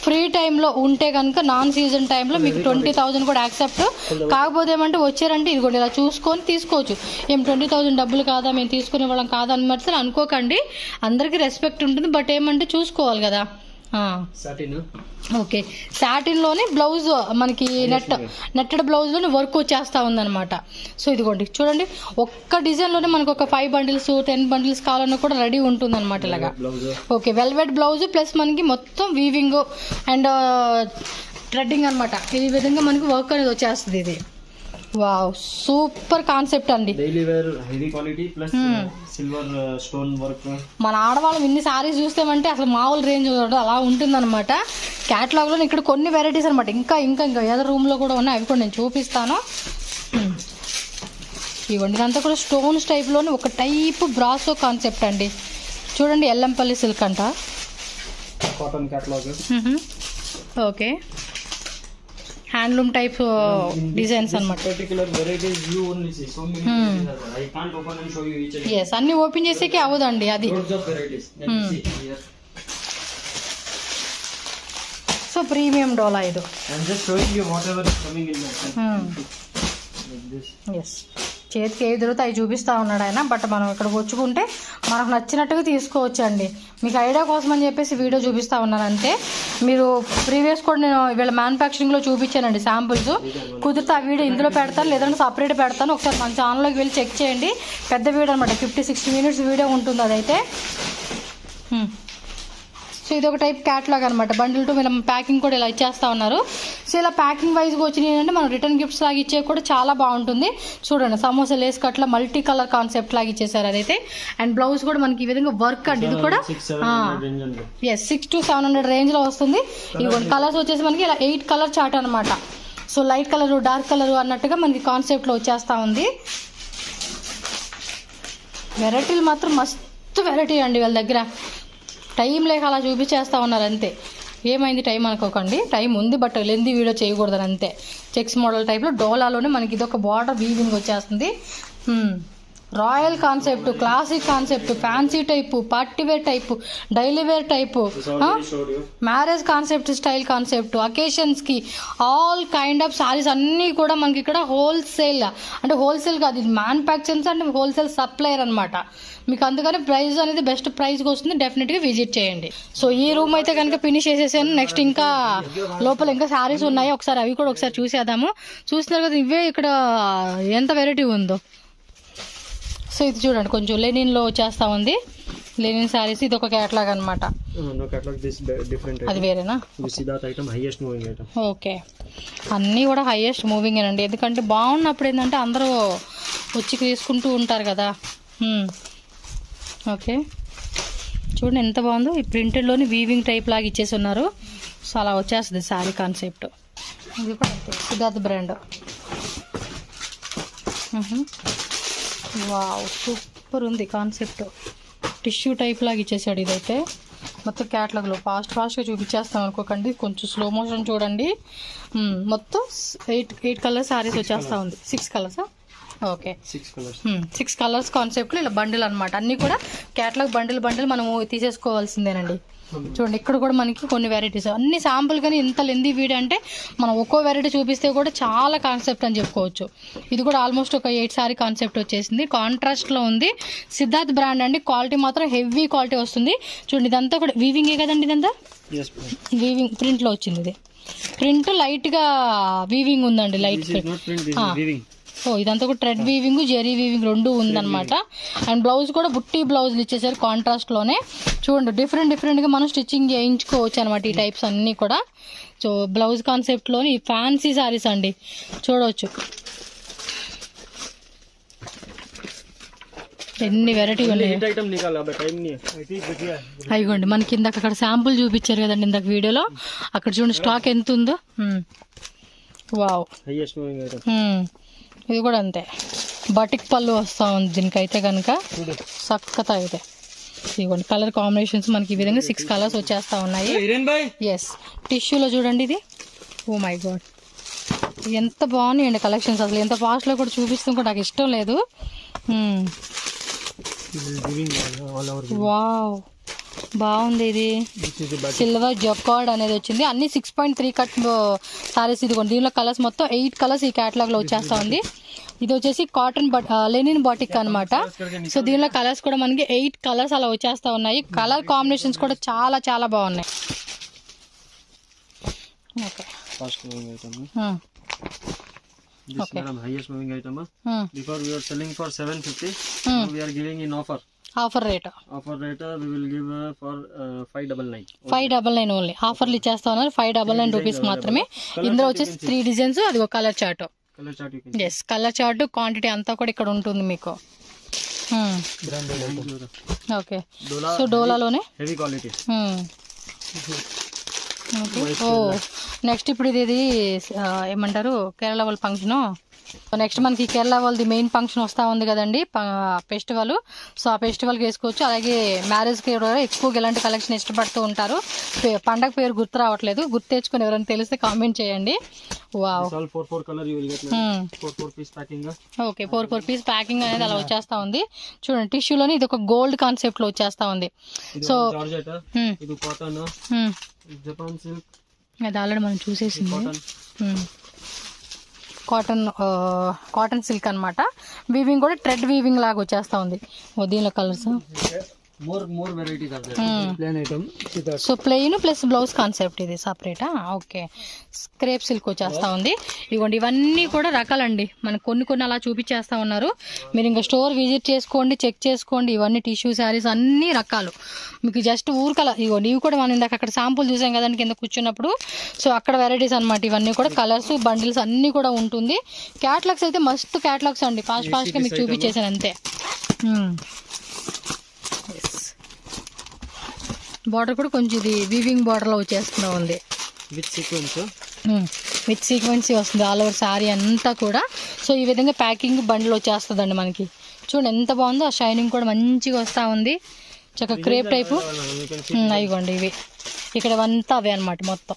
ఫ్రీ టైంలో ఉంటే కనుక నాన్ సీజన్ టైంలో మీకు 20,000 కూడా యాక్సెప్ట్. కాకపోతే ఏమంటే వచ్చారంటే ఇదిగోండి ఇలా చూసుకొని తీసుకోవచ్చు. ఏం 20,000 డబ్బులు కాదా, మేము తీసుకునే వాళ్ళం కాదా అని మాత్రం అనుకోకండి. అందరికీ రెస్పెక్ట్ ఉంటుంది, బట్ ఏమంటే చూసుకోవాలి కదా. ఓకే, సాటిన్లోనే బ్లౌజ్ మనకి నెట్టెడ్ బ్లౌజ్లోనే వర్క్ వచ్చేస్తూ ఉందన్నమాట. సో ఇదిగోండి చూడండి, ఒక్క డిజైన్లోనే మనకు ఒక 5 బండిల్స్ 10 బండిల్స్ కావాలన్నా కూడా రెడీ ఉంటుంది అనమాట ఇలాగా. ఓకే, వెల్వెట్ బ్లౌజ్ ప్లస్ మనకి మొత్తం వీవింగ్ అండ్ థ్రెడ్డింగ్ అనమాట. ఈ విధంగా మనకి వర్క్ అనేది వచ్చేస్తుంది. ఇది వావ్, సూపర్ కాన్సెప్ట్ అండి. Daily wear heavy quality plus silver stone work. మన ఆడవాళ్ళం ఇన్ని సారీస్ చూస్తామంటే అసలు మామూలు రేంజ్ అలా ఉంటుందన్నమాట. క్యాటలాగ్లో ఇక్కడ కొన్ని వెరైటీస్ అనమాట. ఇంకా ఇంకా ఇంకా ఏదో రూమ్లో కూడా ఉన్నాయి, అవి కూడా నేను చూపిస్తాను. ఇవ్వండి, ఇదంతా కూడా స్టోన్స్ టైప్లోని ఒక టైప్ బ్రాసో కాన్సెప్ట్ అండి. చూడండి, ఎల్లంపల్లి సిల్క్ అంట, cotton catalogue. Okay, handloom type designs అన్నమాట. అన్ని ఓపెన్ చేసేకి అవ్వదండి అది. సో ప్రీమియం డోలా ఇది. ఎస్, చేతికి ఏది దొరికితే అవి చూపిస్తూ ఉన్నాడు ఆయన. బట్ మనం ఇక్కడ వచ్చుకుంటే మనకు నచ్చినట్టుగా తీసుకోవచ్చండి. మీకు ఐడియా కోసం అని చెప్పేసి వీడియో చూపిస్తూ ఉన్నాను అంతే. మీరు ప్రీవియస్ కూడా నేను వీళ్ళ మ్యానుఫ్యాక్చరింగ్లో చూపించానండి శాంపుల్స్. కుదిరితే ఆ వీడియో ఇందులో పెడతాను, లేదంటే సపరేట్ పెడతాను. ఒకసారి మన ఛానల్లోకి వెళ్ళి చెక్ చేయండి. పెద్ద వీడియో అనమాట, 50-60 మినిట్స్ వీడియో ఉంటుంది అదైతే. సో ఇది ఒక టైప్ క్యాటలాగ్ అనమాట. బండిల్ టు వీళ్ళ ప్యాకింగ్ కూడా ఇలా ఇచ్చేస్తూ ఉన్నారు. సో ఇలా ప్యాకింగ్ వైజ్గా వచ్చినాయి అంటే మనం రిటర్న్ గిఫ్ట్స్ లాగా ఇచ్చే కూడా చాలా బాగుంటుంది. చూడండి, సమోసా లేస్ కట్ల మల్టీ కలర్ కాన్సెప్ట్ లాగా ఇచ్చేసారు అదైతే. అండ్ బ్లౌజ్ కూడా మనకి ఈ విధంగా వర్క్ అండి. ఇది కూడా 600 to 700 రేంజ్లో వస్తుంది. ఇవి కలర్స్ వచ్చేసి మనకి ఇలా 8 కలర్ చార్ట్ అనమాట. So light colour dark colour అన్నట్టుగా మనకి కాన్సెప్ట్లో వచ్చేస్తూ ఉంది. వెరైటీలు మాత్రం మస్తు వెరైటీ అండి వీళ్ళ దగ్గర. టైం లేక అలా చూపించేస్తూ ఉన్నారు అంతే. ఏమైంది టైం అనుకోకండి, టైం ఉంది, బట్ లెంది వీడియో చేయకూడదని అంతే. చెక్స్ మోడల్ టైప్లో డోలాలోనే మనకి ఇది ఒక బార్డర్ వీవింగ్ వచ్చేస్తుంది. Royal concept, classic concept, fancy type, party wear type, daily wear type, marriage concept, style concept, అకేషన్స్కి ఆల్ కైండ్ ఆఫ్ సారీస్ అన్నీ కూడా మనకి ఇక్కడ హోల్సేల్. అంటే హోల్సేల్ కాదు, ఇది మ్యానుఫ్యాక్చరింగ్స్ అంటే హోల్సేల్ సప్లయర్ అనమాట. మీకు అందుకని ప్రైస్ అనేది బెస్ట్ ప్రైస్కి వస్తుంది. డెఫినెట్గా విజిట్ చేయండి. సో ఈ రూమ్ అయితే కనుక ఫినిష్ చేసేసాను. నెక్స్ట్ ఇంకా లోపల ఇంకా శారీస్ ఉన్నాయి, ఒకసారి అవి కూడా ఒకసారి చూసేద్దాము. చూస్తున్నారు కదా, ఇవే ఇక్కడ ఎంత వెరైటీ ఉందో. సో ఇది చూడండి, కొంచెం లెనిన్లో వచ్చేస్తా ఉంది. లెనిన్ శారీస్, ఇది ఒక క్యాటలాగ్ అనమాట. అది వేరేనా? ఓకే, అన్నీ కూడా హైయెస్ట్ మూవింగ్ అండి. ఎందుకంటే బాగున్నప్పుడు ఏంటంటే అందరూ వచ్చి తీసుకుంటూ ఉంటారు కదా. ఓకే, చూడండి ఎంత బాగుందో. ఈ ప్రింటెడ్లోని వీవింగ్ టైప్ లాగా ఇచ్చేసి ఉన్నారు. సో అలా వచ్చేస్తుంది శారీ కాన్సెప్ట్. ఇది కూడా సిద్ధార్థ్ బ్రాండ్. వావ్, సూపర్ ఉంది కాన్సెప్ట్. టిష్యూ టైప్ లాగా ఇచ్చేసాడు. ఇదైతే మొత్తం క్యాటలాగ్లో ఫాస్ట్గా చూపించేస్తాం అనుకోకండి, కొంచెం స్లో మోషన్ చూడండి. మొత్తం 8 కలర్స్ శారీస్ వచ్చేస్తూ ఉంది. 6 కలర్సా? ఓకే, 6 కలర్స్ కాన్సెప్ట్లో ఇలా బండిల్ అనమాట. అన్నీ కూడా క్యాటలాగ్ బండిల్ మనము తీసేసుకోవాల్సిందేనండి. చూడండి, ఇక్కడ కూడా మనకి కొన్ని వెరైటీస్ అన్ని శాంపుల్. కానీ ఇంత లెందీ వీడియో అంటే మనం ఒక్కో వెరైటీ చూపిస్తే కూడా చాలా కాన్సెప్ట్ అని చెప్పుకోవచ్చు. ఇది కూడా ఆల్మోస్ట్ ఒక 8 సారీ కాన్సెప్ట్ వచ్చేసింది. కాంట్రాస్ట్లో ఉంది. సిద్ధార్థ్ బ్రాండ్ అండి. క్వాలిటీ మాత్రం హెవీ క్వాలిటీ వస్తుంది. చూడండి, ఇదంతా కూడా వీవింగే కదండి. ఇదంతా వీవింగ్ ప్రింట్లో వచ్చింది. ఇది ప్రింట్ లైట్గా వీవింగ్ ఉందండి, లైట్. ఇదంతా కూడా థ్రెడ్ వీవింగ్, జెరీ వీవింగ్ రెండు ఉందన్నమాట. అండ్ బ్లౌజ్ కూడా బుట్టి బ్లౌజులు ఇచ్చేసారు కాంట్రాస్ట్లోనే. చూడండి, డిఫరెంట్గా మనం స్టిచ్చింగ్ చేయించుకోవచ్చు అనమాట ఈ టైప్స్ అన్నీ కూడా. సో బ్లౌజ్ కాన్సెప్ట్లోని ఫ్యాన్సీ శారీస్ అండి, చూడవచ్చు ఎన్ని వెరైటీ ఉన్నాయి. అయిగోండి, మనకి ఇందాక అక్కడ శాంపుల్ చూపించారు కదండి ఇందాక వీడియోలో. అక్కడ చూడండి స్టాక్ ఎంత ఉందో. వావ్, ఇది కూడా అంతే. బటిక్ పళ్ళు వస్తూ ఉంది దీనికైతే కనుక సక్కత అయితే. ఇదిగోండి కలర్ కాంబినేషన్స్ మనకి ఈ విధంగా 6 కలర్స్ వచ్చేస్తా ఉన్నాయి. ఎస్ టిష్యూలో చూడండి ఇది. ఓ మై గాడ్ ఎంత బాగున్నాయండి కలెక్షన్స్. అసలు ఎంత ఫాస్ట్లో కూడా చూపిస్తాం కూడా నాకు ఇష్టం లేదు. వావ్ బాగుంది ఇది. సిల్వర్ జకార్డ్ అనేది వచ్చింది. అన్ని 6.3 కట్ సారీస్. ఇదిగోండి దీనిలో కలర్స్ మొత్తం 8 కలర్స్ ఈ క్యాటలాగ్ లో వచ్చేస్తా ఉంది. ఇది వచ్చేసి కాటన్ లెనిన్ బాటిక్ అన్నమాట. సో దీనిలో కలర్స్ కూడా మనకి 8 కలర్స్ అలా వచ్చేస్తా ఉన్నాయి. కలర్ కాంబినేషన్స్ కూడా చాలా చాలా బాగున్నాయి. Okay This madam highest moving item. Before we are selling for 750. We are giving in offer. Offer rate we will give for 599. 599 only ఆఫర్లు ఇచ్చేస్తా ఉన్నారు. 599 రూపీస్ మాత్రమే. ఇందులో వచ్చేసి 3 డిజైన్స్. అది ఒక colour chart. Yes colour chart quantity అంతా కూడా ఇక్కడ ఉంటుంది మీకు. ఓకే సో డోలాలోనే హెవీ క్వాలిటీ. ఓ నెక్స్ట్ ఇప్పుడు ఇది ఏమంటారు కేరళ వాళ్ళ ఫంక్షను. నెక్స్ట్ మనకి కేరళ వాళ్ళది మెయిన్ ఫంక్షన్ వస్తూ ఉంది కదండి ఫెస్టివల్. సో ఆ ఫెస్టివల్కి వేసుకోవచ్చు. అలాగే మ్యారేజ్కి ఎక్కువగా ఇలాంటి కలెక్షన్ ఇష్టపడుతూ ఉంటారు. పండగ పేరు గుర్తు రావట్లేదు, గుర్తు తెచ్చుకొని ఎవరైనా తెలిస్తే కామెంట్ చేయండి. వావ్ ఓకే 4 పీస్ ప్యాకింగ్ అనేది అలా వచ్చేస్తా ఉంది. చూడండి టిష్యూలోని ఇది ఒక గోల్డ్ కాన్సెప్ట్ లో వచ్చేస్తా ఉంది. సో అది ఆల్రెడీ మనం చూసేసింది. కాటన్ సిల్క్ అన్నమాట. వీవింగ్ కూడా థ్రెడ్ వీవింగ్ లాగా వచ్చేస్తా ఉంది. దీనిలో colours so plain plus blouse concept ఇది సపరేటా. ఓకే స్క్రేప్ సిల్క్ వచ్చేస్తా ఉంది. ఇవ్వండి ఇవన్నీ కూడా రకాలండి. మనకు కొన్ని అలా చూపించేస్తా ఉన్నారు. మీరు ఇంకా స్టోర్ విజిట్ చేసుకోండి, చెక్ చేసుకోండి. ఇవన్నీ టిష్యూ శారీస్ అన్ని రకాలు మీకు జస్ట్ ఊరికల. ఇవ్వండి ఇవి కూడా మనం ఇందాక అక్కడ శాంపుల్ చూసాం కదండి కింద కూర్చున్నప్పుడు. సో అక్కడ వెరైటీస్ అనమాట ఇవన్నీ కూడా. కలర్స్ బండిల్స్ అన్నీ కూడా ఉంటుంది. క్యాటలాగ్స్ అయితే మస్తు క్యాటలాగ్స్ అండి. ఫాస్ట్గా మీకు చూపించేసాను అంతే. బార్డర్ కూడా కొంచెం ఇది వీవింగ్ బార్డర్ లో వచ్చేస్తూ ఉంది. విత్ సీక్వెన్స్ వస్తుంది ఆల్ ఓవర్ శారీ అంతా కూడా. సో ఈ విధంగా ప్యాకింగ్ బండిల్ వచ్చేస్తుందండి మనకి. చూడండి ఎంత బాగుందో. ఆ షైనింగ్ కూడా మంచిగా వస్తూ ఉంది. చక్కగా క్రేప్ టైపు. అయిగోండి ఇవి ఇక్కడ అంతా అవే అనమాట మొత్తం.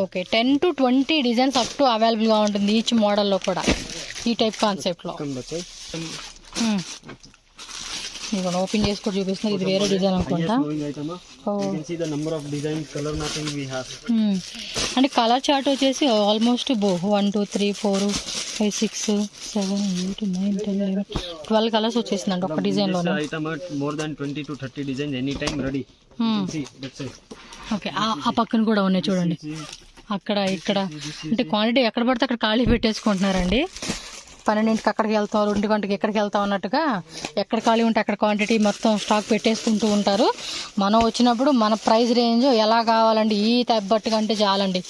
Okay 10 to 20 designs up to available గా ఉంటుంది ఈచ్ మోడల్లో కూడా ఈ టైప్ కాన్సెప్ట్ లో. ఇదిగోండి ఓపెన్ చేసి కూడా చూపిస్తున్నారు. ఇది వేరే డిజైన్ అనుకుంటా. అంటే కలర్ చార్ట్ వచ్చేసి ఆల్మోస్ట్ 1 2 3 4 5 6 7 8 9 10 11 12 కలర్స్ వచ్చేసిందండి ఒక డిజైన్ లో. ఓకే ఆ పక్కన కూడా ఉన్నాయి చూడండి. అక్కడ ఇక్కడ అంటే క్వాంటిటీ ఎక్కడ పడితే అక్కడ ఖాళీ పెట్టేసుకుంటున్నారండి. 12ంటికి అక్కడికి వెళ్తాం, 2 గంటకి ఎక్కడికి వెళ్తాం అన్నట్టుగా ఎక్కడ ఖాళీ ఉంటే అక్కడ క్వాంటిటీ మొత్తం స్టాక్ పెట్టేసుకుంటూ ఉంటారు. మనం వచ్చినప్పుడు మన ప్రైస్ రేంజ్ ఎలా కావాలండి ఈ తగ్గట్టుగా అంటే చాలండి.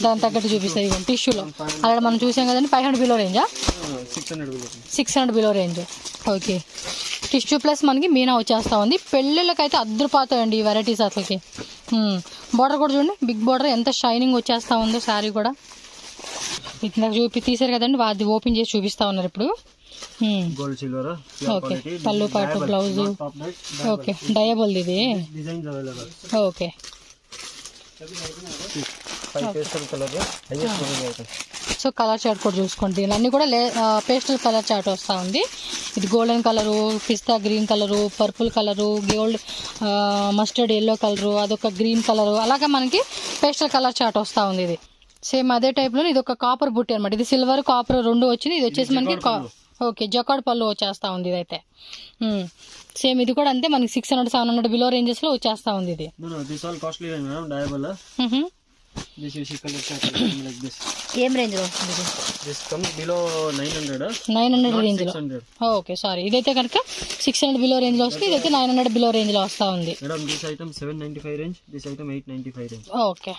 దాని తగ్గట్టు చూపిస్తాయి. టిష్యూలో అలా మనం చూసాం కదండి 500 బిలో రేంజా 600 below range. Okay tissue plus మనకి మీనా వచ్చేస్తా ఉంది. పెళ్ళిళ్ళకైతే అద్రుపాతాయండి ఈ వెరైటీస్ అసలుకి. బార్డర్ కూడా చూడండి బిగ్ బార్డర్ ఎంత షైనింగ్ వచ్చేస్తా ఉందో శారీ కూడా. ఇందాక తీసారు కదండి అది ఓపెన్ చేసి చూపిస్తా ఉన్నారు ఇప్పుడు. ఓకే పళ్ళు పాటు బ్లౌజ్. ఓకే డయబుల్ ఇది. ఓకే సో కలర్ చార్ట్ కూడా చూసుకోండి. దీనిలో కూడా పేస్టల్ కలర్ చార్ట్ వస్తూ ఉంది. ఇది గోల్డెన్ కలరు, పిస్తా green colour, purple colour, gold mustard yellow colour, అదొక గ్రీన్ కలరు, అలాగే మనకి పేస్టల్ కలర్ చార్ట్ వస్తూ ఉంది. ఇది సేమ్ అదే టైప్లో ఇది ఒక కాపర్ బుట్టి అనమాట. ఇది సిల్వర్ కాపర్ 2 వచ్చింది. ఇది వచ్చేసి మనకి ఓకే జకార్డ్ పళ్ళు వచ్చేస్తా ఉంది. ఇదైతే సేమ్ ఇది కూడా అంతే మనకి 600 700 బిలో రేంజెస్ లో వచ్చేస్తా ఉంది. ఇది ఏం రేంజ్ లో వస్తుంది? 900 రేంజ్ లో. ఓకే సారీ ఇదైతే కనుక 600 బిలో రేంజ్ లో వస్తుంది. ఇదైతే 900 బిలో రేంజ్ లో వస్తా ఉంది. ఓకే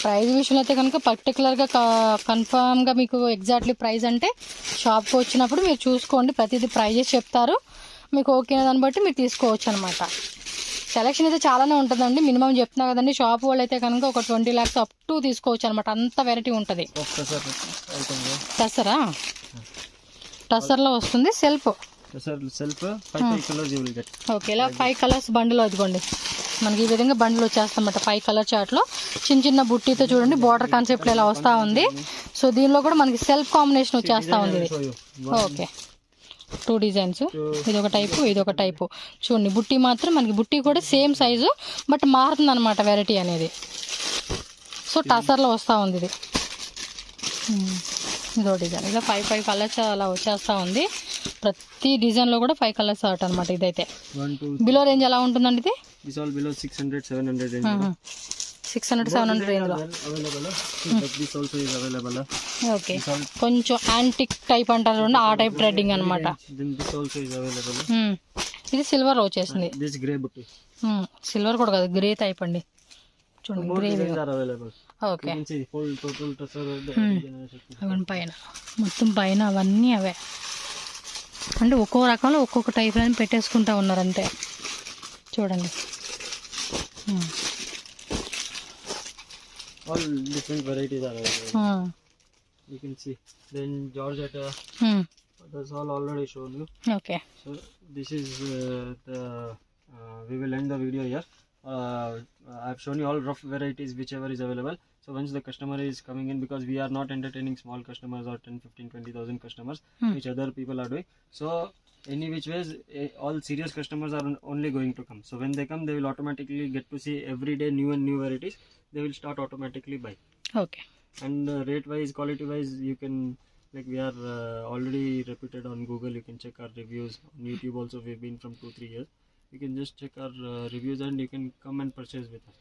ప్రైస్ విషయంలో అయితే కనుక పర్టికులర్గా కన్ఫామ్గా మీకు ఎగ్జాక్ట్లీ ప్రైస్ అంటే షాప్కి వచ్చినప్పుడు మీరు చూసుకోండి. ప్రతిదీ ప్రైజెస్ చెప్తారు. మీకు ఓకే దాన్ని బట్టి మీరు తీసుకోవచ్చు అనమాట. సెలక్షన్ అయితే చాలానే ఉంటుందండి. మినిమం చెప్తున్నా కదండి, షాప్ వాళ్ళు అయితే కనుక ఒక 20 lakhs అప్ టు తీసుకోవచ్చు అనమాట. అంత వెరైటీ ఉంటుంది. టసరా, టసర్లో వస్తుంది. Self self 5 colours you will get. Okay, ఇలా 5 కలర్స్ బండిల్ అదిగోండి మనకి ఈ విధంగా బండిల్ వచ్చేస్తామన్నమాట. 5 కలర్ చార్ట్లో చిన్న చిన్న బుట్టితో చూడండి బార్డర్ కాన్సెప్ట్ ఇలా వస్తూ ఉంది. సో దీనిలో కూడా మనకి సెల్ఫ్ కాంబినేషన్ వచ్చేస్తూ ఉంది ఇది. ఓకే, 2 డిజైన్స్, ఇది ఒక టైపు, ఇది ఒక టైపు. చూడండి బుట్టి మాత్రం మనకి బుట్టి కూడా సేమ్ సైజు, బట్ మారుతుంది అనమాట వెరైటీ అనేది. సో టసర్లో వస్తూ ఉంది ఇది. ఇదో డిజైన్, ఇలా 5 కలర్స్ అలా వచ్చేస్తూ ఉంది. ప్రతి డిజైన్లో కూడా 5 కలర్స్ ఆర్ట్ అనమాట. ఇదైతే బిలో రేంజ్ ఎలా ఉంటుందండి ఇది? 600-700 600-700 రేంజ్లో. ఓకే, కొంచెం యాంటిక్ టైప్ అంటారు ఆ టైప్ థ్రెడ్డింగ్ అనమాట. ఇది సిల్వర్ వచ్చేసింది. సిల్వర్ కూడా కాదు, గ్రే టైప్ అండి. చూడండి గ్రే. ఓకే, అవన్నీ పైన మొత్తం పైన అవన్నీ అవే అంటే ఒక్కో రకంలో ఒక్కొక్క టైప్ అని పెట్టేసుకుంటా ఉన్నారు అంతే. చూడండి all different varieties are available. You can see then Georgetta, that's all already shown you. Okay, so this is the we will end the video here. I've shown you all rough varieties whichever is available. So once the customer is coming in, because we are not entertaining small customers or 10, 15, 20,000 customers which other people are doing. So any which ways all serious customers are only going to come. So when they come, they will automatically get to see every day new and new varieties. They will start automatically buy. Okay, And rate wise, quality wise, you can, like we are already reputed on Google. You can check our reviews on YouTube also. We've been from 2-3 years. You can just check our reviews and you can come and purchase with us.